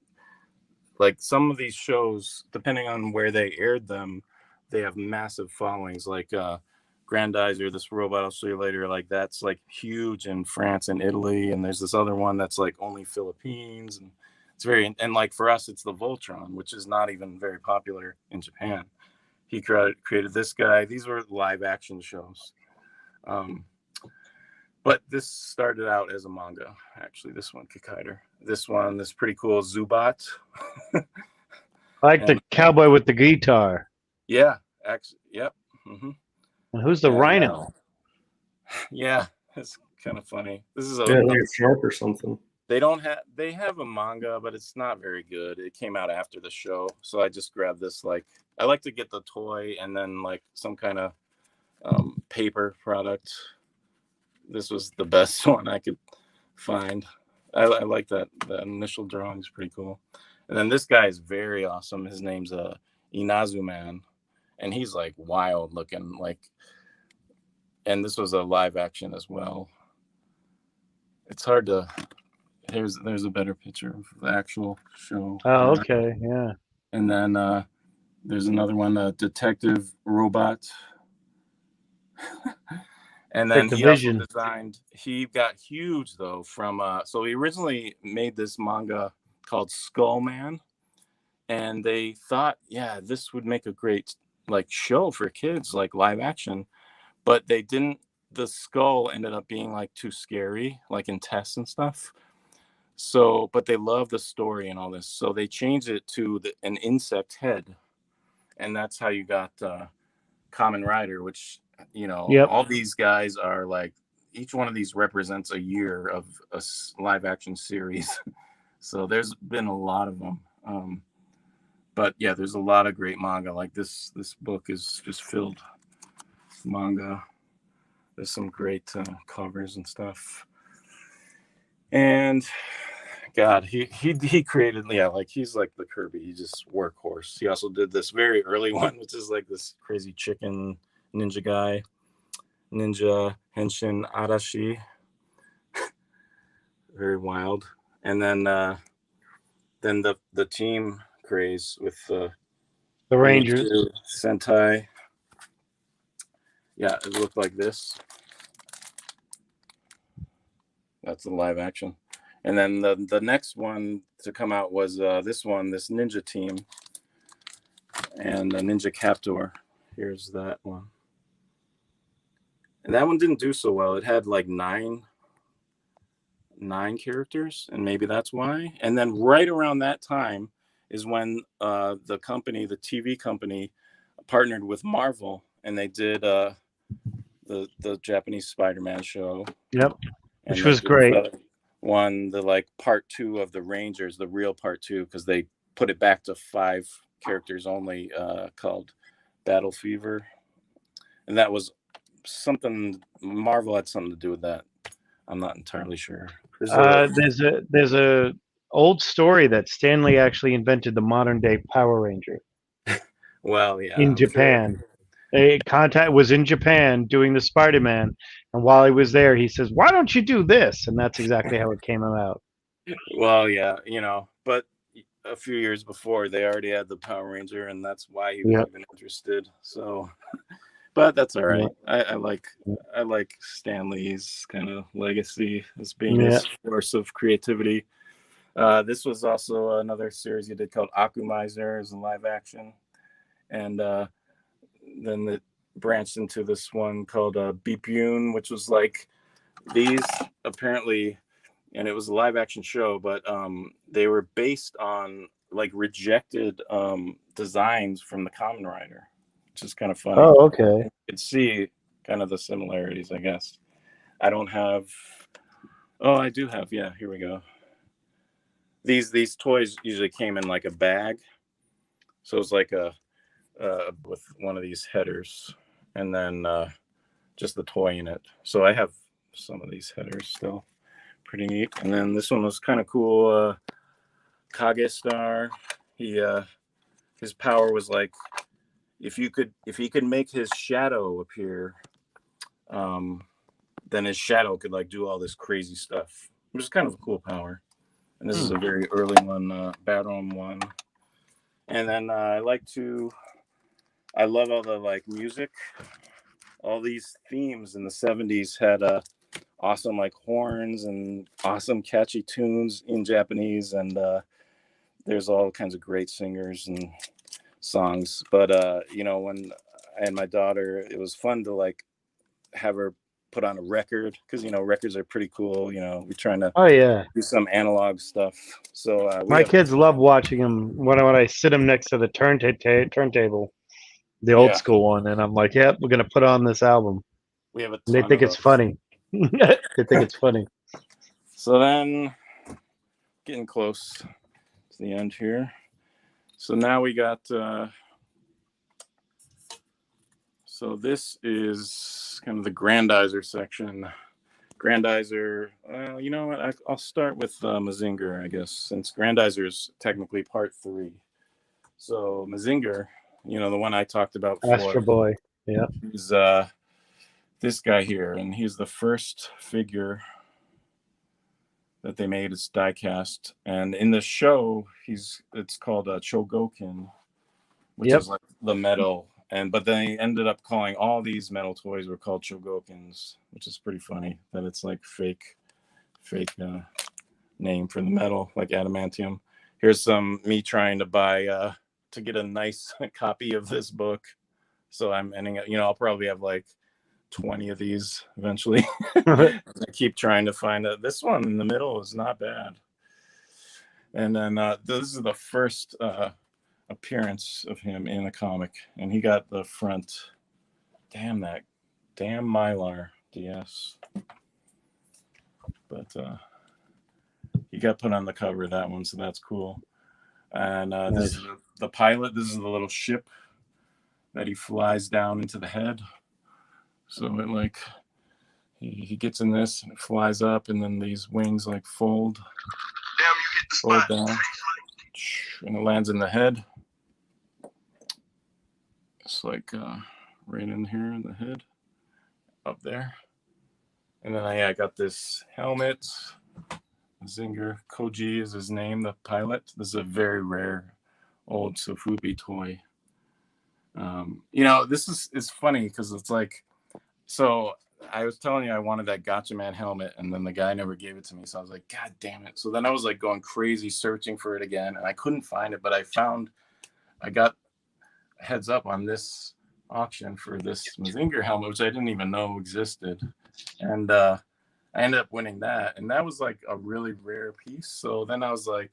like some of these shows, depending on where they aired them, they have massive followings. Like Grandizer, this robot I'll show you later, like that's like huge in France and Italy, and there's this other one that's like only Philippines, and it's very, and like for us, it's the Voltron, which is not even very popular in Japan. He created this guy. These were live action shows. But this started out as a manga, actually. This one, Kikaider. This pretty cool, Zubat. I like the cowboy with the guitar. Yeah, actually, yep. Mm-hmm. And who's the rhino? Yeah, it's kind of funny. This is like a shark or something. They have a manga, but it's not very good. It came out after the show, so I just grabbed this. Like, I like to get the toy and then like some kind of paper product. This was the best one I could find. I like that. The initial drawing is pretty cool. And then this guy is very awesome. His name's Inazu Man, and he's like wild looking. Like, and this was a live action as well. It's hard to there's a better picture of the actual show. Oh, okay, yeah. And then there's another one, Detective Robot. And then he also designed. He got huge though from. So he originally made this manga called Skull Man, and they thought, yeah, this would make a great like show for kids, like live action. But they didn't. The skull ended up being like too scary, like in tests and stuff. So, but they love the story and all this, so they changed it to an insect head, and that's how you got Kamen Rider, which, you know, all these guys are like, each one of these represents a year of a live action series. So there's been a lot of them. But yeah, there's a lot of great manga. Like this book is just filled with manga. There's some great covers and stuff. And God, he created, yeah, like he's like the Kirby. He just workhorse. He also did this very early one, which is like this crazy chicken ninja guy, Ninja Henshin Arashi. Very wild. And then the team craze with the Rangers Sentai. Yeah, it looked like this. That's the live action. And then the next one to come out was this Ninja Team and Ninja Captor. Here's that one. And that one didn't do so well. It had like nine characters, and maybe that's why. And then right around that time is when the TV company, partnered with Marvel, and they did the Japanese Spider-Man show. Yep, which was great. The like part 2 of the Rangers, the real part 2, because they put it back to 5 characters only, called Battle Fever, and that was something Marvel had something to do with that. I'm not entirely sure. There's a old story that Stanley actually invented the modern day Power Ranger. Well, yeah, in Japan. A contact was in Japan doing the Spider-Man, and while he was there, he says, "Why don't you do this?" And that's exactly how it came about. Well, yeah, you know, but a few years before, they already had the Power Ranger, and that's why he was even interested. So, but that's all right. I like Stan Lee's kind of legacy as being his source of creativity. This was also another series he did called Akumizer as a live action, and then it branched into this one called Bipyun, which was like these apparently, and it was a live action show, but they were based on like rejected designs from the Kamen Rider, which is kind of funny. Oh, okay. You could see kind of the similarities, I guess. I don't have. Oh, I do have. Yeah, here we go. These toys usually came in like a bag, so it's like a with one of these headers, and then just the toy in it. So I have some of these headers still, pretty neat. And then this one was kind of cool. Kage Star. His power was like if he could make his shadow appear, then his shadow could like do all this crazy stuff, which is kind of a cool power. And this is a very early one, Battleon 1. And then I love all the like music. All these themes in the 70s had awesome like horns and awesome catchy tunes in Japanese, and there's all kinds of great singers and songs. But you know, when I had my daughter, it was fun to like have her put on a record, because you know records are pretty cool. You know, we're trying to do some analog stuff. So my kids love watching them when I sit them next to the turntable, the old school one, and I'm like, "Yep, we're gonna put on this album." We have a ton they think it's funny. They think it's funny. So then, getting close to the end here. So now we got. So this is kind of the Grandizer section. Grandizer, you know what? I'll start with Mazinger, I guess, since Grandizer is technically part 3. So Mazinger, you know, the one I talked about before. Astro Boy, yeah. He's this guy here, and he's the first figure that they made. It's die cast, and in the show, it's called Chogokin, which is like the metal. But they ended up calling all these metal toys were called Chogokins, which is pretty funny that it's like fake name for the metal, like adamantium. Here's me trying to buy to get a nice copy of this book. So I'm ending up, I'll probably have like 20 of these eventually. I keep trying to find this one in the middle is not bad. And then this is the first appearance of him in a comic, and he got the front. Damn Mylar DS. But he got put on the cover of that one, so that's cool. And this is the pilot. This is the little ship that he flies down into the head. So it like he gets in this and it flies up, and then these wings like fold down, and it lands in the head. It's like right in here in the head, up there. And then I got this helmet. Zinger Koji is his name, the pilot. This is a very rare old Sofubi toy. It's funny because it's like, so I was telling you I wanted that Gotcha Man helmet, and then the guy never gave it to me. So I was like, God damn it. So then I was like going crazy searching for it again, and I couldn't find it, but I got a heads up on this auction for this Mazinger helmet, which I didn't even know existed. And I ended up winning that, and that was like a really rare piece. So then I was like,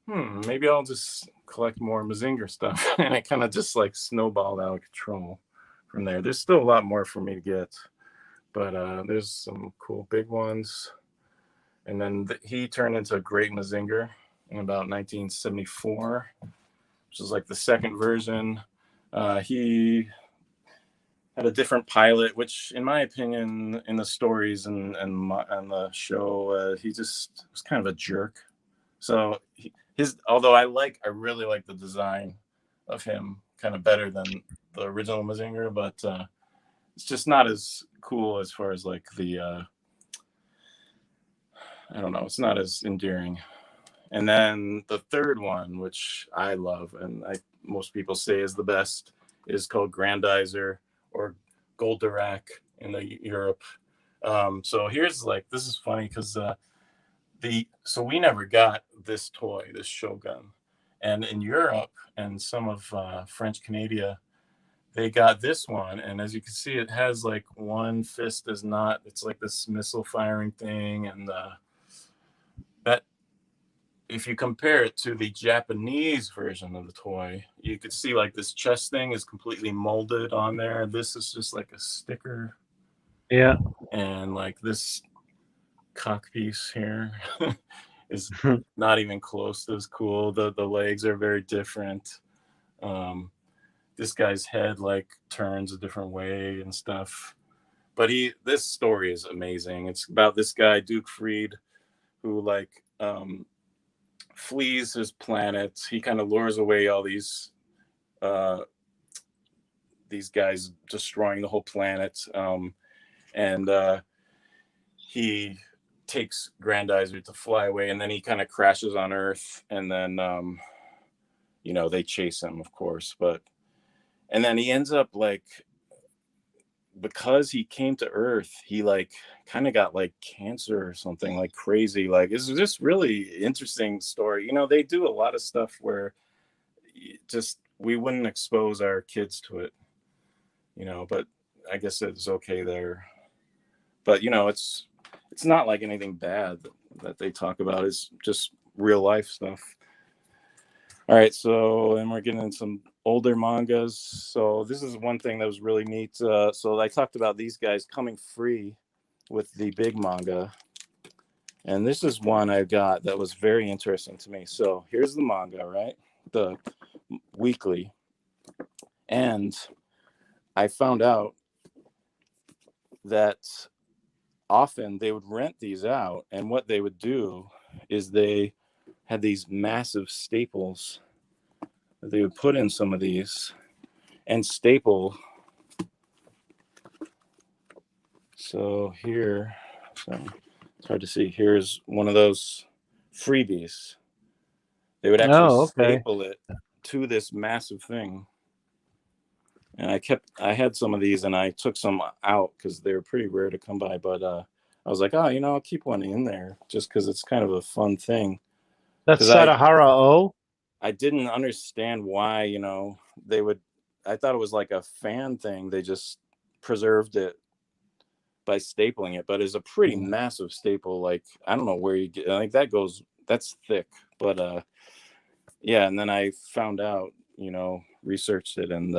maybe I'll just collect more Mazinger stuff. And it kind of just like snowballed out of control from there. There's still a lot more for me to get, but there's some cool big ones. And then he turned into a great Mazinger in about 1974, which is like the second version. He had a different pilot, which, in my opinion, in the stories and the show, he just was kind of a jerk. So although I really like the design of him kind of better than the original Mazinger, but it's just not as cool as far as like the I don't know, it's not as endearing. And then the third one, which I love and most people say is the best, is called Grandizer, or Goldorak in Europe. So here's this is funny because so we never got this toy, this Shogun, and in Europe and some of French Canada, they got this one, and as you can see, it has like one fist is not. It's like this missile firing thing, and that if you compare it to the Japanese version of the toy, you could see like this chest thing is completely molded on there. This is just like a sticker. Yeah. And like this cock piece here is not even close to as cool. The legs are very different. This guy's head like turns a different way and stuff. But this story is amazing. It's about this guy, Duke Freed, who like flees his planet. He kind of lures away all these guys destroying the whole planet. And he takes Grandizer to fly away, and then he kind of crashes on Earth, and then they chase him, of course, and then he ends up like, because he came to Earth, he like kind of got like cancer or something like crazy. Like, it's just really interesting story. They do a lot of stuff where just we wouldn't expose our kids to it, but I guess it's okay there. But it's not like anything bad that they talk about. It's just real life stuff. All right, so then we're getting into some older mangas. So this is one thing that was really neat. So I talked about these guys coming free with the big manga. And this is one I got that was very interesting to me. So here's the manga, right? The weekly. And I found out that often they would rent these out, and what they would do is they had these massive staples that they would put in some of these and staple. So here, so It's hard to see. Here's one of those freebies. They would actually staple it to this massive thing. And I had some of these and I took some out because they were pretty rare to come by. But I was like, oh, I'll keep one in there just because it's kind of a fun thing. That's Sadahara O. I didn't understand why, they would. I thought it was like a fan thing. They just preserved it by stapling it, but it's a pretty massive staple. Like, I don't know where you get, like that's thick, but yeah. And then I found out, researched it, and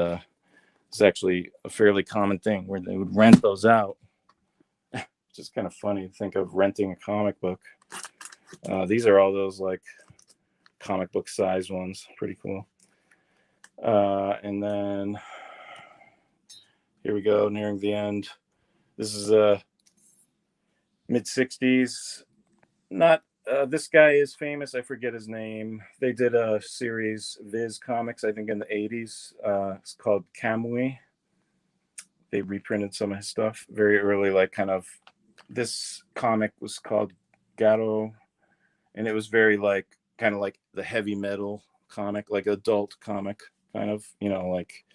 it's actually a fairly common thing where they would rent those out. Just kind of funny to think of renting a comic book. These are all those like comic book sized ones. Pretty cool. And then here we go, nearing the end. This is mid-60s. Not this guy is famous. I forget his name. They did a series, Viz Comics, I think in the 80s. It's called Kamui. They reprinted some of his stuff very early, like kind of. This comic was called Gato, and it was very like kind of like the heavy metal comic, like adult comic, kind of, like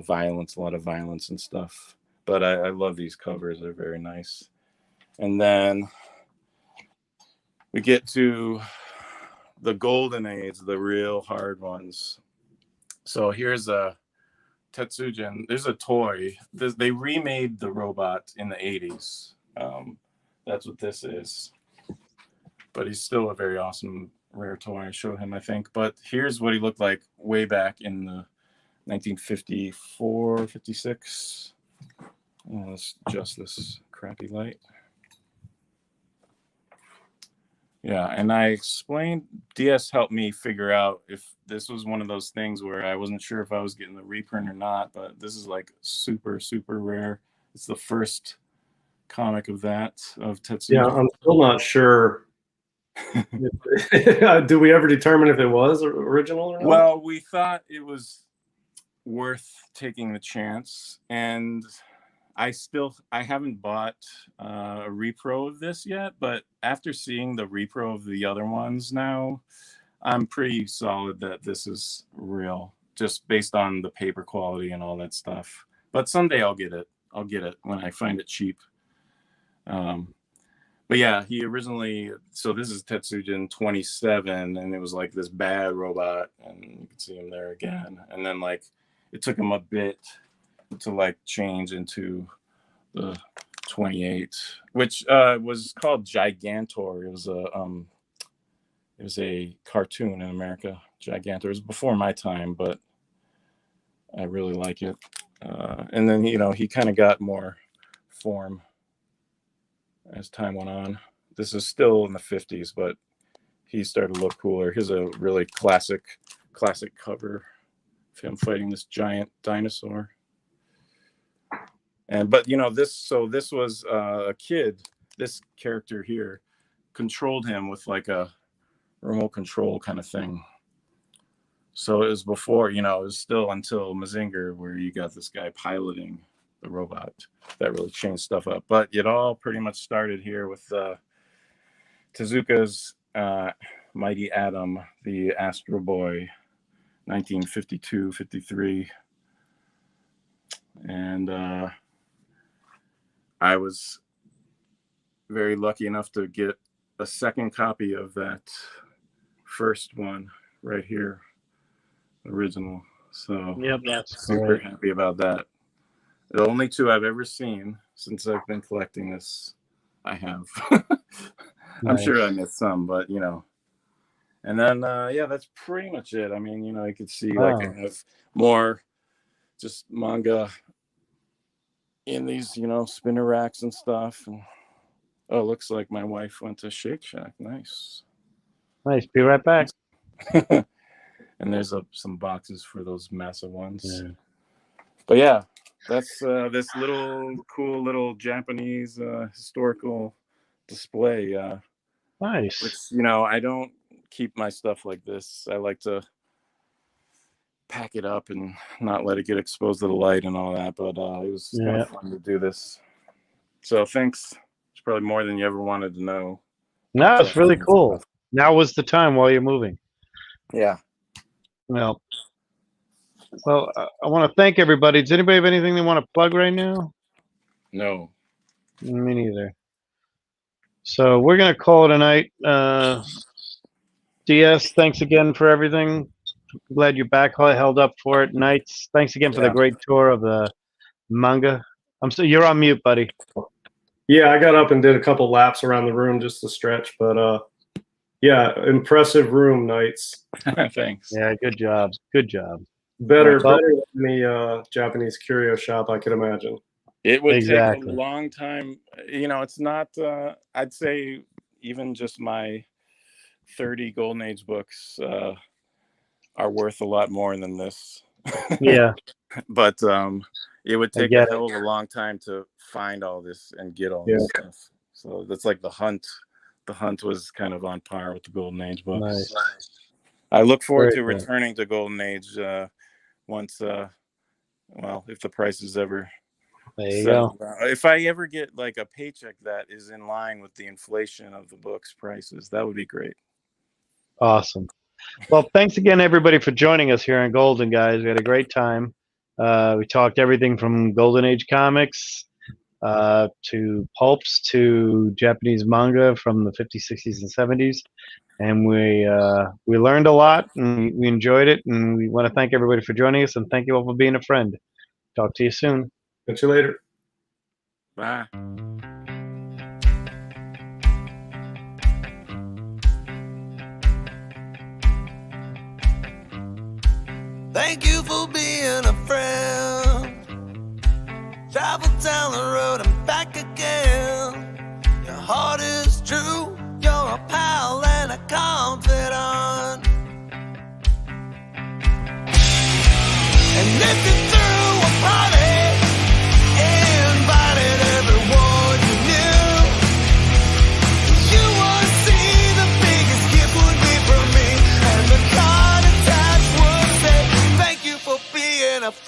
violence, a lot of violence and stuff. But I love these covers. They're very nice. And then we get to the golden age, the real hard ones. So here's a Tetsujin. There's a toy. They remade the robot in the 80s. That's what this is. But he's still a very awesome rare toy. I showed him, I think. But here's what he looked like way back in the 1954, 56. Let's adjust this crappy light. Yeah, and I explained, DS helped me figure out if this was one of those things where I wasn't sure if I was getting the reprint or not, but this is like super, super rare. It's the first comic of Tetsuya. Yeah, I'm still not sure. Do we ever determine if it was original or not? Well, we thought it was worth taking the chance, and I haven't bought a repro of this yet, but after seeing the repro of the other ones now, I'm pretty solid that this is real, just based on the paper quality and all that stuff. But someday I'll get it. I'll get it when I find it cheap. But yeah, he originally, so this is Tetsujin 27, and it was like this bad robot, and you can see him there again. And then like it took him a bit to like change into the 28, which was called Gigantor. It was a cartoon in America. Gigantor. It was before my time, but I really like it. And then he kind of got more form as time went on. This is still in the 50s, but he started to look cooler. Here's a really classic cover of him fighting this giant dinosaur. But this was a kid. This character here controlled him with like a remote control kind of thing. So it was before, it was still until Mazinger where you got this guy piloting the robot. That really changed stuff up. But it all pretty much started here with Tezuka's Mighty Atom, the Astro Boy, 1952, 53. And I was very lucky enough to get a second copy of that first one right here, original. So yep, that's super great. Happy about that. The only two I've ever seen since I've been collecting this, I have. I'm sure I missed some, but And then that's pretty much it. I mean, you could see like I have more just manga in these, spinner racks and stuff. And, looks like my wife went to Shake Shack. Nice. Be right back. And there's some boxes for those massive ones. Yeah. But yeah, that's this cool little Japanese historical display. Nice. Which, I don't keep my stuff like this. I like to pack it up and not let it get exposed to the light and all that. But it was kind of fun to do this. So thanks. probably more than you ever wanted to know. No, it's really cool. Now was the time while you're moving. Yeah. Well, I want to thank everybody. Does anybody have anything they want to plug right now? No. Me neither. So we're going to call it a night. DS, thanks again for everything. Glad you're back. Held up for it. Nights, thanks again for the great tour of the manga. You're on mute, buddy. Yeah, I got up and did a couple laps around the room just to stretch, but yeah, impressive room, Nights. Thanks. Yeah, good job. Good job. Better than the Japanese curio shop, I could imagine. It would take a long time. You know, it's not, I'd say even just my 30 Golden Age books are worth a lot more than this. Yeah. But it would take a hell of a long time to find all this and get all this stuff. So that's like the hunt. The hunt was kind of on par with the Golden Age books. Nice. I look forward to returning to Golden Age once, well, if the prices ever. There you go. If I ever get like a paycheck that is in line with the inflation of the books prices, that would be great. Awesome. Well, thanks again, everybody, for joining us here on Golden, guys. We had a great time. We talked everything from Golden Age comics to pulps to Japanese manga from the 50s, 60s, and 70s. And we learned a lot, and we enjoyed it. And we want to thank everybody for joining us, and thank you all for being a friend. Talk to you soon. Catch you later. Bye. Thank you for being a friend. Travel down the road and back again. Your heart is true. You're a pal and a confidant. And if you